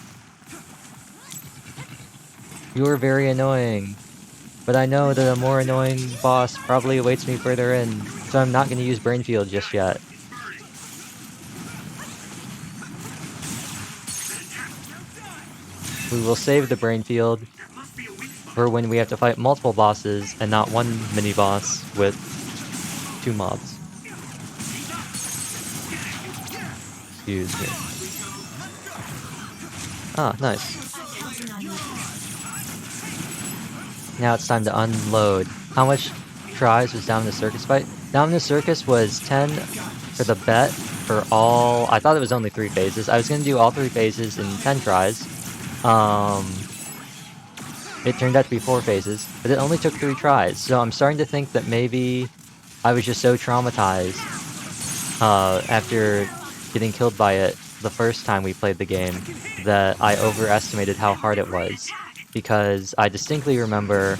You're very annoying. But I know that a more annoying boss probably awaits me further in, so I'm not going to use Brainfield just yet. We will save the Brainfield for when we have to fight multiple bosses and not one mini-boss with 2 mobs. Excuse me. Ah, nice. Now it's time to unload. How much tries was Dominus Circus fight? Dominus Circus was 10 for the bet for all... I thought it was only 3 phases. I was going to do all 3 phases in 10 tries. It turned out to be 4 phases, but it only took 3 tries. So I'm starting to think that maybe I was just so traumatized after getting killed by it the first time we played the game that I overestimated how hard it was. Because I distinctly remember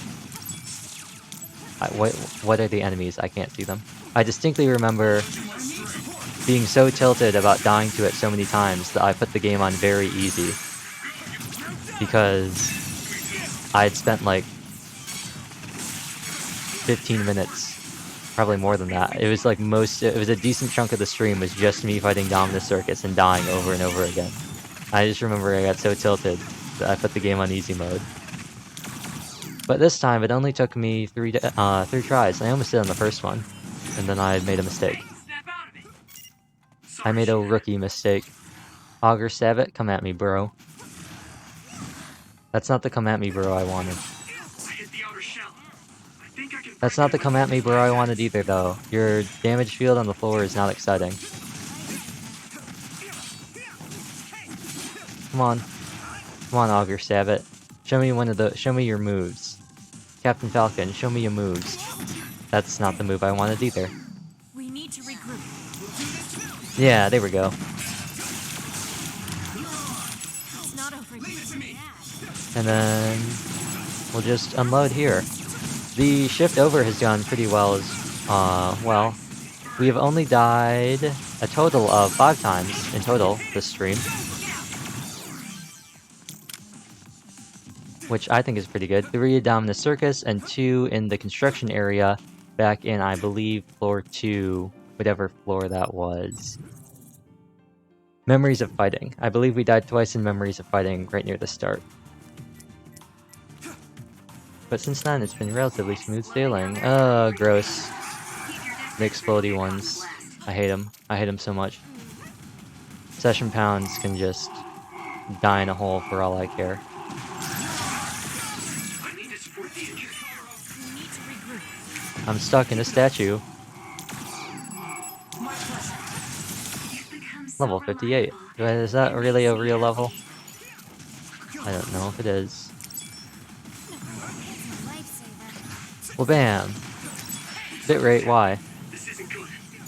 What are the enemies? I can't see them. I distinctly remember being so tilted about dying to it so many times that I put the game on very easy. Because I had spent like 15 minutes, probably more than that. It was like it was a decent chunk of the stream was just me fighting Dominus Circus and dying over and over again. I just remember I got so tilted that I put the game on easy mode. But this time it only took me three tries. I almost did on the first one, and then I made a mistake. Snap out of it. I made a rookie mistake. Augur Savet, come at me, bro. That's not the come at me, bro I wanted. I hit the outer shell. I think I can. That's not the come at me, bro I wanted either, though. Your damage field on the floor is not exciting. Come on. Come on, Augur Savet. Show me your moves. Captain Falcon, show me your moves. That's not the move I wanted either. We need to regroup. Yeah, there we go. It's not over yet. And then we'll just unload here. The shift over has gone pretty well as well. We have only died a total of 5 times in total this stream. Which I think is pretty good. 3 down in the circus and 2 in the construction area back in, I believe, floor 2, whatever floor that was. Memories of Fighting. I believe we died twice in Memories of Fighting right near the start. But since then, it's been relatively smooth sailing. Gross. The explodey ones. I hate them. I hate them so much. Session Pounds can just die in a hole for all I care. I'm stuck in a statue. Level 58. Is that really a real level? I don't know if it is. Well, bam. Bitrate, why?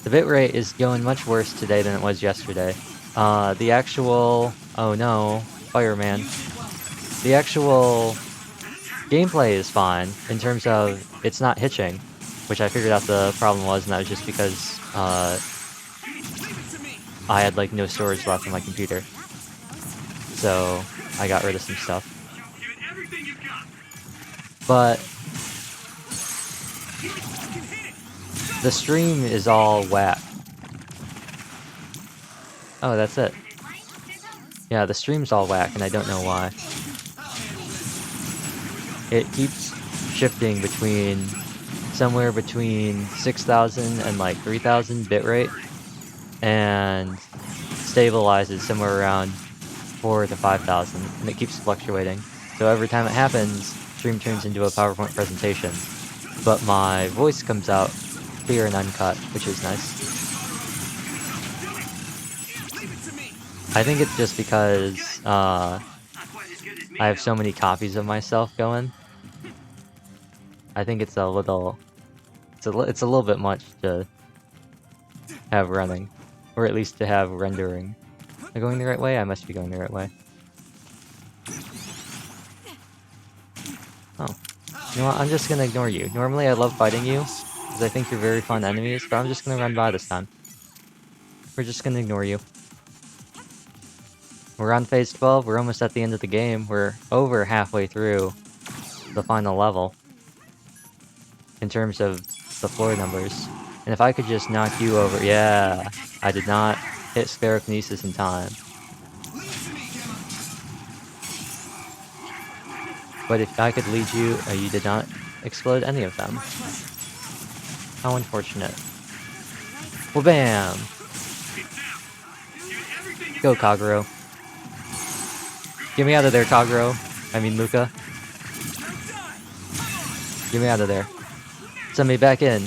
The bitrate is going much worse today than it was yesterday. The actual... Oh no. Fireman. The actual gameplay is fine in terms of it's not hitching, which I figured out the problem was, and that was just because I had like no storage left on my computer. So I got rid of some stuff. But the stream is all whack. Oh, that's it. Yeah, the stream's all whack, and I don't know why. It keeps shifting between somewhere between 6,000 and like 3,000 bitrate, and stabilizes somewhere around 4,000 to 5,000, and it keeps fluctuating. So every time it happens, stream turns into a PowerPoint presentation, but my voice comes out clear and uncut, which is nice. I think it's just because I have so many copies of myself going. I think it's a little bit much to have running, or at least to have rendering. Am I going the right way? I must be going the right way. Oh. You know what? I'm just gonna ignore you. Normally I love fighting you, because I think you're very fun enemies, but I'm just gonna run by this time. We're just gonna ignore you. We're on phase 12, we're almost at the end of the game, we're over halfway through the final level in terms of the floor numbers. And if I could just knock you over, yeah, I did not hit Sclerokinesis in time. But if I could lead you, you did not explode any of them. How unfortunate. Well, bam! Go, Kagero. Get me out of there, Kagero. I mean, Luca. Get me out of there. Send me back in.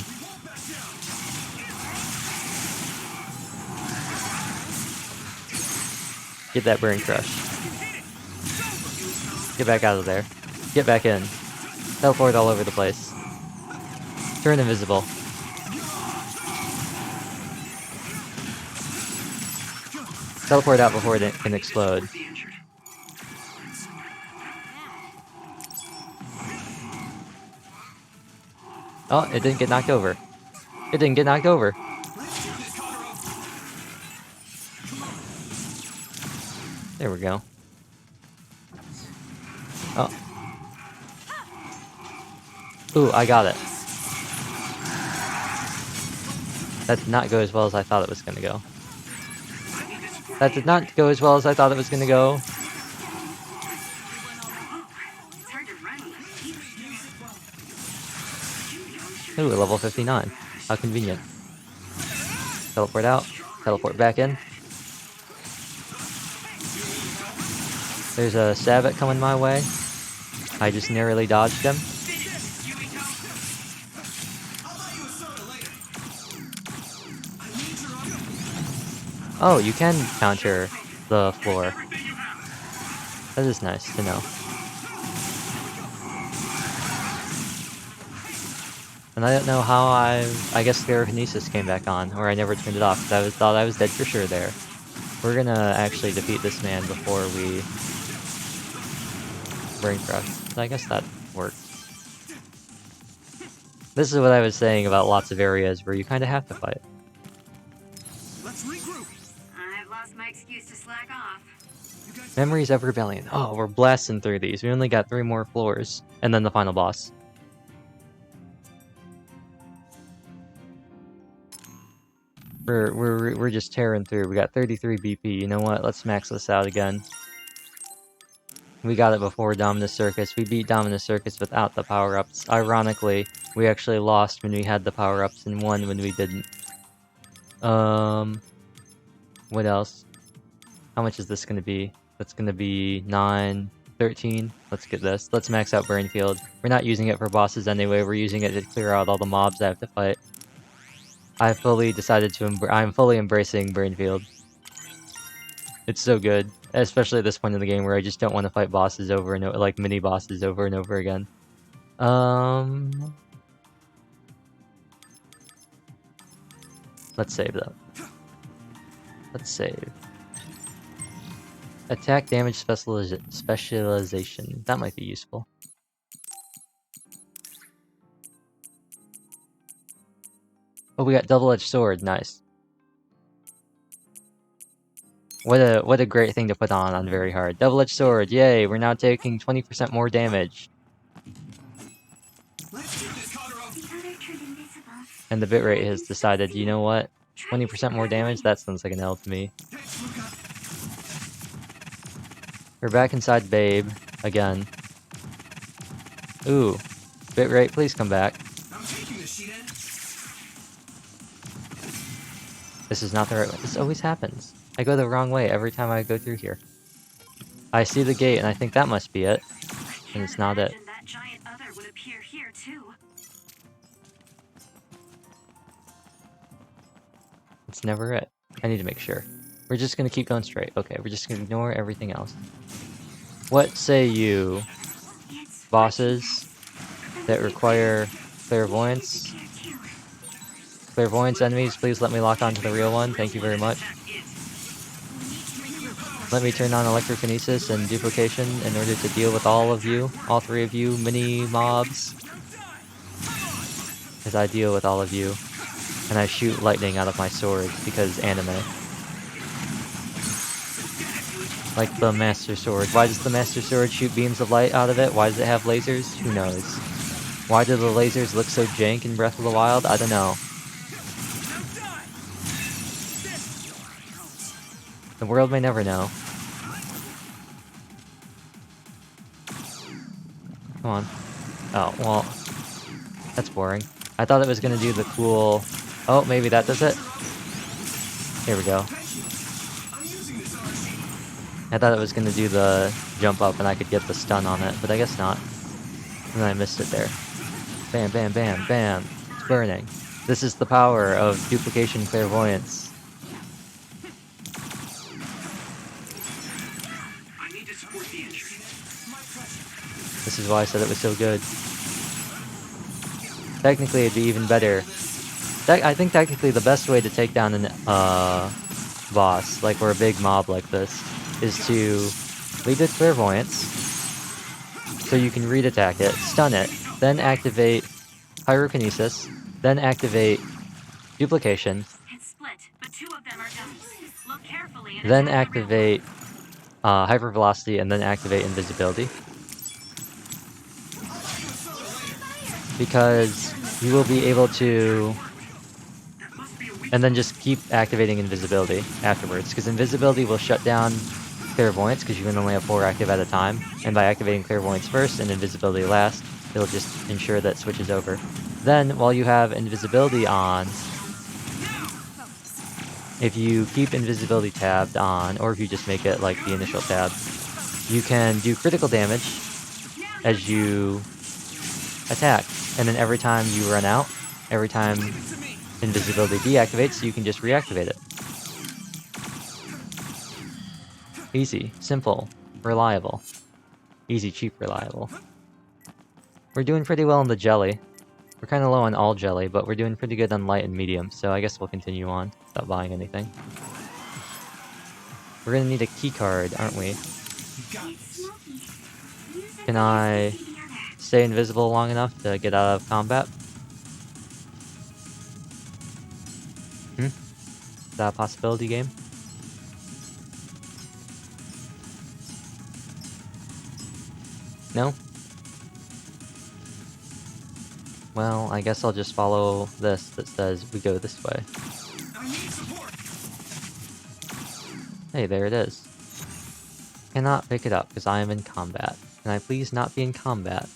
Get that Brain Crush. Get back out of there. Get back in. Teleport all over the place. Turn invisible. Teleport out before it can explode. Oh, it didn't get knocked over. It didn't get knocked over. There we go. Oh. Ooh, I got it. That did not go as well as I thought it was gonna go. That did not go as well as I thought it was gonna go. Ooh, level 59. How convenient. Teleport out. Teleport back in. There's a Sabbath coming my way. I just narrowly dodged him. Oh, you can counter the floor. That is nice to know. And I don't know how I guess Telekinesis came back on, or I never turned it off, because I thought I was dead for sure there. We're gonna actually defeat this man before we Brain Crush. So I guess that works. This is what I was saying about lots of areas where you kind of have to fight. Let's regroup. I've lost my excuse to slack off. Memories of Rebellion. Oh, we're blasting through these. We only got 3 more floors, and then the final boss. We're just tearing through. We got 33 BP. You know what? Let's max this out again. We got it before Dominus Circus. We beat Dominus Circus without the power-ups. Ironically, we actually lost when we had the power-ups and won when we didn't. What else? How much is this gonna be? That's gonna be 9, 13. Let's get this. Let's max out Brainfield. We're not using it for bosses anyway. We're using it to clear out all the mobs I have to fight. I fully decided to I'm fully embracing Brainfield. It's so good, especially at this point in the game where I just don't want to fight bosses over and over, like mini bosses over and over again. Let's save though. Let's save. Attack damage specialization. That might be useful. Oh, we got double-edged sword. Nice. What a great thing to put on very hard. Double-edged sword. Yay! We're now taking 20% more damage. And the bitrate has decided, you know what? 20% more damage? That sounds like an L to me. We're back inside Babe again. Ooh. Bitrate, please come back. This is not the right way. This always happens. I go the wrong way every time I go through here. I see the gate and I think that must be it. And it's not it. That giant other would appear here too. It's never it. I need to make sure. We're just gonna keep going straight. Okay, we're just gonna ignore everything else. What say you, bosses that require clairvoyance? Clairvoyance enemies, please let me lock onto the real one. Thank you very much. Let me turn on electrokinesis and duplication in order to deal with all of you, all 3 of you, mini mobs. As I deal with all of you. And I shoot lightning out of my sword because anime. Like the Master Sword. Why does the Master Sword shoot beams of light out of it? Why does it have lasers? Who knows? Why do the lasers look so jank in Breath of the Wild? I don't know. The world may never know. Come on. Oh, well. That's boring. I thought it was gonna do the cool... Oh, maybe that does it? Here we go. I thought it was gonna do the jump up and I could get the stun on it, but I guess not. And then I missed it there. Bam, bam, bam, bam. It's burning. This is the power of duplication clairvoyance. This is why I said it was so good. Technically, it'd be even better. I think technically the best way to take down an boss, like or a big mob like this, is to lead with clairvoyance, so you can read attack it, stun it, then activate pyrokinesis, then activate duplication, It's split, but 2 of them are dummies. Look carefully and then attack the real activate hypervelocity, and then activate invisibility. Because you will be able to... And then just keep activating invisibility afterwards, because invisibility will shut down clairvoyance, because you can only have 4 active at a time. And by activating clairvoyance first and invisibility last, it'll just ensure that switches over. Then, while you have invisibility on, if you keep invisibility tabbed on, or if you just make it like the initial tab, you can do critical damage as you attack. And then every time you run out, every time invisibility deactivates, you can just reactivate it. Easy, simple, reliable. Easy, cheap, reliable. We're doing pretty well on the jelly. We're kind of low on all jelly, but we're doing pretty good on light and medium, so I guess we'll continue on without buying anything. We're gonna need a key card, aren't we? Can I stay invisible long enough to get out of combat? Is that a possibility, game? No? Well, I guess I'll just follow this that says we go this way. Hey, there it is. Cannot pick it up because I am in combat. Can I please not be in combat?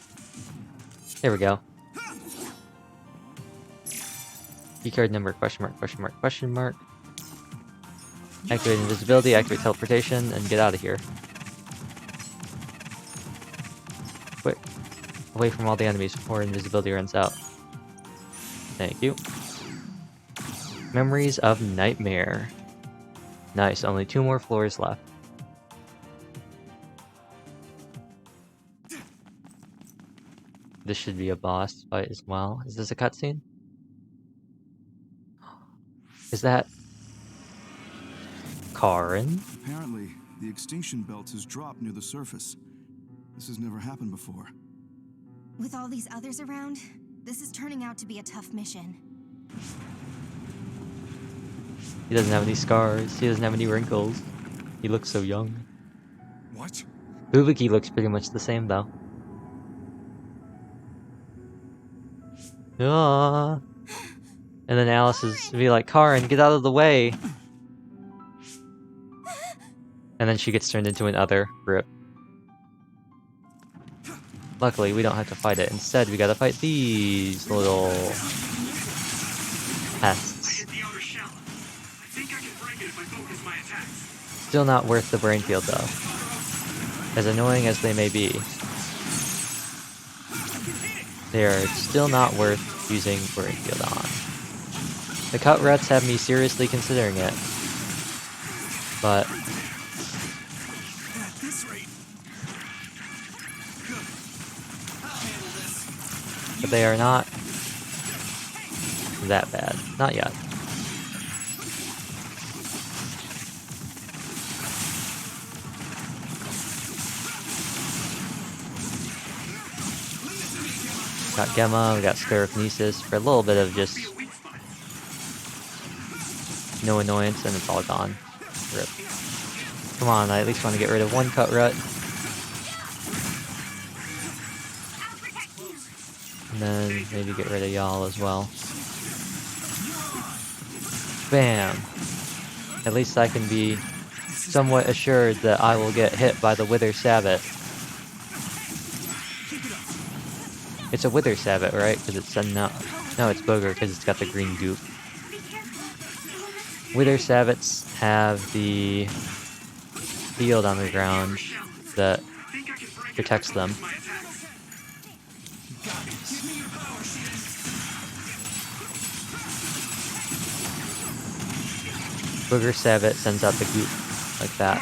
There we go. Keycard number, question mark, question mark, question mark. Activate invisibility, activate teleportation, and get out of here. Quick. Away from all the enemies before invisibility runs out. Thank you. Memories of Nightmare. Nice, only 2 more floors left. This should be a boss fight as well. Is this a cutscene? Is that... Karin? Apparently, the extinction belt has dropped near the surface. This has never happened before. With all these others around, this is turning out to be a tough mission. He doesn't have any scars. He doesn't have any wrinkles. He looks so young. What? Fubuki looks pretty much the same though. Ah. And then Alice is be like, Karin, get out of the way! And then she gets turned into an other. Rip. Luckily, we don't have to fight it. Instead, we gotta fight these little pests. Still not worth the brain field though. As annoying as they may be, they are still not worth using brain field on. The cut ruts have me seriously considering it, but they are not that bad. Not yet. Got Gemma, we got Scarlet Nexus for a little bit of just no annoyance, and it's all gone. Rip. Come on, I at least want to get rid of one cut rut. And then maybe get rid of y'all as well. Bam! At least I can be somewhat assured that I will get hit by the Wither Sabbat. It's a Wither Sabbat, right? Because it's sending out... No, it's Booger because it's got the green goop. Wither Sabbats have the field on the ground that protects them. Booger Sabbat sends out the goop like that.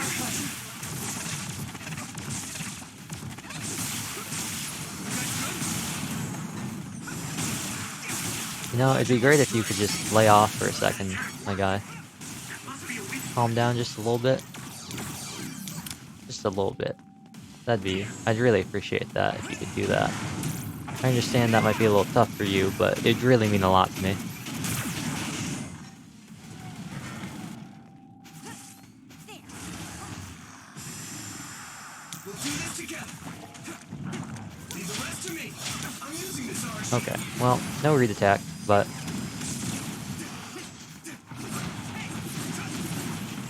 You know, it'd be great if you could just lay off for a second, my guy. Calm down just a little bit. Just a little bit. I'd really appreciate that if you could do that. I understand that might be a little tough for you, but it'd really mean a lot to me. We'll do this together. Leave the rest to me. I'm using this RC. Okay, well, no read attack, but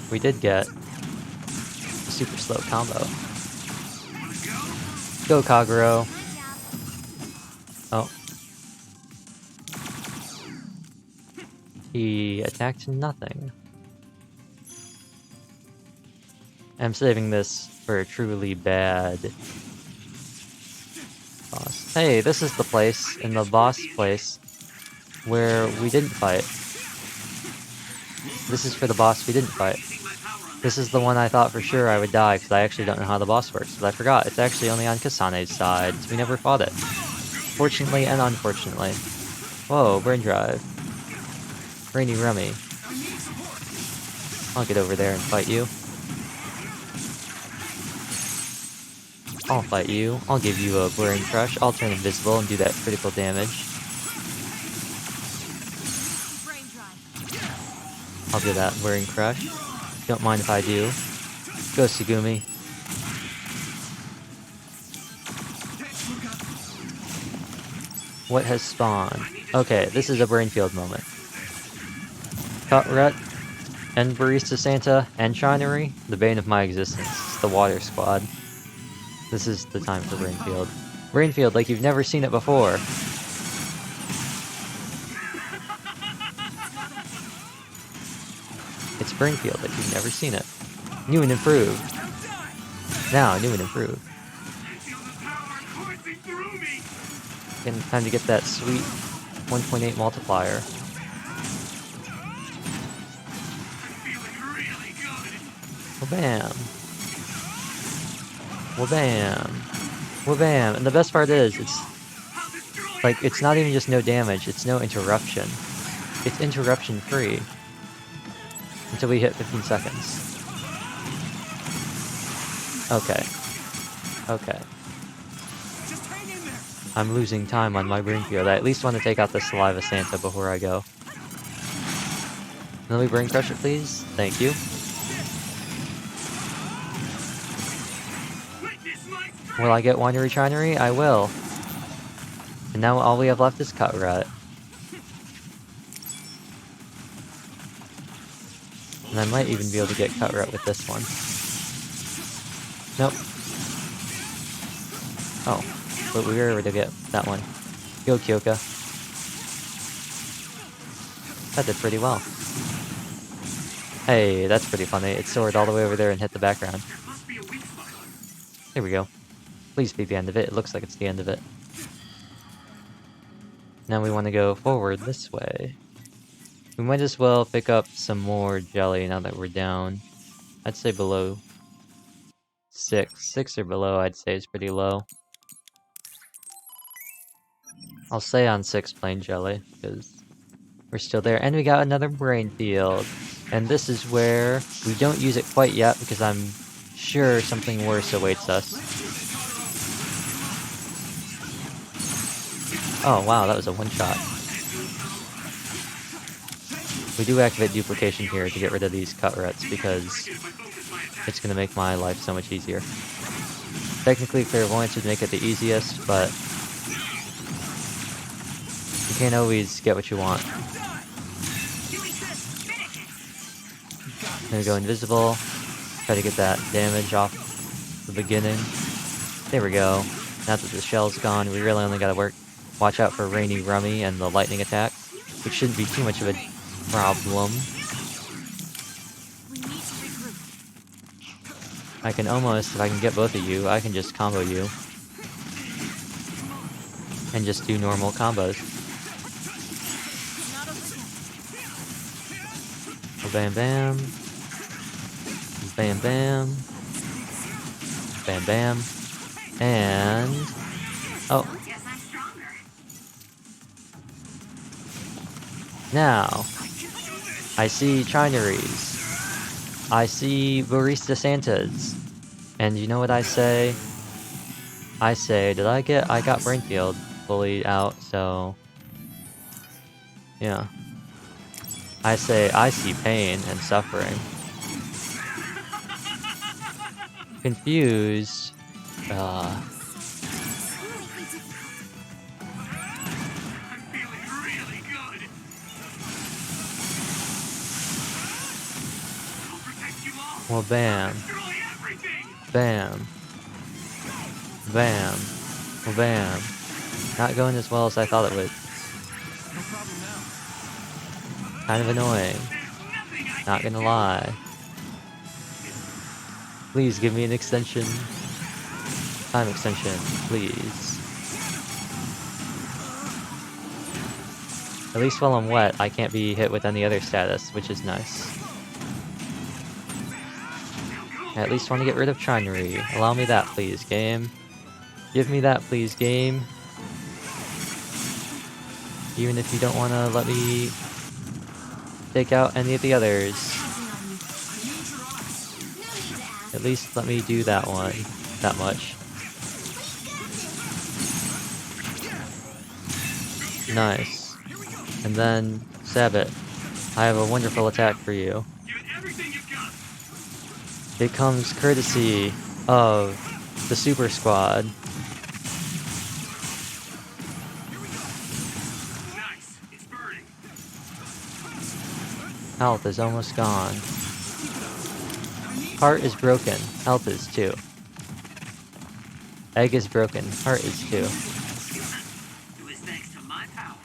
we did get a super slow combo. Go, Kaguro. Oh. He attacked nothing. I'm saving this for a truly bad boss. Hey, this is the place, in the boss place, where we didn't fight. This is for the boss we didn't fight. This is the one I thought for sure I would die, because I actually don't know how the boss works, but I forgot. It's actually only on Kasane's side, so we never fought it. Fortunately and unfortunately. Whoa, brain drive. Rainy Rummy. I'll get over there and fight you. I'll fight you. I'll give you a Brain Crush. I'll turn invisible and do that critical damage. I'll do that Brain Crush. Don't mind if I do. Go, Sugumi. What has spawned? Okay, this is a Brainfield moment. Cutrut, and Barista Santa, and Shinery, the bane of my existence. The Water Squad. This is the time for Brainfield. Brainfield like you've never seen it before. It's Brainfield like you've never seen it. New and improved. Now, new and improved. And time to get that sweet 1.8 multiplier. Well, bam. Well, bam. Well, bam. And the best part is, it's not even just no damage, it's no interruption. It's interruption free. Until we hit 15 seconds. Okay. Okay. I'm losing time on my Brainfield. I at least want to take out the Saliva Santa before I go. Let me Brain Crush it, please. Thank you. Will I get Winery Chinery? I will. And now all we have left is Cutrut. And I might even be able to get Cutrut with this one. Nope. Oh. But we were able to get that one. Go, Kyoka. That did pretty well. Hey, that's pretty funny. It soared all the way over there and hit the background. Here we go. Please be the end of it. It looks like it's the end of it. Now we want to go forward this way. We might as well pick up some more jelly now that we're down. I'd say below 6. 6 or below, I'd say, is pretty low. I'll say on 6 plain jelly, because we're still there. And we got another brain field. And this is where we don't use it quite yet, because I'm sure something worse awaits us. Oh wow, that was a one-shot. We do activate duplication here to get rid of these Cutruts, because it's going to make my life so much easier. Technically, Clairvoyance would make it the easiest, but you can't always get what you want. I'm gonna go invisible, try to get that damage off the beginning. There we go. Now that the shell's gone, we really only gotta watch out for Rainy Rummy and the lightning attack, which shouldn't be too much of a problem. I can almost, if I can get both of you, I can just combo you. And just do normal combos. Bam bam. Bam bam. Bam bam. And... oh. Now, I see Chineries. I see Barista Santas. And you know what I say? I say, I got Brainfield. fully out, so yeah. I say I see pain and suffering. Confused. I'm feeling really good. I'll protect you all. Well, bam. Destroy everything. Bam. Bam. Well, bam. Not going as well as I thought it would. No problem now. Kind of annoying. Not gonna lie. Please give me an extension. Time extension, please. At least while I'm wet, I can't be hit with any other status, which is nice. I at least want to get rid of Chinery. Allow me that, please, game. Give me that, please, game. Even if you don't want to let me take out any of the others. At least let me do that one. That much. Nice. And then, Sabbat, I have a wonderful attack for you. It comes courtesy of the Super Squad. Nice. It's burning. Health is almost gone. Heart is broken. Health is too. Egg is broken. Heart is too. It was thanks to my power.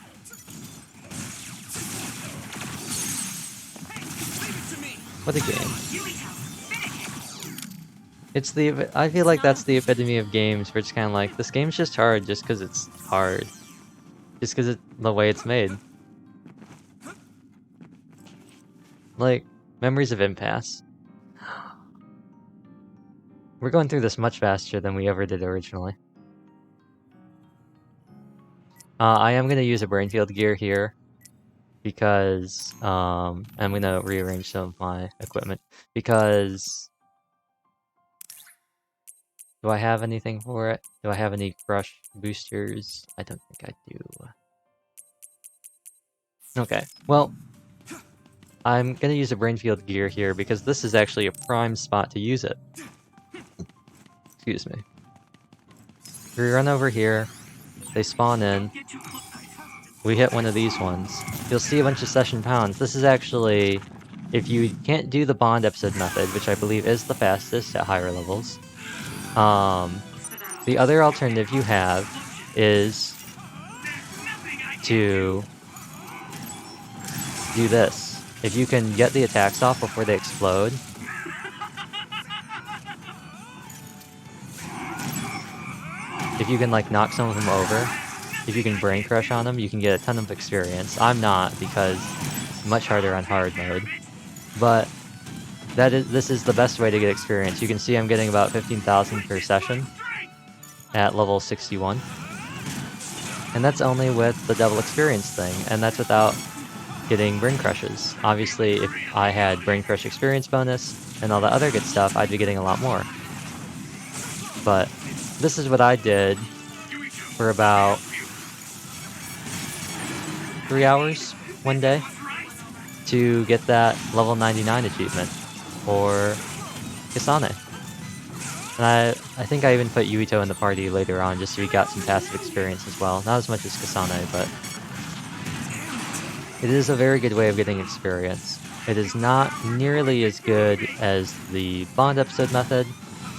What a game. It's the, I feel like that's the epitome of games where it's kind of like, this game's just hard just because it's hard. Just because it's the way it's made. Like, Memories of Impasse. We're going through this much faster than we ever did originally. I am going to use a Brainfield gear here. Because, I'm going to rearrange some of my equipment. Because... Do I have anything for it? Do I have any crush boosters? I don't think I do. Okay, well, I'm gonna use a Brainfield gear here because this is actually a prime spot to use it. Excuse me. We run over here, they spawn in, we hit one of these ones. You'll see a bunch of session pounds. This is actually, if you can't do the Bond episode method, which I believe is the fastest at higher levels, the other alternative you have is to do this. If you can get the attacks off before they explode, if you can like knock some of them over, if you can brain crush on them, you can get a ton of experience. I'm not, because it's much harder on hard mode, but this is the best way to get experience. You can see I'm getting about 15,000 per session at level 61. And that's only with the double experience thing, and that's without getting brain crushes. Obviously, if I had brain crush experience bonus and all the other good stuff, I'd be getting a lot more. But this is what I did for about 3 hours one day to get that level 99 achievement for Kasane. And I think I even put Yuito in the party later on just so we got some passive experience as well. Not as much as Kasane, but it is a very good way of getting experience. It is not nearly as good as the Bond episode method,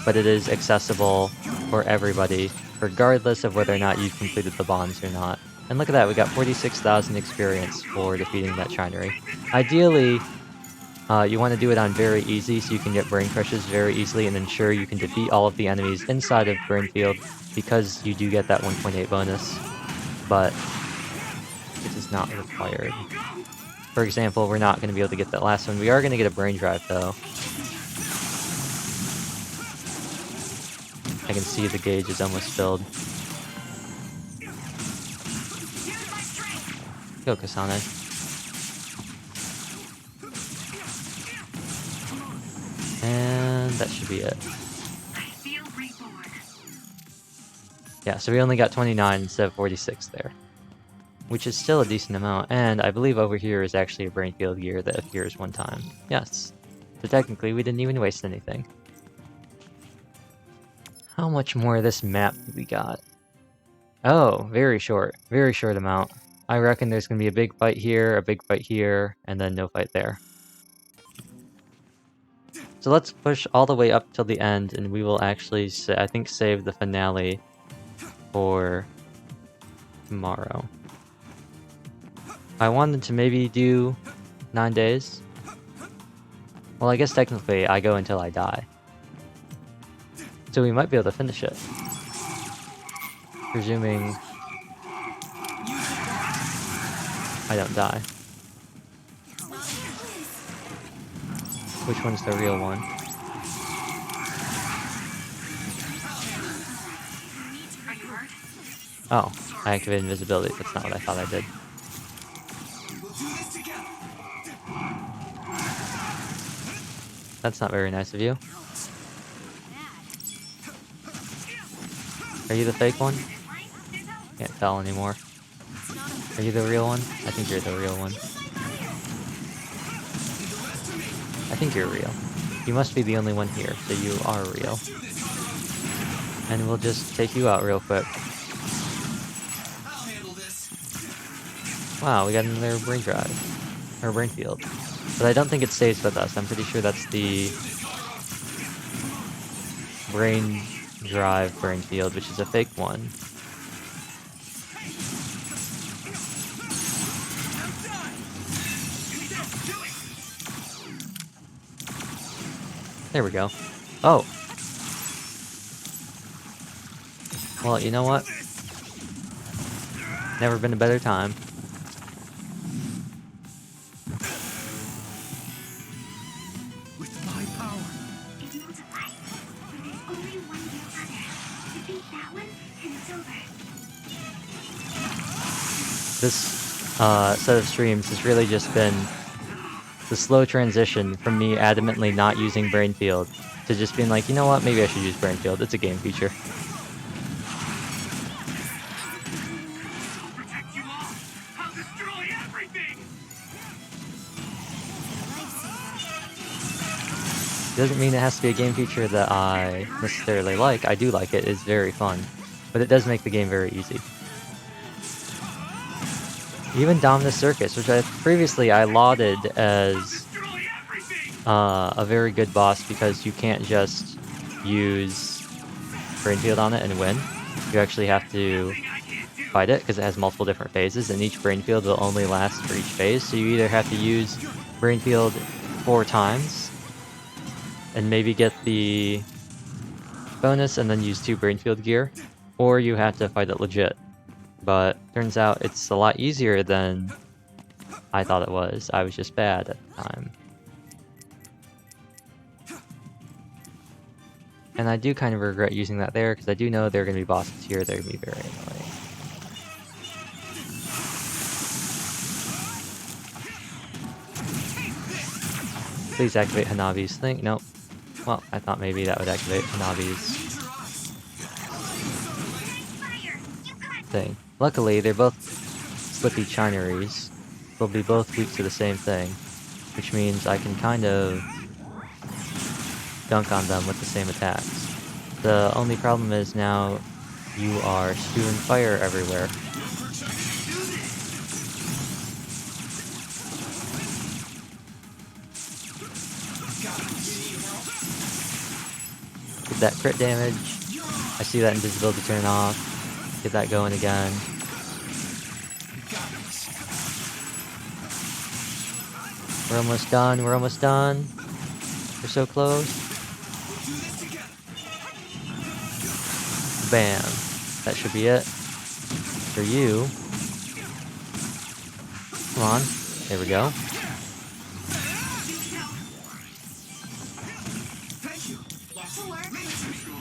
but it is accessible for everybody, regardless of whether or not you've completed the bonds or not. And look at that, we got 46,000 experience for defeating that Chinery. Ideally, you want to do it on very easy so you can get brain crushes very easily and ensure you can defeat all of the enemies inside of Brainfield, because you do get that 1.8 bonus, but it is not required. For example, we're not going to be able to get that last one. We are going to get a brain drive though. I can see the gauge is almost filled. Go, Kasane. And that should be it. I feel reborn. Yeah, so we only got 29 instead of 46 there. Which is still a decent amount, and I believe over here is actually a brain field gear that appears one time. Yes. So technically, we didn't even waste anything. How much more of this map do we got? Oh, very short amount. I reckon there's gonna be a big fight here, a big fight here, and then no fight there. So let's push all the way up till the end, and we will actually, I think, save the finale for tomorrow. I wanted to maybe do 9 days. Well, I guess technically I go until I die. So we might be able to finish it. Presuming I don't die. Which one's the real one? Oh, I activated invisibility. That's not what I thought I did. That's not very nice of you. Are you the fake one? Can't tell anymore. Are you the real one? I think you're the real one. I think you're real. You must be the only one here, so you are real. And we'll just take you out real quick. Wow, we got another brain drive. Or brain field. But I don't think it stays with us. I'm pretty sure that's the brain drive brain field, which is a fake one. There we go. Oh! Well, you know what? Never been a better time. With my power. It multiplies. But there's only one way other. Defeat that one, and it's over. This set of streams has really just been the slow transition from me adamantly not using brain field to just being like, you know what, maybe I should use brain field. It's a game feature. Protect you all. I'll destroy everything. Doesn't mean it has to be a game feature that I necessarily like. I do like it. It's very fun. But it does make the game very easy. Even Dominus Circus, which previously I lauded as a very good boss because you can't just use brain field on it and win. You actually have to fight it because it has multiple different phases, and each brain field will only last for each phase. So you either have to use brain field 4 times and maybe get the bonus and then use 2 brain field gear, or you have to fight it legit. But turns out it's a lot easier than I thought it was. I was just bad at the time. And I do kind of regret using that there, because I do know there are going to be bosses here that are going to be very annoying. Please activate Hanabi's thing. Nope. Well, I thought maybe that would activate Hanabi's thing. Luckily, they're both slippy Chinaries. They'll be both weak to the same thing, which means I can kind of dunk on them with the same attacks. The only problem is now you are spewing fire everywhere. Get that crit damage. I see that invisibility turn off. Get that going again. We're almost done, we're almost done. We're so close. Bam. That should be it. For you. Come on. There we go.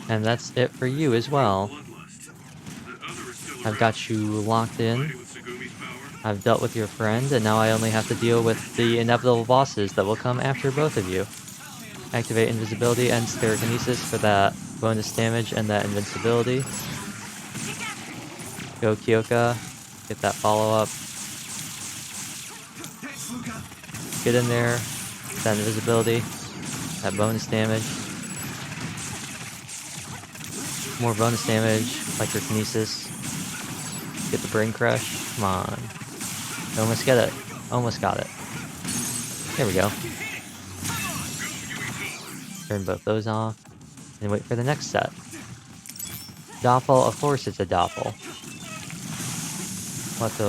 And that's it for you as well. I've got you locked in. I've dealt with your friend, and now I only have to deal with the inevitable bosses that will come after both of you. Activate invisibility and spirokinesis for that bonus damage and that invincibility. Go Kyoka. Get that follow-up. Get in there. Get that invisibility. That bonus damage. More bonus damage. Electrokinesis. Get the Brain Crush. Come on. Almost get it. Almost got it. There we go. Turn both those off. And wait for the next set. Doppel, of course it's a Doppel. Let's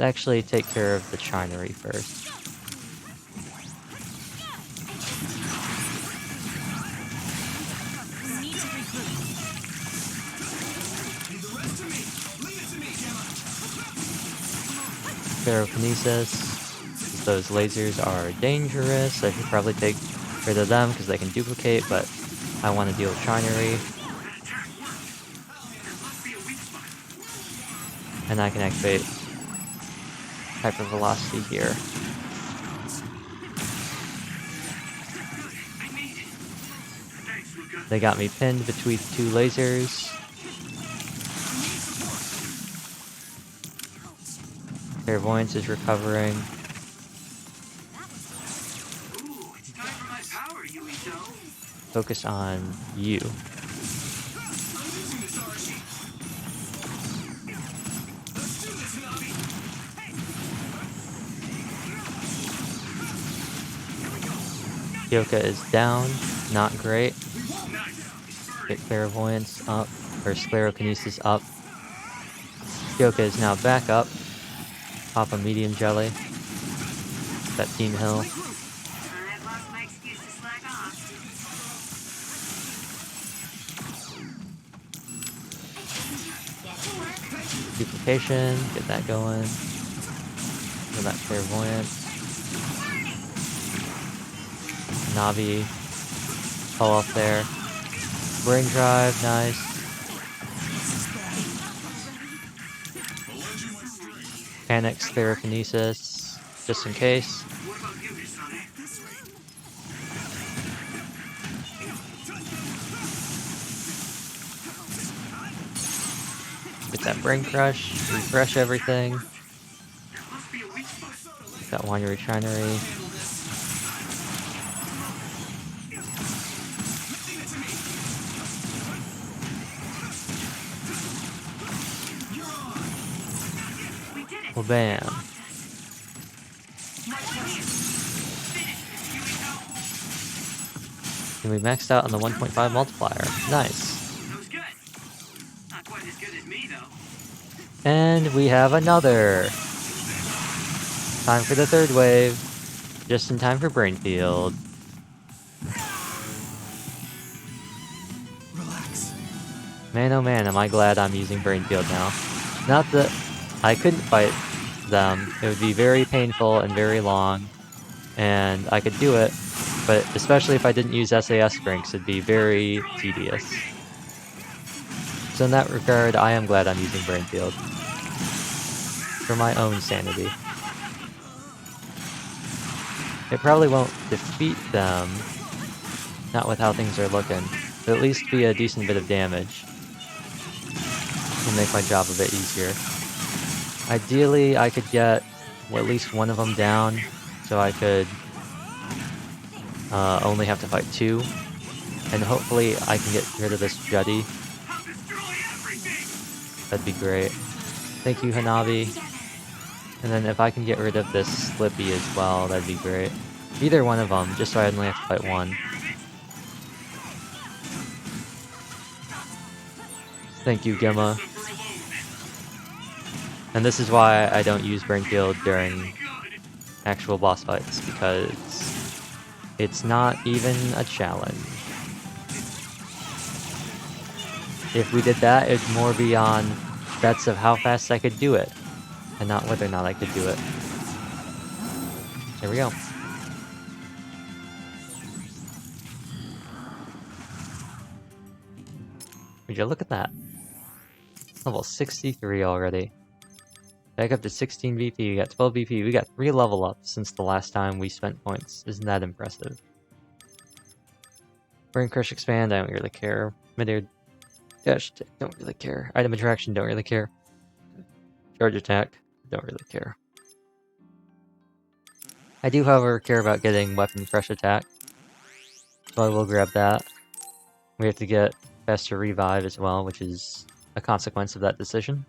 actually take care of the Chinery first. Pyrokinesis. Those lasers are dangerous. I should probably take rid of them because they can duplicate, but I want to deal with Chinery. And I can activate Hypervelocity here. They got me pinned between two lasers. Clairvoyance is recovering. Focus on you. Kyoka is down, not great. Get Clairvoyance up, or Sclerokinesis up. Kyoka is now back up. Pop a medium jelly. That team hill. I've lost my excuse to slack off. Duplication, get that going. Get that Clairvoyance. Navi, pull off there. Brain Drive, nice. Panic Sclerokinesis, just in case. Get that Brain Crush, refresh everything. Get that Winery Chinery. Well, bam. And we maxed out on the 1.5 multiplier. Nice. That was good. Not quite as good as me, though. And we have another. Time for the third wave. Just in time for Brainfield. Relax. Man, oh man, am I glad I'm using Brainfield now. Not that I couldn't fight them. It would be very painful and very long. And I could do it, but especially if I didn't use SAS Sprinks, it'd be very tedious. So in that regard, I am glad I'm using Brainfield. For my own sanity. It probably won't defeat them, not with how things are looking, but at least be a decent bit of damage. Will make my job a bit easier. Ideally, I could get at least one of them down, so I could only have to fight two, and hopefully I can get rid of this Juddy. That'd be great. Thank you, Hanabi. And then if I can get rid of this Slippy as well, that'd be great. Either one of them, just so I only have to fight one. Thank you, Gemma. And this is why I don't use Brainfield during actual boss fights, because it's not even a challenge. If we did that, it'd more be on bets of how fast I could do it, and not whether or not I could do it. There we go. Would you look at that? Level 63 already. Back up to 16 VP, we got 12 VP, we got 3 level ups since the last time we spent points. Isn't that impressive? Brain Crush Expand, I don't really care. Midair Dash attack, don't really care. Item attraction, don't really care. Charge attack, don't really care. I do, however, care about getting weapon crush attack, so I will grab that. We have to get faster revive as well, which is a consequence of that decision.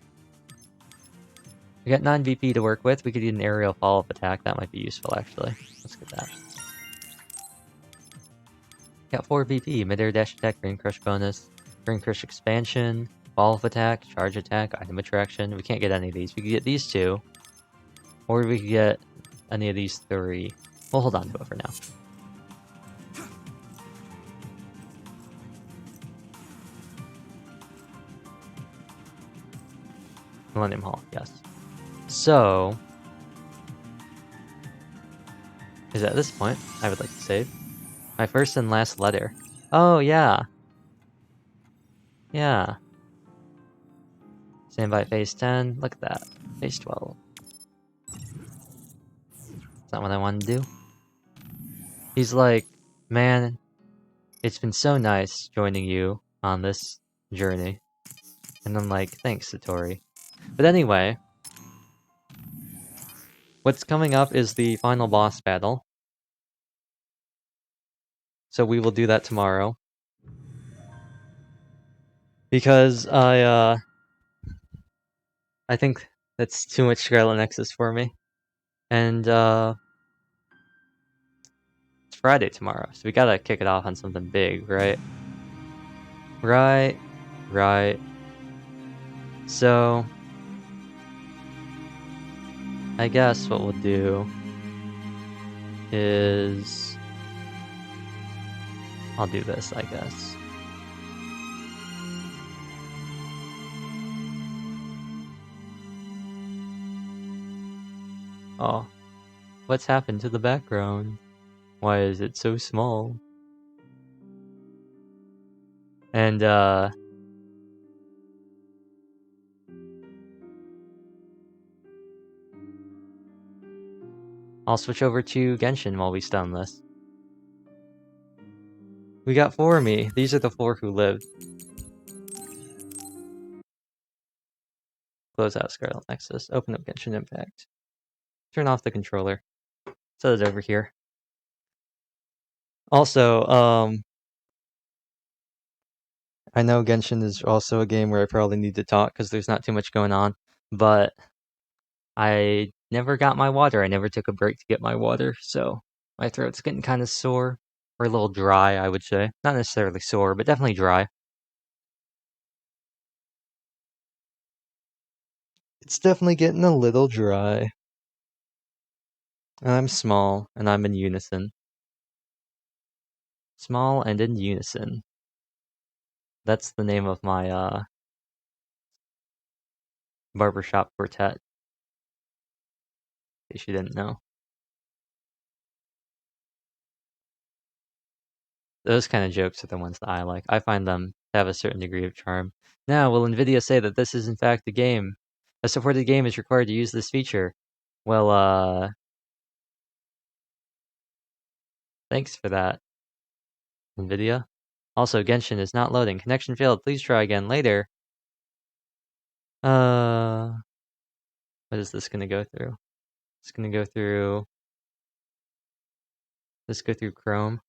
We got 9 VP to work with. We could get an aerial follow-up attack. That might be useful, actually. Let's get that. Got 4 VP, mid-air dash attack, brain crush bonus, brain crush expansion, follow-up attack, charge attack, item attraction. We can't get any of these. We could get these 2, or we could get any of these 3. We'll hold on to it for now. Millennium Hall, yes. So, is at this point, I would like to save. My first and last letter. Oh, yeah. Yeah. Stand by phase 10. Look at that. Phase 12. That's not what I wanted to do. He's like, man, it's been so nice joining you on this journey. And I'm like, thanks, Satori. But anyway, what's coming up is the final boss battle. So we will do that tomorrow. Because I think that's too much Scarlet Nexus for me. And it's Friday tomorrow, so we gotta kick it off on something big, right? Right. So I guess what we'll do is I'll do this, I guess. Oh, what's happened to the background? Why is it so small? And I'll switch over to Genshin while we stun this. We got 4 of me. These are the 4 who lived. Close out Scarlet Nexus. Open up Genshin Impact. Turn off the controller. Set it over here. Also, I know Genshin is also a game where I probably need to talk because there's not too much going on, but I never got my water. I never took a break to get my water, so my throat's getting kind of sore. Or a little dry, I would say. Not necessarily sore, but definitely dry. It's definitely getting a little dry. I'm small, and I'm in unison. Small and in unison. That's the name of my, barbershop quartet. In case you didn't know. Those kind of jokes are the ones that I like. I find them to have a certain degree of charm. Now, will NVIDIA say that this is in fact a game? A supported game is required to use this feature. Well, thanks for that, NVIDIA. Also, Genshin is not loading. Connection failed. Please try again later. What is this gonna go through? It's gonna go through... Let's go through Chrome.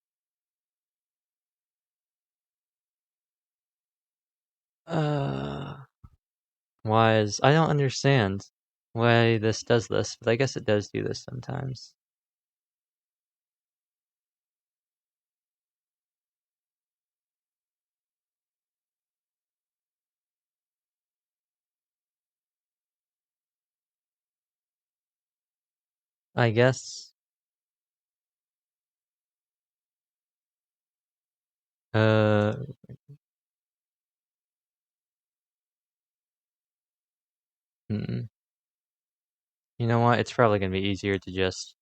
Why is... I don't understand why this does this, but I guess it does do this sometimes. I guess... You know what? It's probably gonna be easier to just...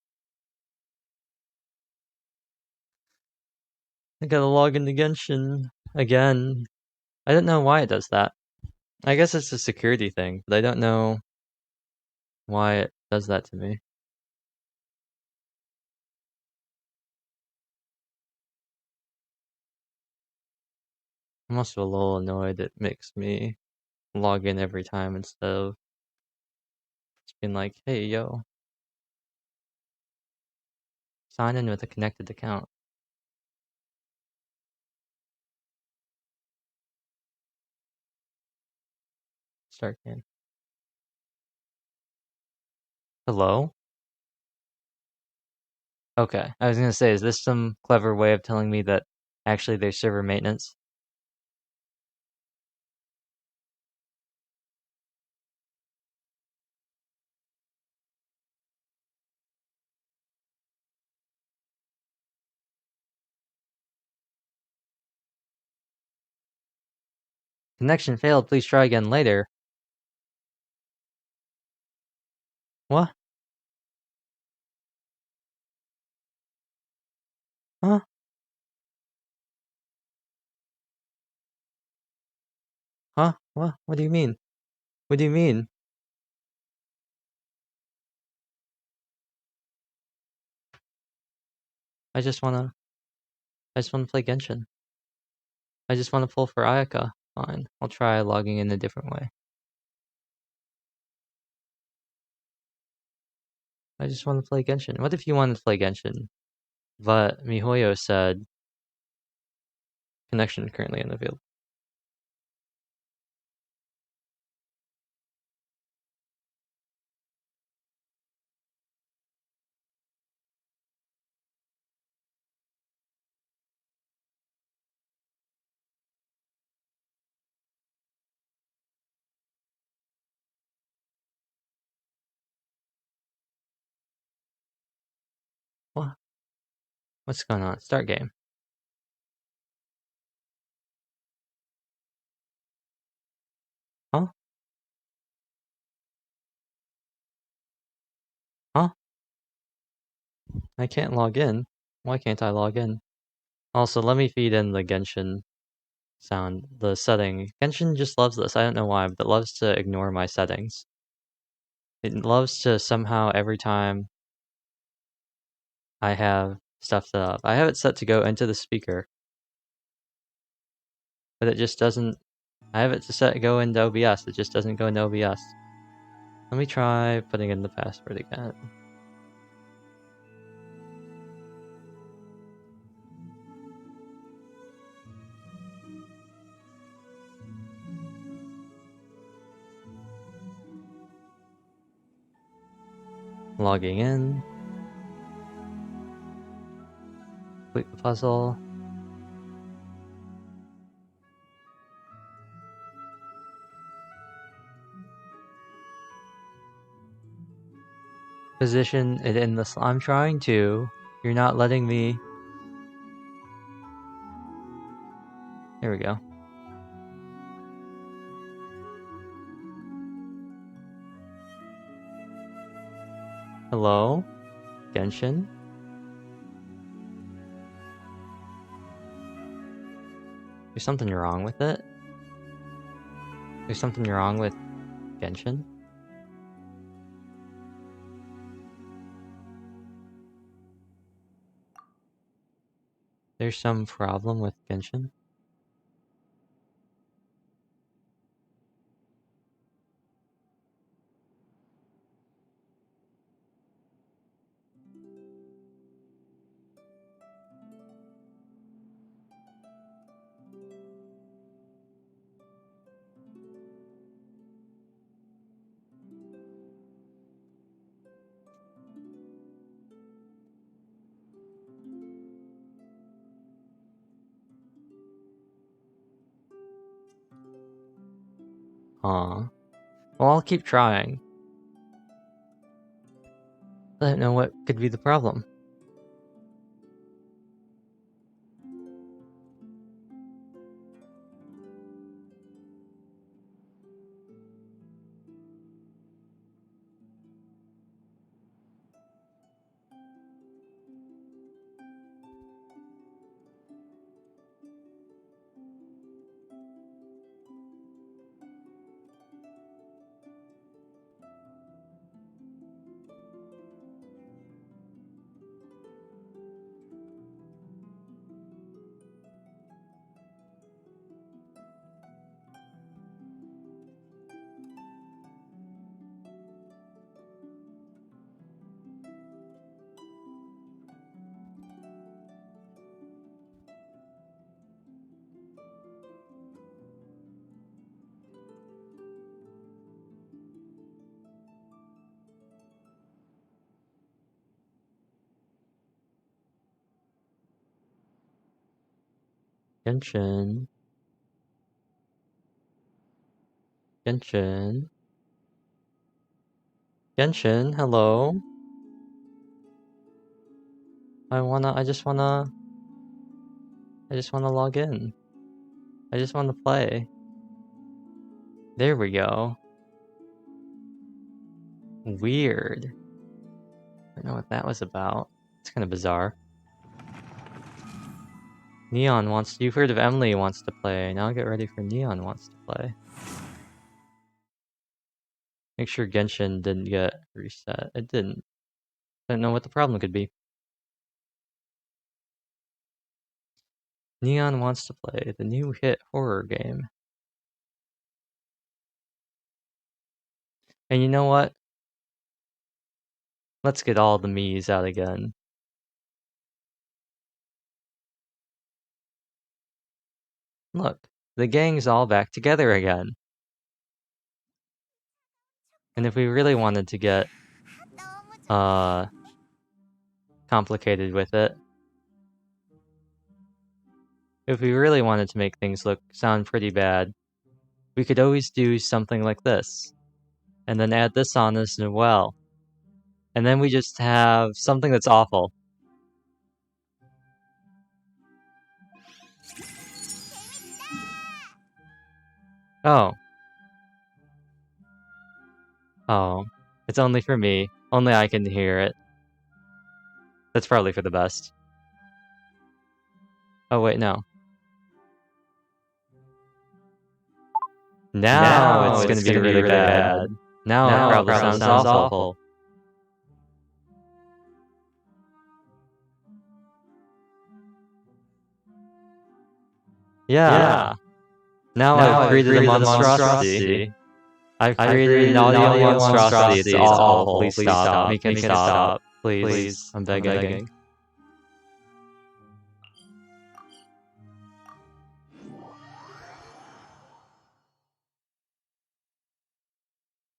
I gotta log into Genshin again. I don't know why it does that. I guess it's a security thing, but I don't know why it does that to me. I'm also a little annoyed it makes me log in every time instead of just being like, hey, yo, sign in with a connected account. Start game. Hello? Okay, I was gonna say, is this some clever way of telling me that actually there's server maintenance? Connection failed, please try again later. What? Huh? Huh? What? What do you mean? What do you mean? I just wanna play Genshin. I just wanna pull for Ayaka. Fine, I'll try logging in a different way. I just wanna play Genshin. What if you wanted to play Genshin? But MiHoYo said connection currently unavailable. What? What's going on? Start game. Huh? Huh? I can't log in. Why can't I log in? Also, let me feed in the Genshin sound, the setting. Genshin just loves this. I don't know why, but it loves to ignore my settings. It loves to somehow, every time I have stuff set up, I have it set to go into the speaker, but it just doesn't. I have it to set to go into OBS. It just doesn't go into OBS. Let me try putting in the password again. Logging in. Complete the puzzle. Position it in the. I'm trying to. You're not letting me. There we go. Hello? Genshin? There's something wrong with it? There's something wrong with Genshin? There's some problem with Genshin? Aw. Well, I'll keep trying. I don't know what could be the problem. Genshin. Genshin. Genshin, hello. I just wanna log in. I just wanna play. There we go. Weird. I don't know what that was about. It's kind of bizarre. Neon wants. You've heard of Emily wants to play. Now get ready for Neon wants to play. Make sure Genshin didn't get reset. It didn't. I don't know what the problem could be. Neon wants to play the new hit horror game. And you know what? Let's get all the Miis out again. Look, the gang's all back together again. And if we really wanted to get complicated with it, if we really wanted to make things sound pretty bad, we could always do something like this. And then add this on as well. And then we just have something that's awful. Oh. Oh. It's only for me. Only I can hear it. That's probably for the best. Oh wait, no. Now it's gonna be really bad. Now it probably sounds awful. Yeah. Now I've created a monstrosity. I've created an audio monstrosity. It's awful. Please stop. Make it stop. Please. I'm begging.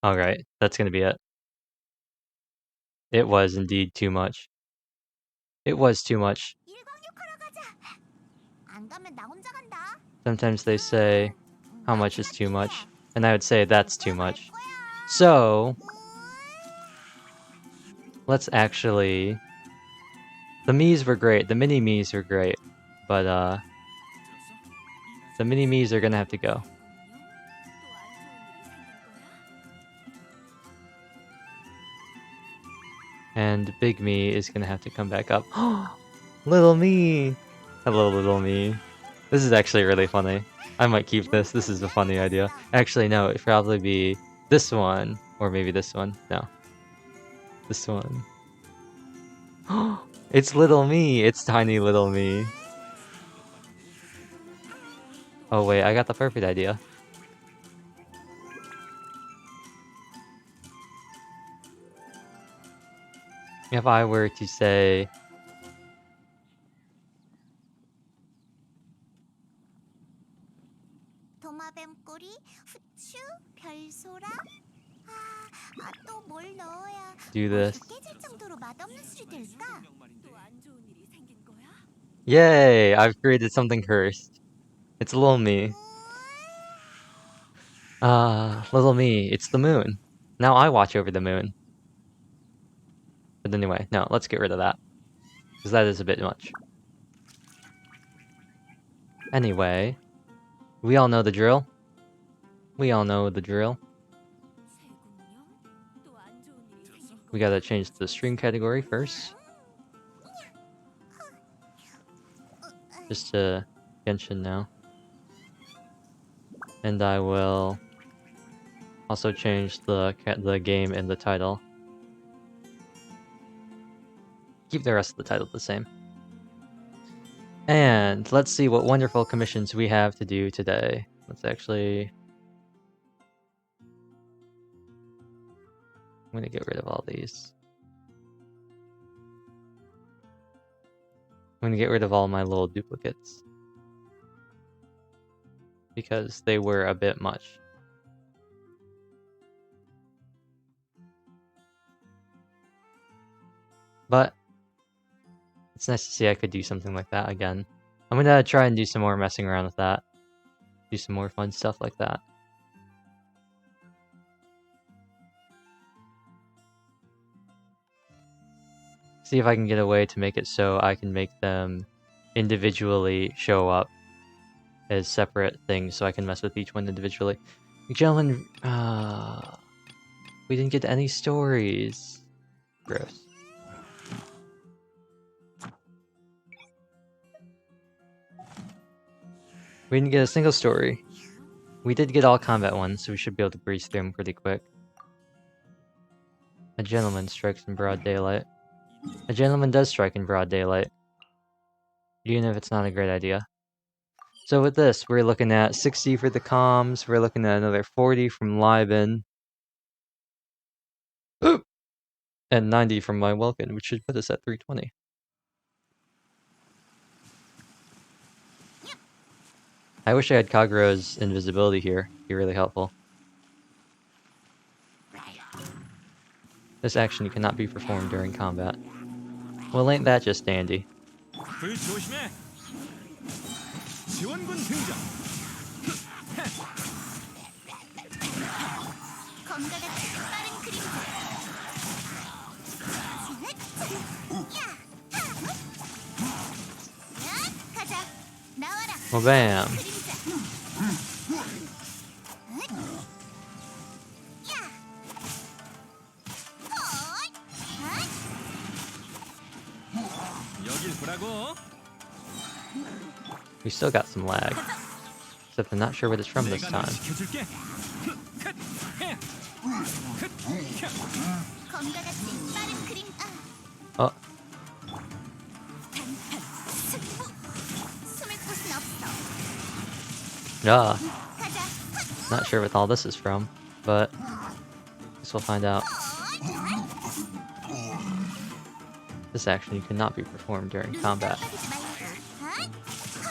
Alright, that's gonna be it. It was indeed too much. It was too much. Sometimes they say, how much is too much? And I would say, that's too much. So, let's actually... The Miis were great. The mini Miis were great. But, the mini Miis are gonna have to go. And Big Me is gonna have to come back up. Little Me! Hello, Little Me. This is actually really funny. I might keep this. This is a funny idea. Actually, no, it'd probably be this one. Or maybe this one. No. This one. It's Little Me! It's tiny Little Me. Oh wait, I got the perfect idea. If I were to say... do this. Yay! I've created something cursed. It's Little Me. Little Me, it's the moon. Now I watch over the moon. But anyway, no, let's get rid of that. Because that is a bit much. Anyway, we all know the drill. We all know the drill. We gotta change the stream category first. Just to Genshin now. And I will also change the game and the title. Keep the rest of the title the same. And let's see what wonderful commissions we have to do today. Let's actually... I'm gonna get rid of all these. I'm gonna get rid of all my little duplicates. Because they were a bit much. But it's nice to see I could do something like that again. I'm gonna try and do some more messing around with that. Do some more fun stuff like that. See if I can get a way to make it so I can make them individually show up as separate things so I can mess with each one individually. Gentlemen, we didn't get any stories. Gross. We didn't get a single story. We did get all combat ones, so we should be able to breeze through them pretty quick. A gentleman strikes in broad daylight. A gentleman does strike in broad daylight. Even if it's not a great idea. So with this, we're looking at 60 for the comms, we're looking at another 40 from Liben. And 90 from my Welkin, which should put us at 320. I wish I had Kaguro's invisibility here. It'd be really helpful. This action cannot be performed during combat. Well, ain't that just dandy? Well, bam! We still got some lag. Except I'm not sure what it's from this time. Oh. Yeah. Not sure what all this is from, but I guess we'll find out. This action cannot be performed during combat.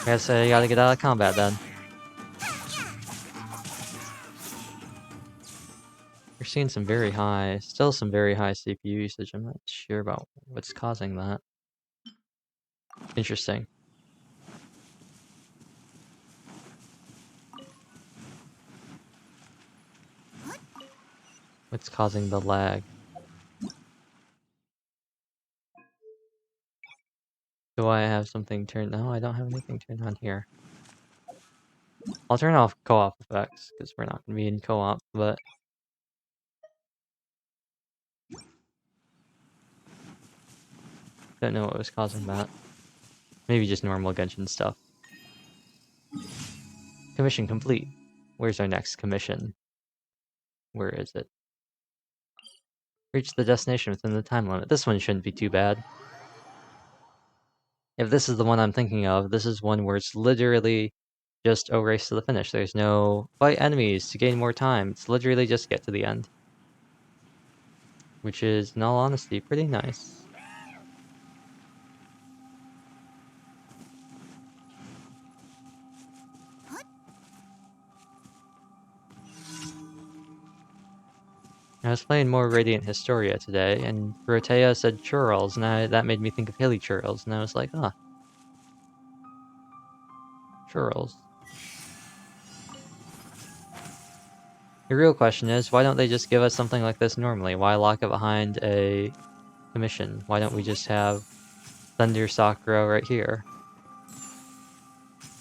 I guess I gotta get out of combat then. We're seeing some very high, still some very high CPU usage. I'm not sure about what's causing that. Interesting. What's causing the lag? Do I have something turned? No, I don't have anything turned on here. I'll turn off co-op effects, because we're not going to be in co-op, but... Don't know what was causing that. Maybe just normal Genshin stuff. Commission complete. Where's our next commission? Where is it? Reach the destination within the time limit. This one shouldn't be too bad. If this is the one I'm thinking of, this is one where it's literally just a race to the finish. There's no fight enemies to gain more time. It's literally just get to the end. Which is, in all honesty, pretty nice. I was playing more Radiant Historia today, and Rotea said churls, and that made me think of hilly churls, and I was like, ah. Churls. The real question is, why don't they just give us something like this normally? Why lock it behind a commission? Why don't we just have Thunder Sakura right here?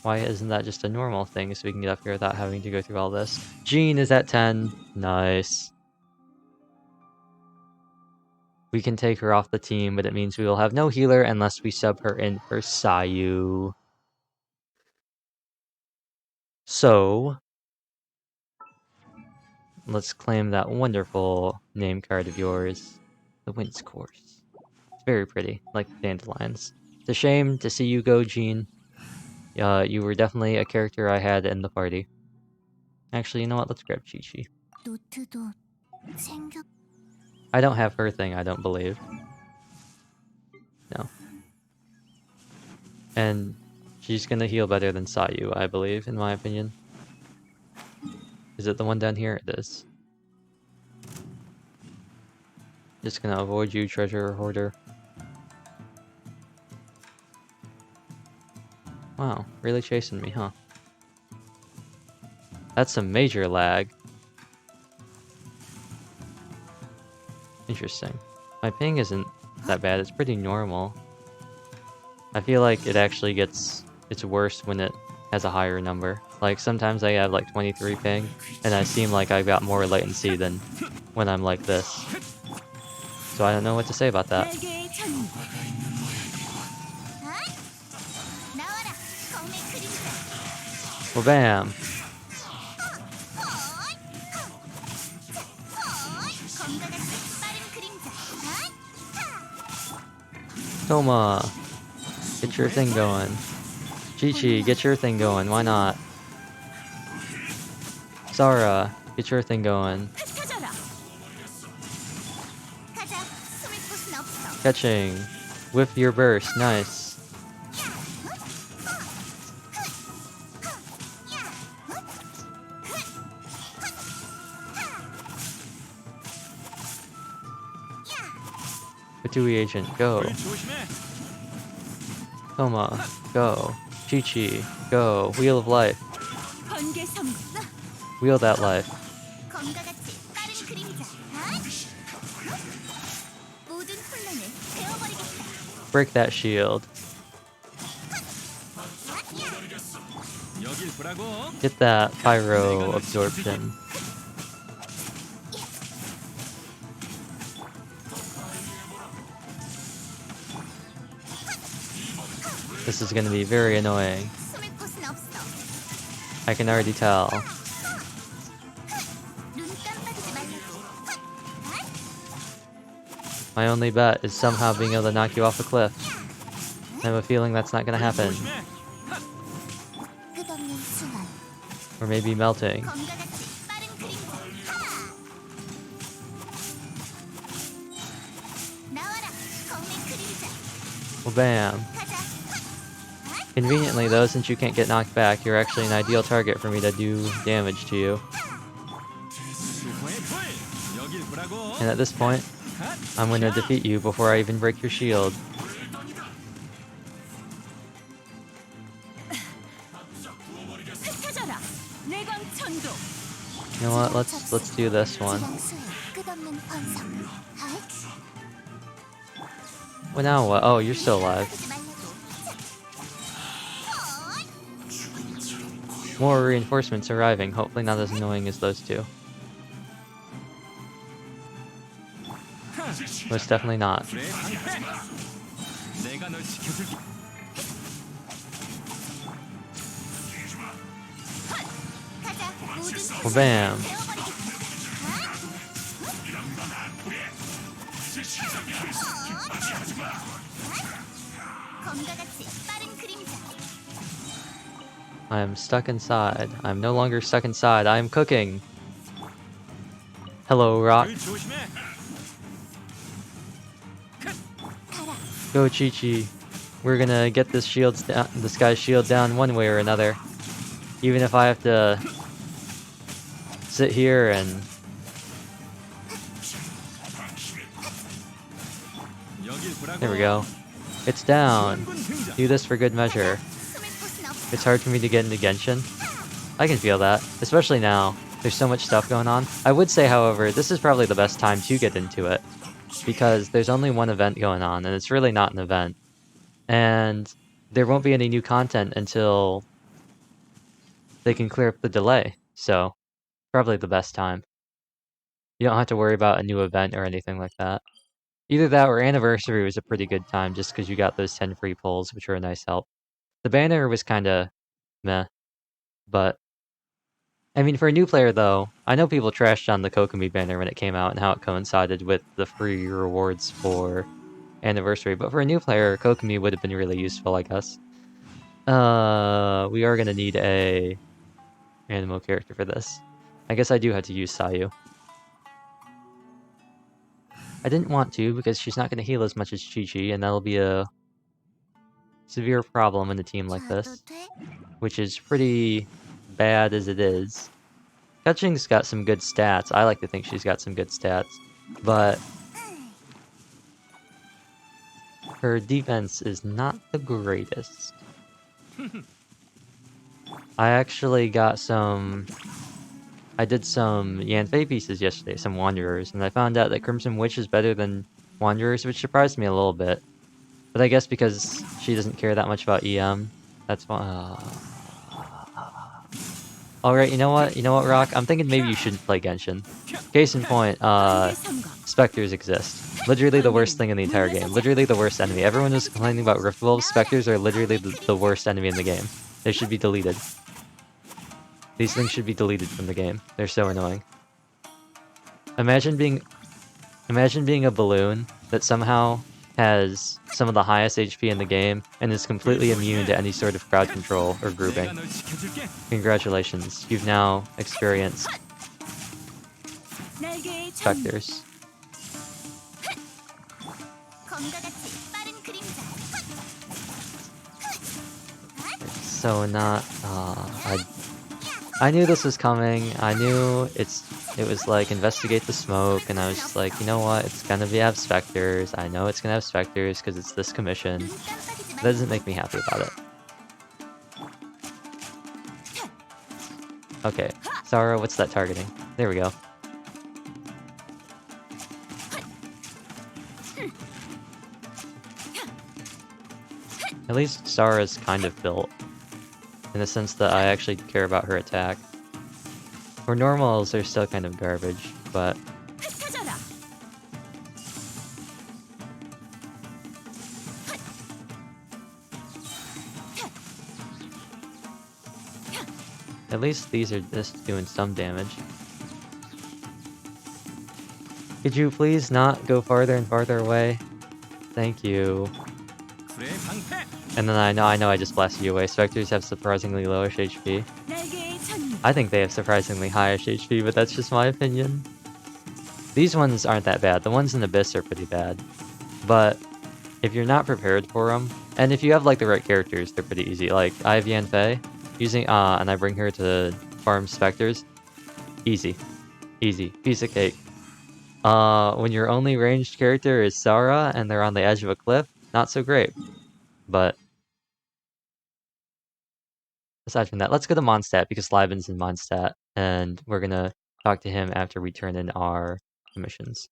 Why isn't that just a normal thing so we can get up here without having to go through all this? Jean is at 10. Nice. We can take her off the team, but it means we will have no healer unless we sub her in for Sayu. So, let's claim that wonderful name card of yours, the Wind's Course. It's very pretty, like dandelions. It's a shame to see you go, Jean. You were definitely a character I had in the party. Actually, you know what? Let's grab Chi-Chi. I don't have her thing, I don't believe. No. And she's gonna heal better than Sayu, I believe, in my opinion. Is it the one down here? It is. Just gonna avoid you, treasure hoarder. Wow, really chasing me, huh? That's some major lag. Interesting. My ping isn't that bad, it's pretty normal. I feel like it actually it's worse when it has a higher number. Like sometimes I have like 23 ping, and I seem like I've got more latency than when I'm like this. So I don't know what to say about that. 날개의 전율. 나와라, 검의 그림자. Well, bam! 검과 같이 빠른 그림자. Toma! Get your thing going. Chi-Chi, get your thing going, why not? Sara, get your thing going. 흩어져라. 가자, 숨을 곳은 없어. Catching. Whiff your burst, nice. Fatui agent, go. Toma, go. Chi-Chi, go. Wheel of life. 번개 선물. Wheel that life. 검과 같이 빠른 그림자. 모든 혼란을 베어버리겠다. Break that shield. 여길 보라고. Get that pyro absorption. This is gonna be very annoying. 숨을 곳은 없어. I can already tell. 눈 깜빡이지 말라고. My only bet is somehow being able to knock you off a cliff. I have a feeling that's not gonna happen. 끝없는 순환. Or maybe melting. 검과 같이 빠른 그림자. 나와라, 검의 그림자. Well, bam. 가자. Conveniently though, since you can't get knocked back, you're actually an ideal target for me to do damage to you. 여길 보라고. And at this point, I'm gonna defeat you before I even break your shield. 흩어져라. 내광 천도. You know what? Let's do this one. 끝없는 번성. Well, now what? Oh, you're still alive. More reinforcements arriving. Hopefully not as annoying as those two. Most definitely not. 내가 널 지켜줄게. 가자. 모든 Well, bam. 검과 같이 빠른 그림자. I am stuck inside. I'm no longer stuck inside. I am cooking. Hello, rock. 조심해. Go, Chi-Chi. We're gonna get this this guy's shield down one way or another. Even if I have to sit here and 여길 보라고. there we go. It's down. Do this for good measure. It's hard for me to get into Genshin. I can feel that, especially now. There's so much stuff going on. I would say, however, this is probably the best time to get into it, because there's only one event going on, and it's really not an event. And there won't be any new content until they can clear up the delay, so probably the best time. You don't have to worry about a new event or anything like that. Either that or Anniversary was a pretty good time, just because you got those 10 free pulls, which were a nice help. The banner was kinda meh, but I mean, for a new player though, I know people trashed on the Kokomi banner when it came out and how it coincided with the free rewards for Anniversary, but for a new player, Kokomi would have been really useful, I guess. We are gonna need a Animo character for this. I guess I do have to use Sayu. I didn't want to because she's not gonna heal as much as Chi-Chi, and that'll be a severe problem in a team like this, which is pretty bad as it is. Kaching's got some good stats. I like to think she's got some good stats, but her defense is not the greatest. I actually got some... I did some Yanfei pieces yesterday, some Wanderers, and I found out that Crimson Witch is better than Wanderers, which surprised me a little bit. But I guess because she doesn't care that much about EM, that's why... Alright, you know what? You know what, Rock? I'm thinking maybe you shouldn't play Genshin. Case in point, Spectres exist. Literally the worst thing in the entire game. Literally the worst enemy. Everyone was complaining about Rift Wolves. Spectres are literally the worst enemy in the game. They should be deleted. These things should be deleted from the game. They're so annoying. Imagine being a balloon that somehow has some of the highest HP in the game and is completely immune to any sort of crowd control or grouping. Congratulations, you've now experienced Spectres. So not... I knew this was coming. I knew it was like investigate the smoke, and I was just like, you know what? It's gonna have Spectres. I know it's gonna have Spectres because it's this commission. That doesn't make me happy about it. Okay, Sarah, what's that targeting? There we go. At least Sarah's kind of built, in the sense that I actually care about her attack. For normals, they're still kind of garbage, but... At least these are just doing some damage. Could you please not go farther and farther away? Thank you. And then I know I just blasted you away. Spectres have surprisingly lowish HP. I think they have surprisingly highish HP, but that's just my opinion. These ones aren't that bad. The ones in Abyss are pretty bad. But if you're not prepared for them, and if you have like the right characters, they're pretty easy. Like, I have Yanfei, and I bring her to farm Spectres. Easy. Easy. Piece of cake. When your only ranged character is Sarah, and they're on the edge of a cliff, not so great. But aside from that, let's go to Mondstadt, because Liven's in Mondstadt, and we're gonna talk to him after we turn in our commissions.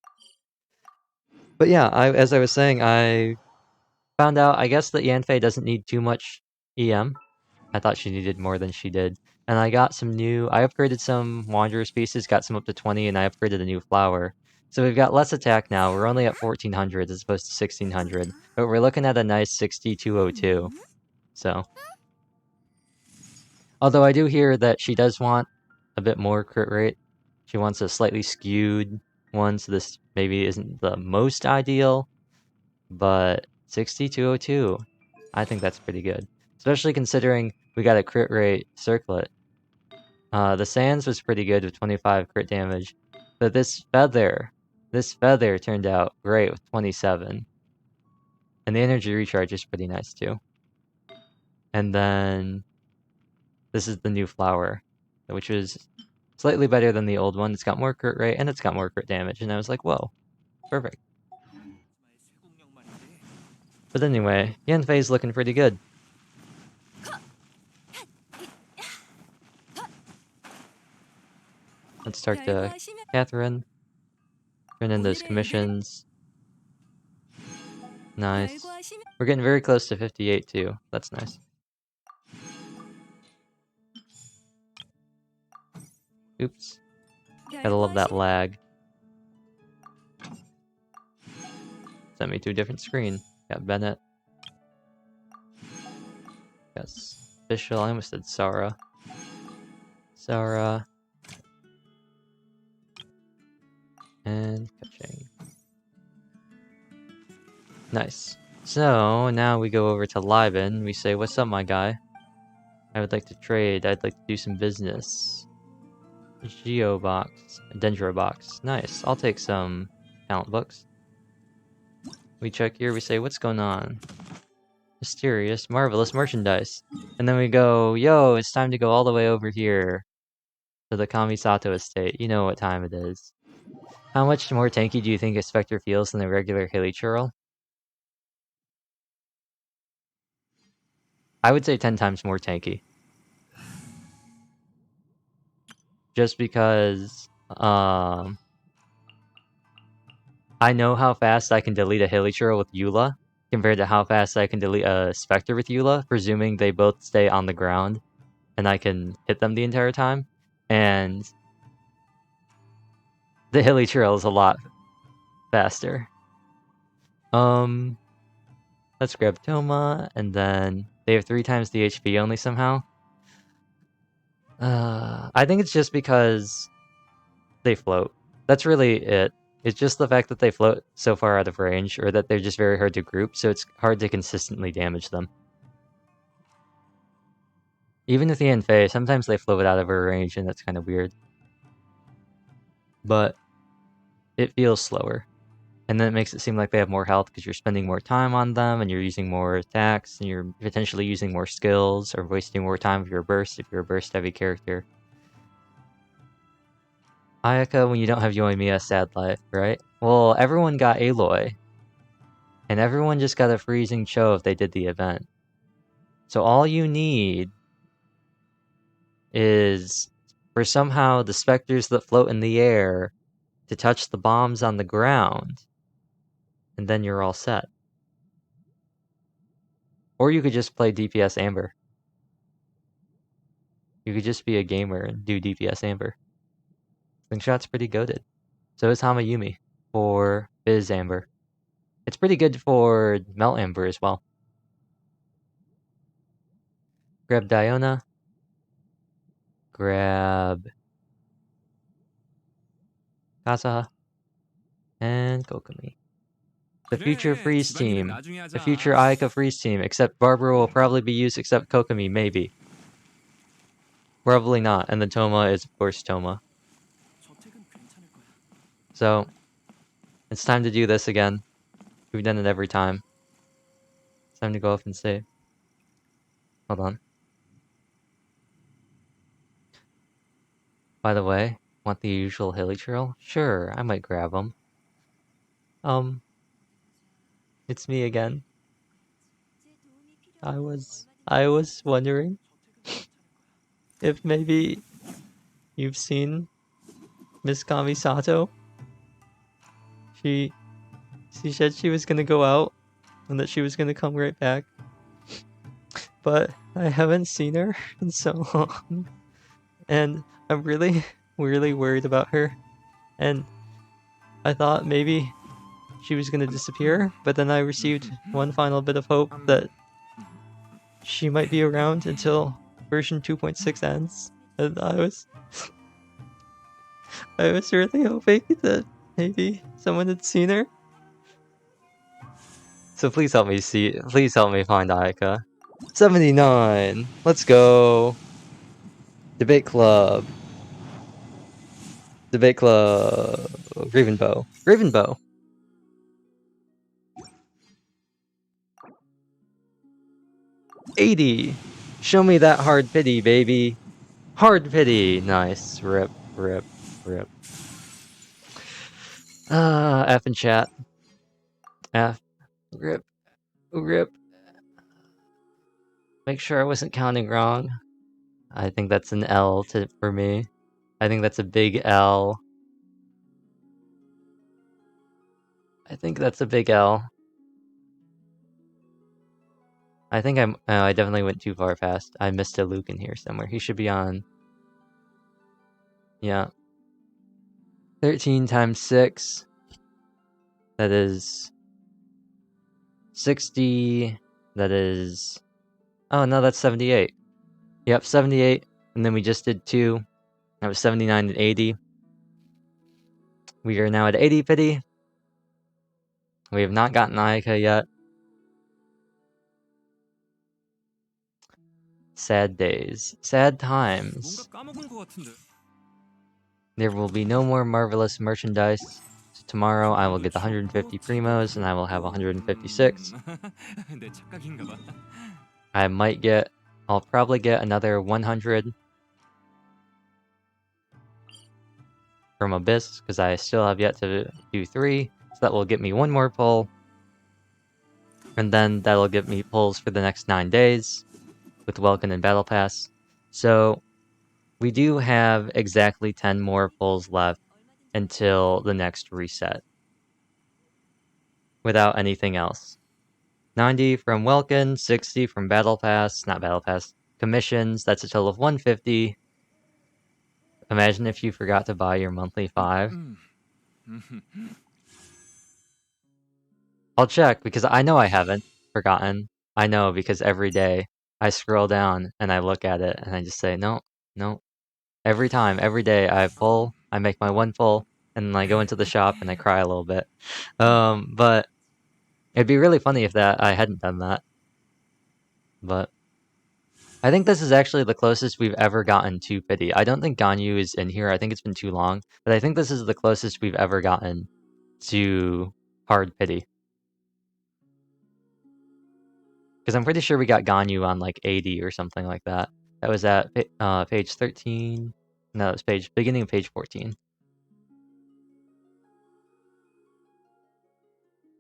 But yeah, as I was saying, I found out, I guess, that Yanfei doesn't need too much EM. I thought she needed more than she did. And I got some new... I upgraded some Wanderer's pieces, got some up to 20, and I upgraded a new flower. So we've got less attack now. We're only at 1400 as opposed to 1600. But we're looking at a nice 6202. So... Although I do hear that she does want a bit more crit rate. She wants a slightly skewed one, so this maybe isn't the most ideal. But 6202, I think that's pretty good. Especially considering we got a crit rate circlet. The Sands was pretty good with 25 crit damage. But this feather turned out great with 27. And the energy recharge is pretty nice too. And then... this is the new flower, which is slightly better than the old one. It's got more crit rate, and it's got more crit damage, and I was like, whoa, perfect. But anyway, Yanfei's looking pretty good. Let's talk to Catherine. Turn in those commissions. Nice. We're getting very close to 58 too. That's nice. Oops. Gotta love that lag. Sent me to a different screen. Got Bennett. Got Official. I almost said Sarah. Sarah. And Kaching. Nice. So, now we go over to Liven. We say, what's up, my guy? I would like to trade. I'd like to do some business. Geobox. Dendrobox. Nice. I'll take some talent books. We check here. We say, what's going on? Mysterious, marvelous merchandise. And then we go, yo, it's time to go all the way over here to the Kamisato estate. You know what time it is. How much more tanky do you think a Spectre feels than a regular Hilly Churl? I would say 10 times more tanky. Just because I know how fast I can delete a Hilichurl with Eula compared to how fast I can delete a Spectre with Eula, presuming they both stay on the ground and I can hit them the entire time. And the Hilichurl is a lot faster. Let's grab Toma, and then they have 3 times the HP only somehow. I think it's just because they float. That's really it. It's just the fact that they float so far out of range, or that they're just very hard to group, so it's hard to consistently damage them. Even with the Yanfei, sometimes they float out of her range, and that's kind of weird. But it feels slower. And then it makes it seem like they have more health because you're spending more time on them, and you're using more attacks, and you're potentially using more skills, or wasting more time with your burst if you're a burst-heavy character. Ayaka, when you don't have Yoimiya, sad life, right? Well, everyone got Aloy. And everyone just got a freezing Cho if they did the event. So all you need is for somehow the specters that float in the air to touch the bombs on the ground. And then you're all set. Or you could just play DPS Amber. You could just be a gamer and do DPS Amber. Slingshot's pretty goated. So is Hamayumi for Biz Amber. It's pretty good for Melt Amber as well. Grab Diona. Grab Kasaha. And Kokomi. The future Freeze team. The future Ayaka Freeze team. Except Barbara will probably be used except Kokomi, maybe. Probably not. And then Toma is, of course, Toma. So, it's time to do this again. We've done it every time. It's time to go off and save. Hold on. By the way, want the usual Hilichurl? Sure, I might grab them. It's me again. I was wondering if maybe you've seen Miss Kamisato. She said she was gonna go out and that she was gonna come right back. But I haven't seen her in so long. And I'm really, really worried about her. And I thought maybe she was gonna disappear, but then I received one final bit of hope that she might be around until version 2.6 ends. And I was really hoping that maybe someone had seen her. So please help me find Ayaka. 79! Let's go! Debate Club. Gravenbow. Gravenbow! $80! Show me that hard pity, baby! Hard pity! Nice. Rip. F in chat. F. Rip. Make sure I wasn't counting wrong. I think that's an L for me. I think that's a big L. I think that's a big L. I think I definitely went too far fast. I missed a Luke in here somewhere. He should be on. Yeah. 13 times 6. That is 60. That is... Oh, no, that's 78. Yep, 78. And then we just did 2. That was 79 and 80. We are now at 80 pity. We have not gotten Ayaka yet. Sad days. Sad times. There will be no more marvelous merchandise. So tomorrow I will get 150 primos and I will have 156. I'll probably get another 100 from Abyss because I still have yet to do 3. So that will get me 1 more pull. And then that'll get me pulls for the next 9 days. with Welkin and Battle Pass. So we do have exactly 10 more pulls left until the next reset. Without anything else. 90 from Welkin, 60 from Battle Pass, not Battle Pass, commissions, that's a total of 150. Imagine if you forgot to buy your monthly 5. I'll check, because I know I haven't forgotten. I know, because every day I scroll down and I look at it and I just say, no, no. Every time, every day I pull, I make my one pull, and then I go into the shop and I cry a little bit. But it'd be really funny if I hadn't done that. But I think this is actually the closest we've ever gotten to pity. I don't think Ganyu is in here. I think it's been too long. But I think this is the closest we've ever gotten to hard pity. Because I'm pretty sure we got Ganyu on like 80 or something like that. That was at page 13. No, it was beginning of page 14.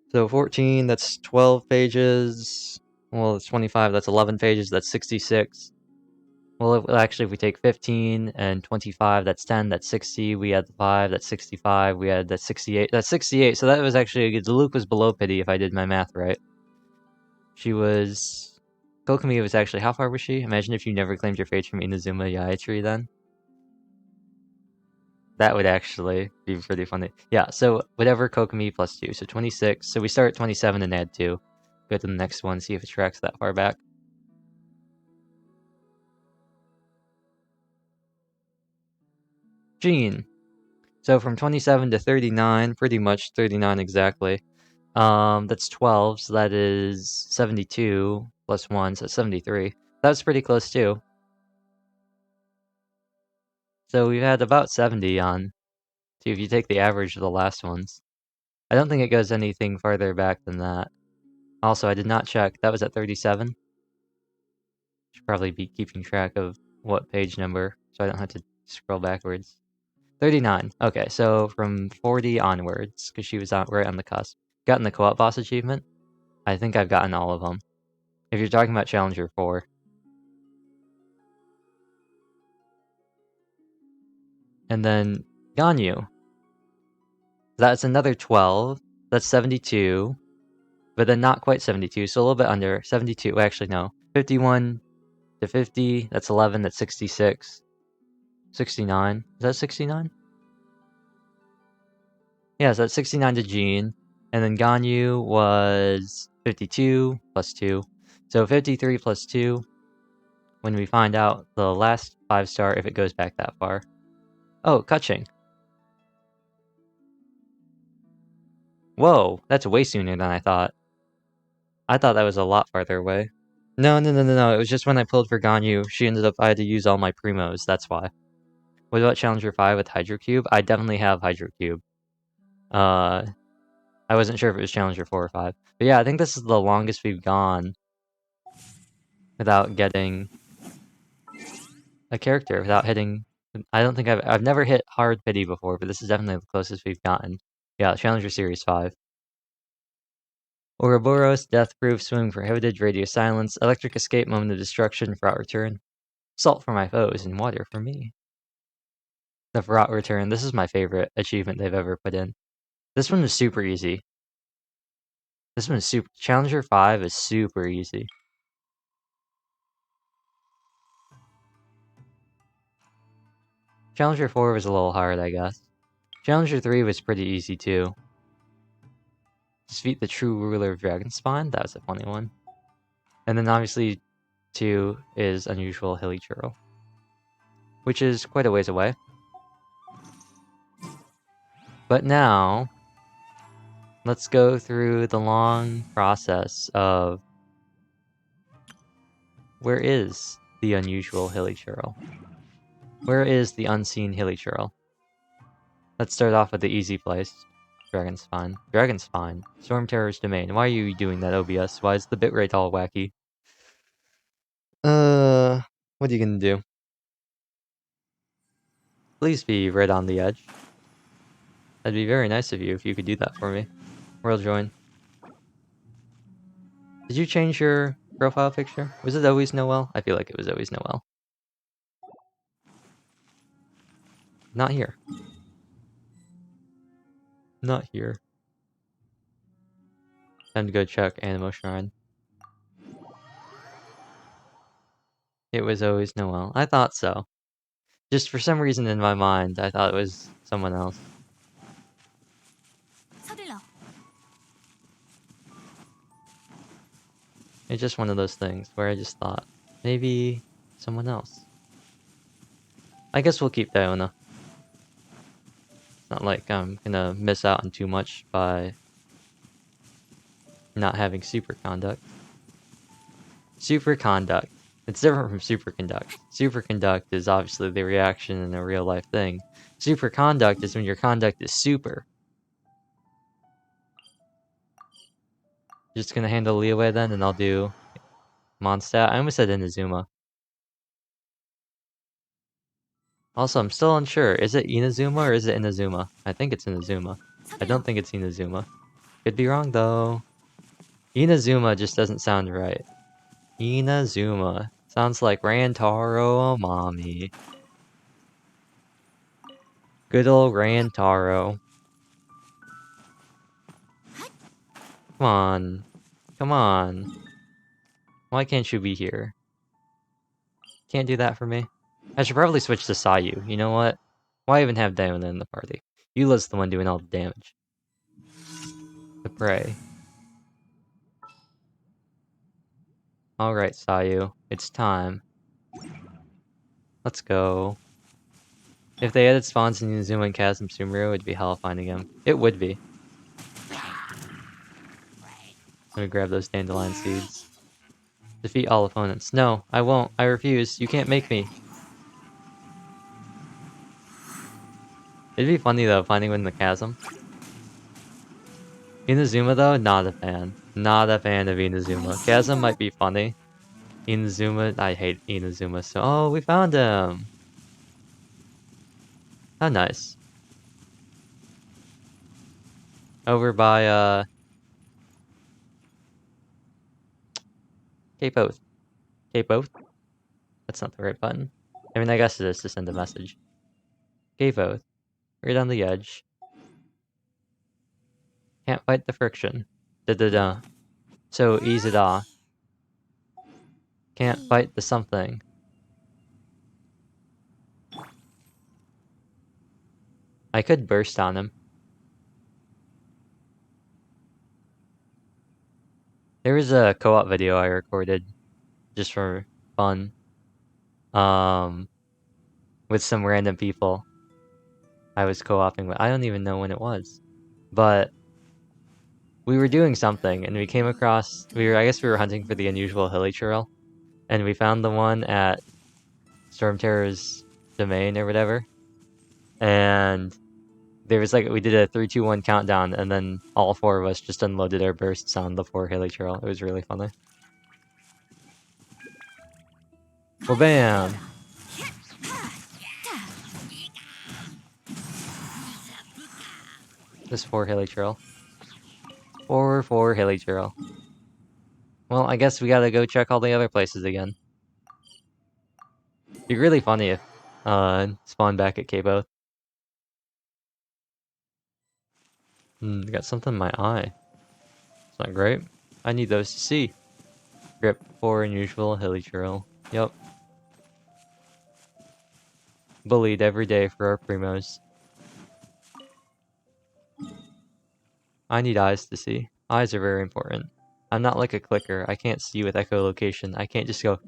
So 14, that's 12 pages. Well, it's 25, that's 11 pages, that's 66. Well, actually, if we take 15 and 25, that's 10, that's 60. We add the 5, that's 65. We add that's 68. That's 68, so that was actually, the loop was below pity if I did my math right. She was... Kokomi was actually, how far was she? Imagine if you never claimed your fate from Inazuma Yaitri then. That would actually be pretty funny. Yeah, so whatever Kokomi plus 2, so 26. So we start at 27 and add 2. Go to the next one, see if it tracks that far back. Jean. So from 27 to 39, pretty much 39 exactly. That's 12, so that is 72 plus 1, so 73. That's pretty close too. So we've had about 70 on, too, if you take the average of the last ones. I don't think it goes anything farther back than that. Also, I did not check. That was at 37. Should probably be keeping track of what page number, so I don't have to scroll backwards. 39. Okay, so from 40 onwards, because she was right on the cusp. Gotten the co-op boss achievement? I think I've gotten all of them. If you're talking about Challenger 4. And then Ganyu. That's another 12. That's 72. But then not quite 72, so a little bit under. 72, actually no. 51 to 50, that's 11, that's 66. 69. Is that 69? Yeah, so that's 69 to Jean. And then Ganyu was 52 plus 2. So 53 plus 2. When we find out the last 5-star, if it goes back that far. Oh, Kaching. Whoa, that's way sooner than I thought. I thought that was a lot farther away. No. It was just when I pulled for Ganyu, I had to use all my primos, that's why. What about Challenger 5 with Hydro Cube? I definitely have Hydro Cube. I wasn't sure if it was Challenger 4 or 5. But yeah, I think this is the longest we've gone without getting a character, without hitting... I don't think I've never hit hard pity before, but this is definitely the closest we've gotten. Yeah, Challenger Series 5. Ouroboros, Death-Proof, Swimming Prohibited, Radio Silence, Electric Escape, Moment of Destruction, Fraught Return. Salt for my foes and water for me. The Fraught Return, this is my favorite achievement they've ever put in. This one is super easy. This one is super... Challenger 5 is super easy. Challenger 4 was a little hard, I guess. Challenger 3 was pretty easy too. Defeat the true ruler of Dragonspawn, that was a funny one. And then obviously 2 is Unusual Hilly Churl, which is quite a ways away. But now, let's go through the long process of where is the Unusual Hilly Churl? Where is the Unseen Hilly Churl? Let's start off with the easy place. Dragonspine. Dragonspine. Storm Terror's Domain. Why are you doing that, OBS? Why is the bitrate all wacky? What are you gonna do? Please be right on the edge. That'd be very nice of you if you could do that for me. World join. Did you change your profile picture? Was it always Noel? I feel like it was always Noel. Not here. Not here. Time to go check Animo Shrine. It was always Noel. I thought so. Just for some reason in my mind, I thought it was someone else. 서둘러. It's just one of those things where I just thought, maybe someone else. I guess we'll keep Diona. It's not like I'm gonna miss out on too much by not having superconduct. Superconduct. It's different from superconduct. Superconduct is obviously the reaction in a real life thing. Superconduct is when your conduct is super. Just gonna handle Leeway then, and I'll do Mondstadt. I almost said Inazuma. Also, I'm still unsure. Is it Inazuma or is it Inazuma? I think it's Inazuma. I don't think it's Inazuma. Could be wrong though. Inazuma just doesn't sound right. Inazuma. Sounds like Rantaro Omami. Good old Rantaro. Come on. Come on. Why can't you be here? Can't do that for me? I should probably switch to Sayu. You know what? Why even have Diona in the party? Eula's the one doing all the damage. The prey. Alright, Sayu. It's time. Let's go. If they added spawns in Inazuma and Chasm Sumeru, it'd be hell finding him. It would be. Let me grab those dandelion seeds. Defeat all opponents. No, I won't. I refuse. You can't make me. It'd be funny though, finding one in the chasm. Inazuma though, not a fan. Not a fan of Inazuma. Chasm might be funny. Inazuma, I hate Inazuma. So, oh, we found him. How nice. Over by Cape Oath. Cape Oath? That's not the right button. I mean, I guess it is to send a message. Cape Oath. Right on the edge. Can't fight the friction. Da-da-da. So easy da. Can't fight the something. I could burst on him. There was a co-op video I recorded just for fun. With some random people I was co-oping with. I don't even know when it was. But we were doing something and we came across I guess we were hunting for the unusual hilly trail. And we found the one at Storm Terror's domain or whatever. And there was like, we did a 3, 2, 1 countdown, and then all 4 of us just unloaded our bursts on the 4 hilly trail. It was really funny. Well, bam! This 4 hilly trail. 4 hilly trail. Well, I guess we gotta go check all the other places again. It'd be really funny if spawn back at Cape Oath. Got something in my eye. It's not great. I need those to see. Grip 4 unusual hilly trail. Yep. Bullied every day for our primos. I need eyes to see. Eyes are very important. I'm not like a clicker. I can't see with echolocation. I can't just go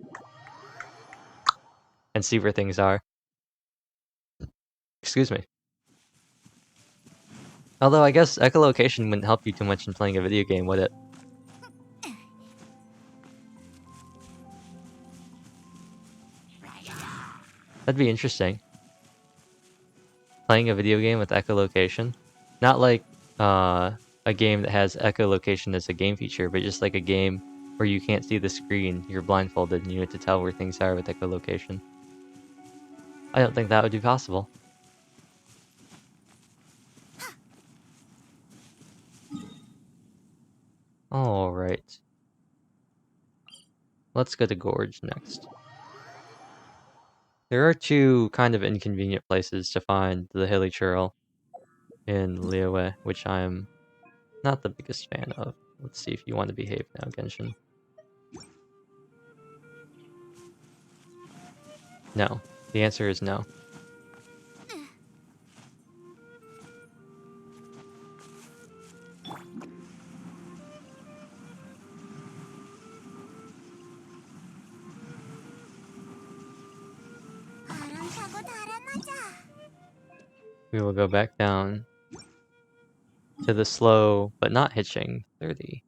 and see where things are. Excuse me. Although I guess echolocation wouldn't help you too much in playing a video game, would it? That'd be interesting. Playing a video game with echolocation. Not like a game that has echolocation as a game feature, but just like a game where you can't see the screen, you're blindfolded, and you have to tell where things are with echolocation. I don't think that would be possible. Alright. let's go to Gorge next. There are two kind of inconvenient places to find the hilly churl in Liyue, which I'm not the biggest fan of. Let's see if you want to behave now, Genshin. No. The answer is no. We will go back down to the slow, but not hitching, 30.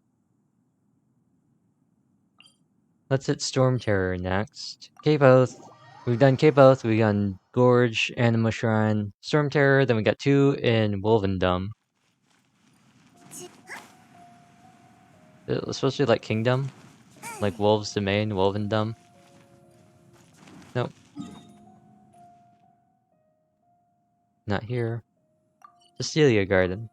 Let's hit Storm Terror next. K-Both. We've done K-Both, we've done Gorge, Anima Shrine, Storm Terror, then we got 2 in Wolvendom. It was supposed to be like Kingdom? Like Wolves Domain, Wolvendom? Nope. Not here. Cecilia Garden.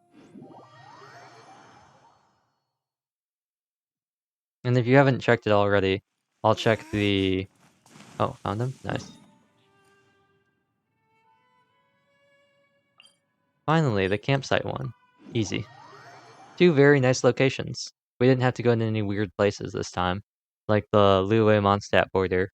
And if you haven't checked it already, I'll check the... Oh, found him? Nice. Finally, the campsite one. Easy. 2 very nice locations. We didn't have to go into any weird places this time. Like the Liyue Mondstadt border.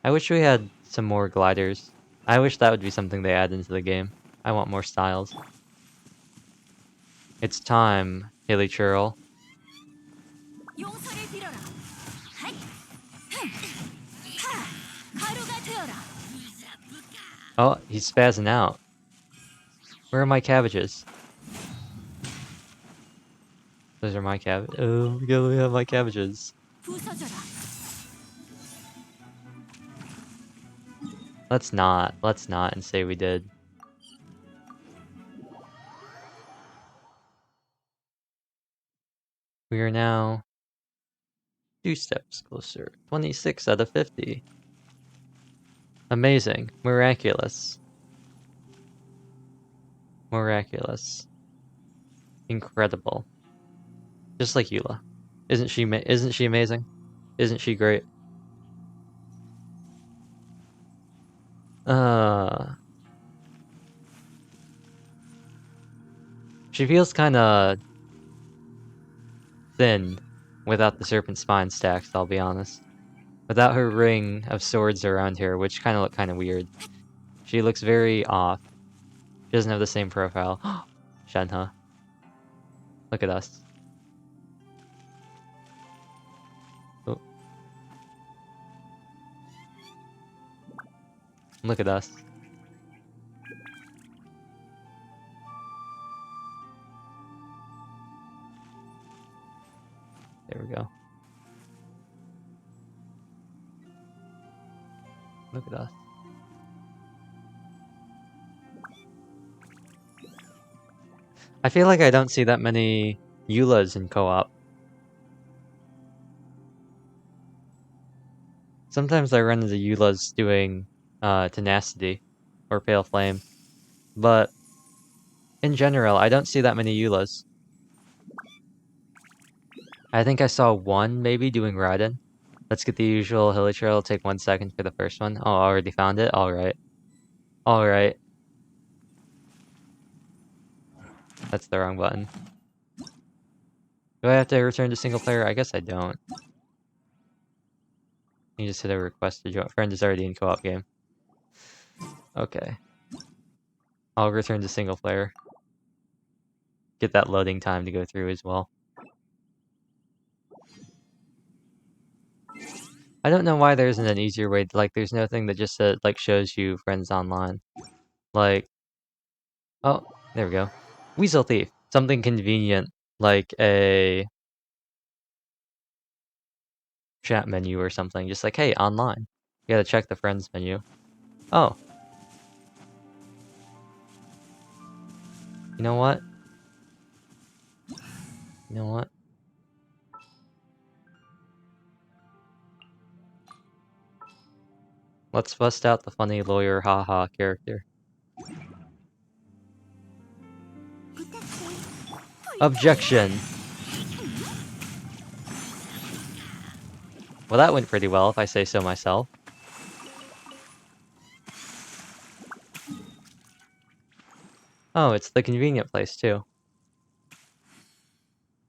I wish we had some more gliders. I wish that would be something they add into the game. I want more styles. It's time, Hilly Churl. Oh, he's spazzing out. Where are my cabbages? Those are my cabbages. Oh, we have my cabbages. Let's not and say we did. We are now 2 steps closer. 26 out of 50. Amazing. Miraculous. Miraculous. Incredible. Just like Eula. Isn't she amazing? Isn't she great? She feels kinda thin without the serpent spine stacks, I'll be honest. Without her ring of swords around her, which kinda look kinda weird. She looks very off. She doesn't have the same profile. Shenhe. Look at us. Oh. Look at us. There we go. Look at us. I feel like I don't see that many Eulas in co-op. Sometimes I run into Eulas doing Tenacity or Pale Flame, but in general, I don't see that many Eulas. I think I saw one maybe doing Raiden. Let's get the usual hilly trail. It'll take 1 second for the first one. Oh, I already found it? Alright. Alright. That's the wrong button. Do I have to return to single player? I guess I don't. You just hit a request to join. Friend is already in co-op game. Okay. I'll return to single player. Get that loading time to go through as well. I don't know why there isn't an easier way. Like, there's nothing that just like shows you friends online. Like, oh, there we go. Weasel Thief. Something convenient, like a chat menu or something. Just like, hey, online. You gotta check the friends menu. Oh. You know what? You know what? Let's bust out the funny lawyer haha character. Objection. Well, that went pretty well, if I say so myself. Oh, it's the convenient place, too.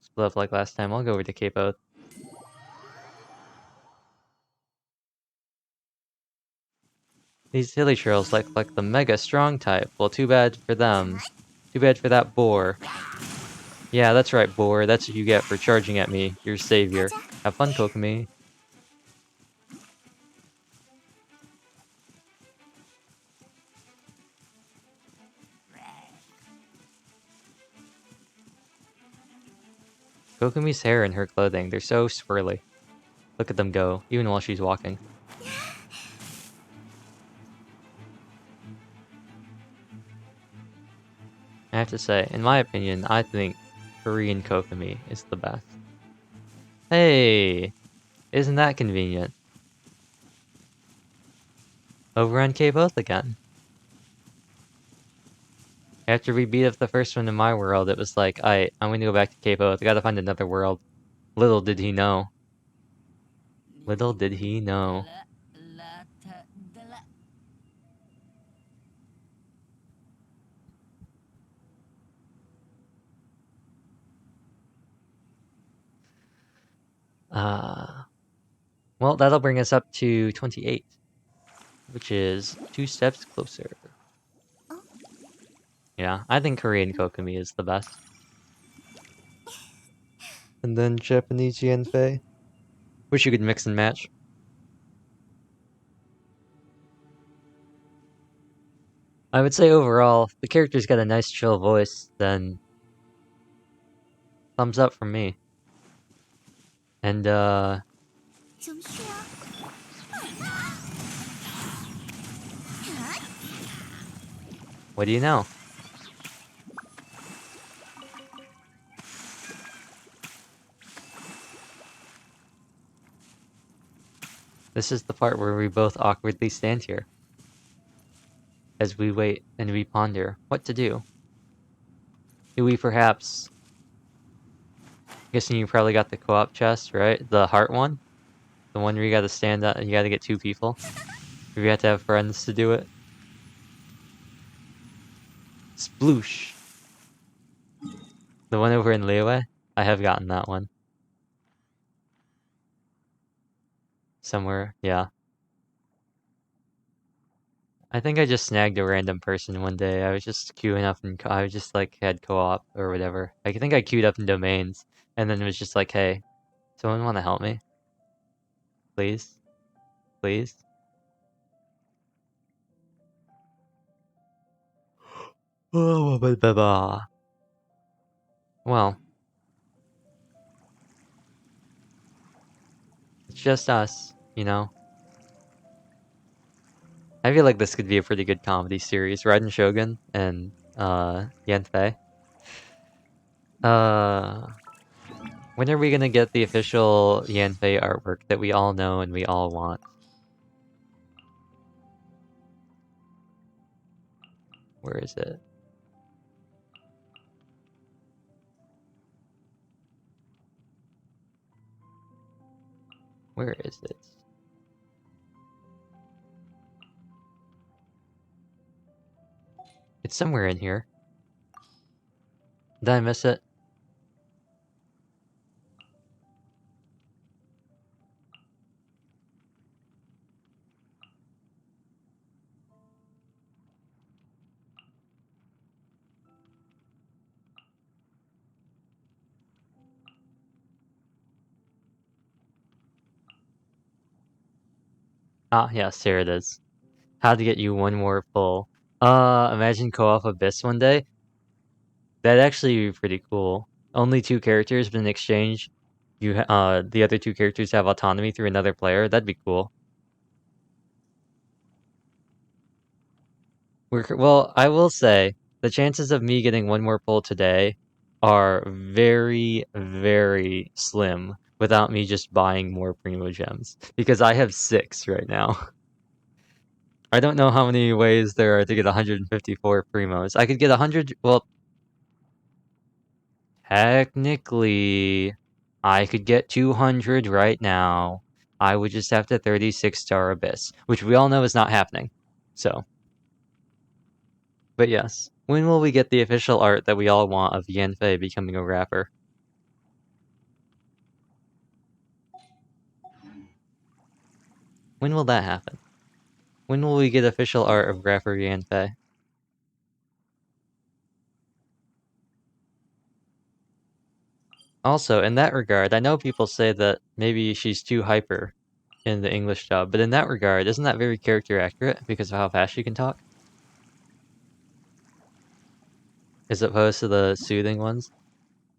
Split up like last time. I'll go over to Cape Oath. These hilly trails look like the mega strong type. Well, too bad for them. Too bad for that boar. Yeah, that's right, boar. That's what you get for charging at me, your savior. Have fun, Kokomi. Kokomi's hair and her clothing, they're so swirly. Look at them go, even while she's walking. I have to say, in my opinion, I think Korean Kokomi is the best. Hey! Isn't that convenient? Over on Cape Oath again. After we beat up the first one in my world, it was like, I'm going to go back to Cape Oath. I gotta find another world. Little did he know. Little did he know. Well, that'll bring us up to 28, which is 2 steps closer. Yeah, I think Korean Kokomi is the best. And then Japanese Yanfei. Wish you could mix and match. I would say overall, if the character's got a nice chill voice, then thumbs up from me. And what do you know? This is the part where we both awkwardly stand here. As we wait and we ponder what to do. Do we perhaps... Guessing you probably got the co-op chest, right? The heart one? The one where you gotta stand up and you gotta get 2 people? Or you have to have friends to do it? Sploosh! The one over in Liyue? I have gotten that one. Somewhere, yeah. I think I just snagged a random person one day. I was just queuing up and I was just like had co-op or whatever. I think I queued up in domains and then it was just like, hey, someone want to help me? Please? Please? Oh, well, it's just us, you know? I feel like this could be a pretty good comedy series. Raiden Shogun and, Yanfei. When are we gonna get the official Yanfei artwork that we all know and we all want? Where is it? Where is it? It's somewhere in here. Did I miss it? Ah, yes, here it is. How to get you one more pull. Imagine co-op Abyss one day. That'd actually be pretty cool. Only 2 characters, but in exchange, the other 2 characters have autonomy through another player. That'd be cool. Well, I will say, the chances of me getting one more pull today are very, very slim without me just buying more Primo Gems. Because I have 6 right now. I don't know how many ways there are to get 154 Primos. I could get 100, well, Technically, I could get 200 right now. I would just have to 36-star Abyss, which we all know is not happening. So. But yes, when will we get the official art that we all want of Yanfei becoming a rapper? When will that happen? When will we get official art of rapper Yanfei? Also, in that regard, I know people say that maybe she's too hyper in the English dub, but in that regard, isn't that very character accurate because of how fast she can talk? As opposed to the soothing ones?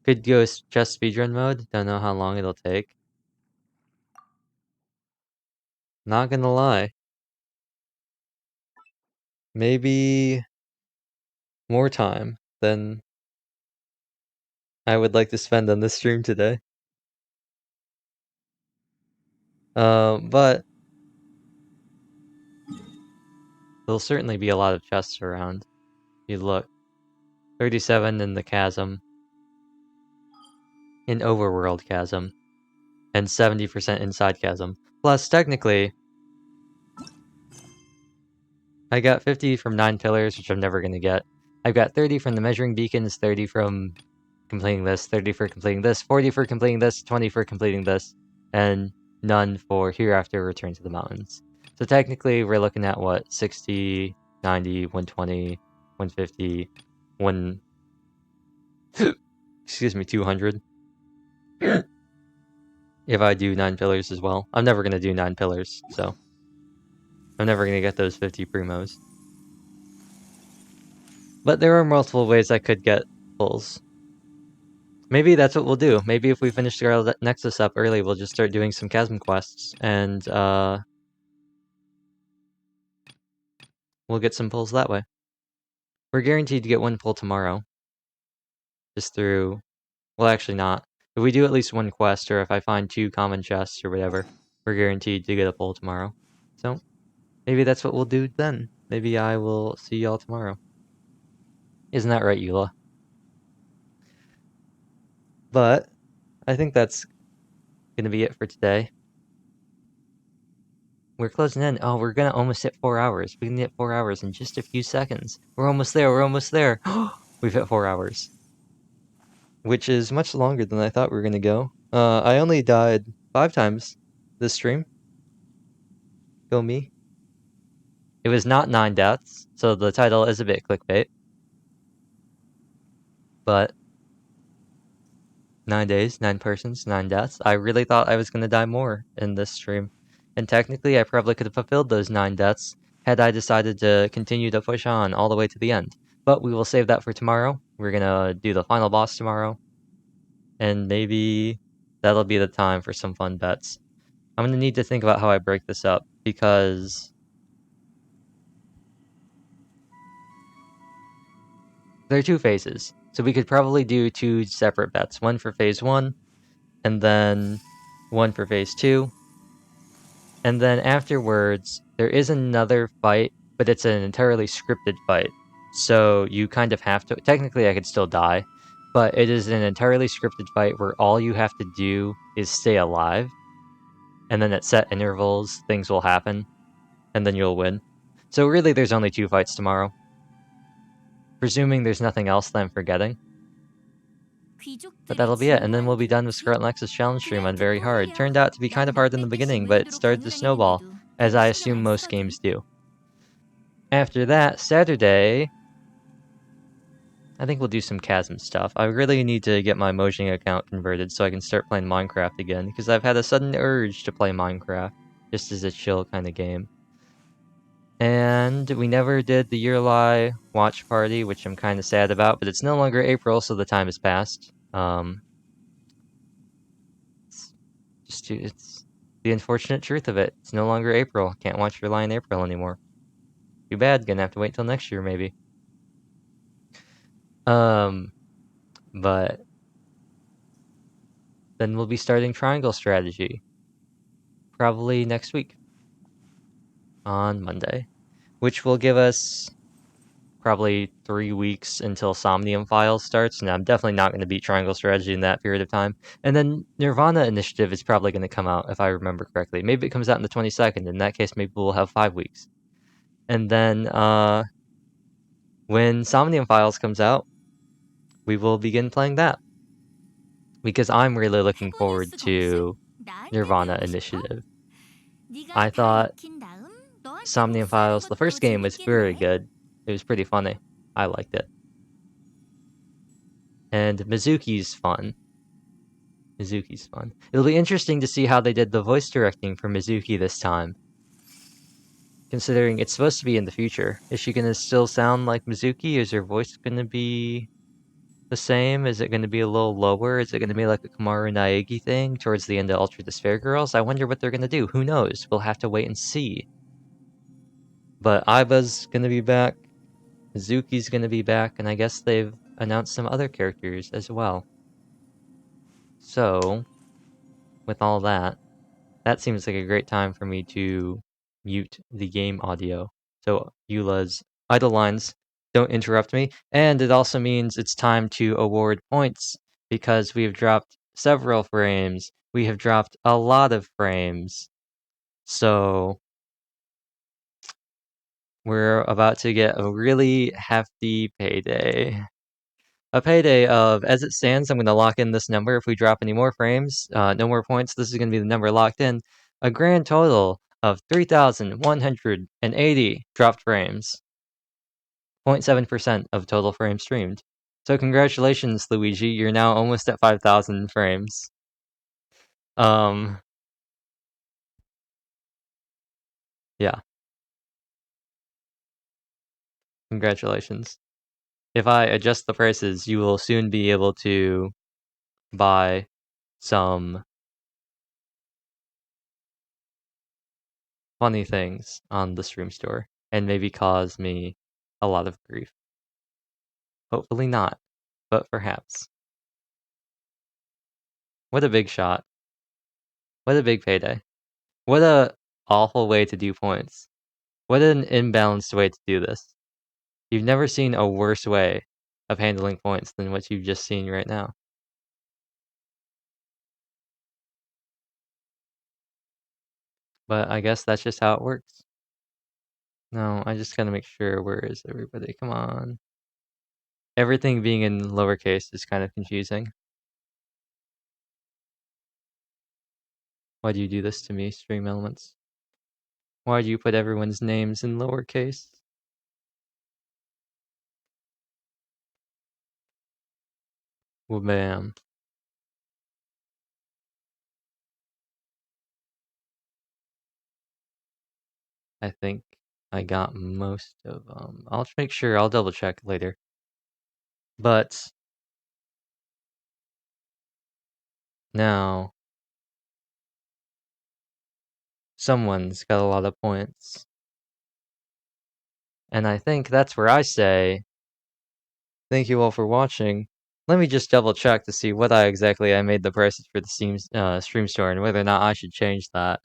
Could go just speedrun mode, don't know how long it'll take. Not gonna lie. Maybe more time than I would like to spend on this stream today. But there'll certainly be a lot of chests around. You look. 37 in the chasm. In overworld chasm. And 70% inside chasm. Plus, technically, I got 50 from 9 pillars, which I'm never gonna get. I've got 30 from the measuring beacons, 30 from completing this, 30 for completing this, 40 for completing this, 20 for completing this, and none for hereafter return to the mountains. So technically, we're looking at what? 60, 90, 120, 150, 1... excuse me, 200. If I do 9 pillars as well. I'm never gonna do 9 pillars, so... I'm never gonna get those 50 primos. But there are multiple ways I could get pulls. Maybe that's what we'll do. Maybe if we finish Scarlet Nexus up early, we'll just start doing some Chasm quests, and, we'll get some pulls that way. We're guaranteed to get 1 pull tomorrow. Just through... Well, actually not. If we do at least 1 quest, or if I find 2 common chests or whatever, we're guaranteed to get a pull tomorrow. So, maybe that's what we'll do then. Maybe I will see y'all tomorrow. Isn't that right, Eula? But, I think that's gonna be it for today. We're closing in. Oh, we're gonna almost hit 4 hours. We can hit 4 hours in just a few seconds. We're almost there, we're almost there! We've hit 4 hours. Which is much longer than I thought we were gonna go. I only died 5 times this stream. Go me. It was not 9 deaths, so the title is a bit clickbait. But 9 days, 9 persons, 9 deaths. I really thought I was gonna die more in this stream. And technically, I probably could have fulfilled those 9 deaths had I decided to continue to push on all the way to the end. But we will save that for tomorrow. We're gonna do the final boss tomorrow. And maybe that'll be the time for some fun bets. I'm gonna need to think about how I break this up, because... there are 2 phases, so we could probably do 2 separate bets. One for phase 1, and then one for phase 2. And then afterwards, there is another fight, but it's an entirely scripted fight. So you kind of have to... technically, I could still die, but it is an entirely scripted fight where all you have to do is stay alive. And then at set intervals, things will happen, and then you'll win. So really, there's only 2 fights tomorrow. Presuming there's nothing else that I'm forgetting. But that'll be it, and then we'll be done with Scarlet Nexus Challenge stream on Very Hard. Turned out to be kind of hard in the beginning, but it started to snowball, as I assume most games do. After that, Saturday... I think we'll do some Chasm stuff. I really need to get my Mojang account converted so I can start playing Minecraft again, because I've had a sudden urge to play Minecraft, just as a chill kind of game. And we never did the Yearly watch party, which I'm kind of sad about, but it's no longer April, so the time has passed. It's the unfortunate truth of it. It's no longer April. Can't watch Yearly in April anymore. Too bad. Gonna have to wait till next year, maybe. But then we'll be starting Triangle Strategy. Probably next week. On Monday. Which will give us probably 3 weeks until Somnium Files starts, and I'm definitely not going to beat Triangle Strategy in that period of time. And then Nirvana Initiative is probably going to come out, if I remember correctly. Maybe it comes out on the 22nd. In that case, maybe we'll have 5 weeks. And then when Somnium Files comes out, we will begin playing that. Because I'm really looking forward to Nirvana Initiative. I thought Somnium Files, the first game, was very good. It was pretty funny. I liked it. And Mizuki's fun. Mizuki's fun. It'll be interesting to see how they did the voice directing for Mizuki this time. Considering it's supposed to be in the future. Is she gonna still sound like Mizuki? Is her voice gonna be the same? Is it gonna be a little lower? Is it gonna be like a Kamaru Naegi thing towards the end of Ultra Despair Girls? I wonder what they're gonna do. Who knows? We'll have to wait and see. But Aiba's gonna be back. Mizuki's gonna be back, and I guess they've announced some other characters as well. So, with all that, that seems like a great time for me to mute the game audio. So Eula's idle lines don't interrupt me. And it also means it's time to award points because we have dropped several frames. We have dropped a lot of frames. So we're about to get a really hefty payday. A payday of, as it stands, I'm going to lock in this number. If we drop any more frames, no more points, this is going to be the number locked in. A grand total of 3,180 dropped frames. 0.7% of total frames streamed. So congratulations, Luigi, you're now almost at 5,000 frames. Yeah. Congratulations. If I adjust the prices, you will soon be able to buy some funny things on the stream store and maybe cause me a lot of grief. Hopefully not, but perhaps. What a big shot. What a big payday. What a awful way to do points. What an imbalanced way to do this. You've never seen a worse way of handling points than what you've just seen right now. But I guess that's just how it works. No, I just gotta make sure, where is everybody? Come on. Everything being in lowercase is kind of confusing. Why do you do this to me, Stream Elements? Why do you put everyone's names in lowercase? Well, bam. I think I got most of them. I'll make sure, I'll double check later. But now someone's got a lot of points. And I think that's where I say, thank you all for watching. Let me just double check to see what exactly I made the prices for the stream store and whether or not I should change that.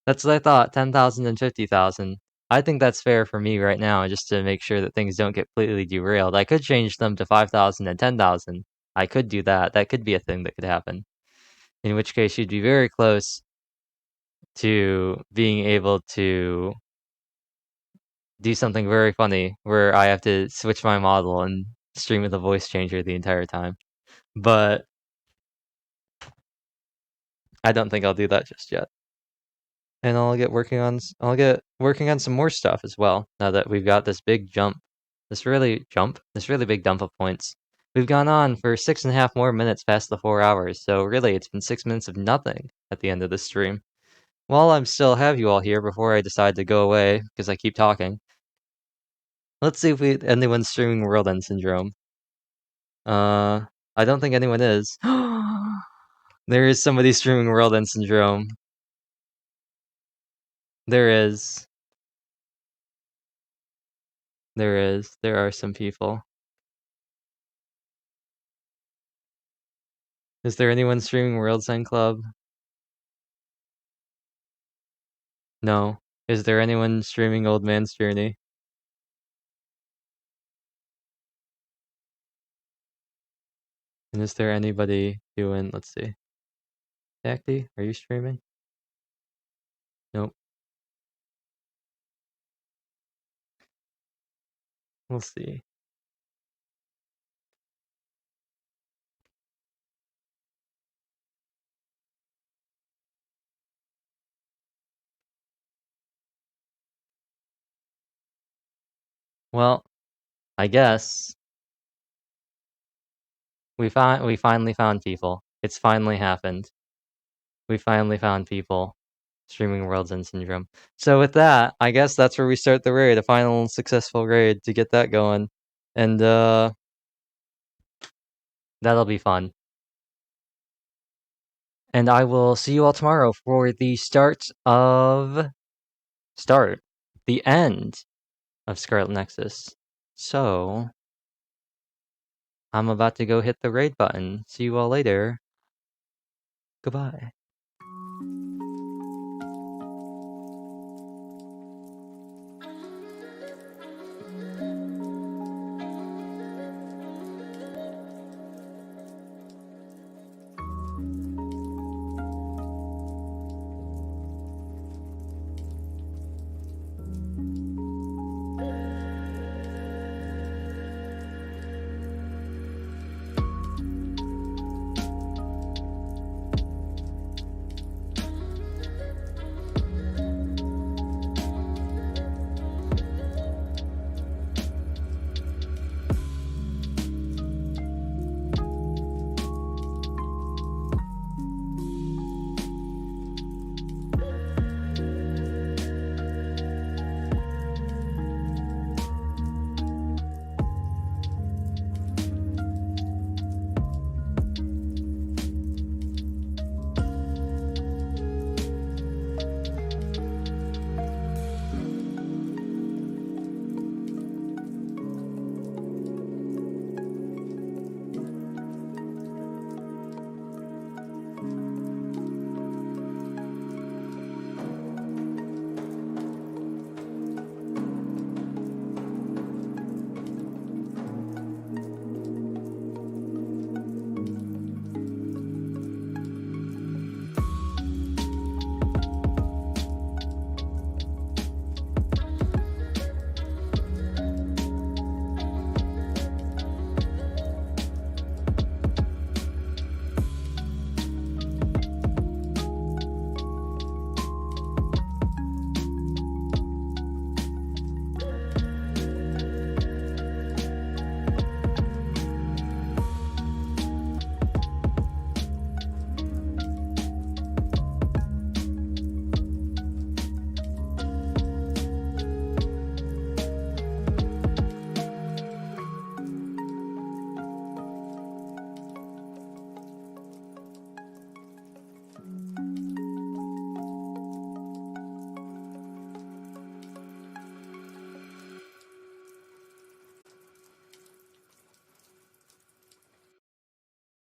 That's what I thought, 10,000 and 50,000. I think that's fair for me right now, just to make sure that things don't get completely derailed. I could change them to 5,000 and 10,000. I could do that. That could be a thing that could happen. In which case, you'd be very close to being able to do something very funny where I have to switch my model and stream with a voice changer the entire time. But I don't think I'll do that just yet. And I'll get working on some more stuff as well, now that we've got this big jump. This really big dump of points. We've gone on for 6.5 more minutes past the 4 hours, so really it's been 6 minutes of nothing at the end of this stream. While I'm still have you all here before I decide to go away, because I keep talking, let's see if anyone's streaming World End Syndrome. I don't think anyone is. There is somebody streaming World End Syndrome. There is. There is. There are some people. Is there anyone streaming World's End Club? No. Is there anyone streaming Old Man's Journey? And is there anybody doing, let's see. Acti, are you streaming? Nope. We'll see. Well, I guess we finally found people. It's finally happened. We finally found people streaming World's End Syndrome. So with that, I guess that's where we start the raid, a final successful raid to get that going. And that'll be fun. And I will see you all tomorrow for the the end of Scarlet Nexus. So I'm about to go hit the raid button. See you all later. Goodbye.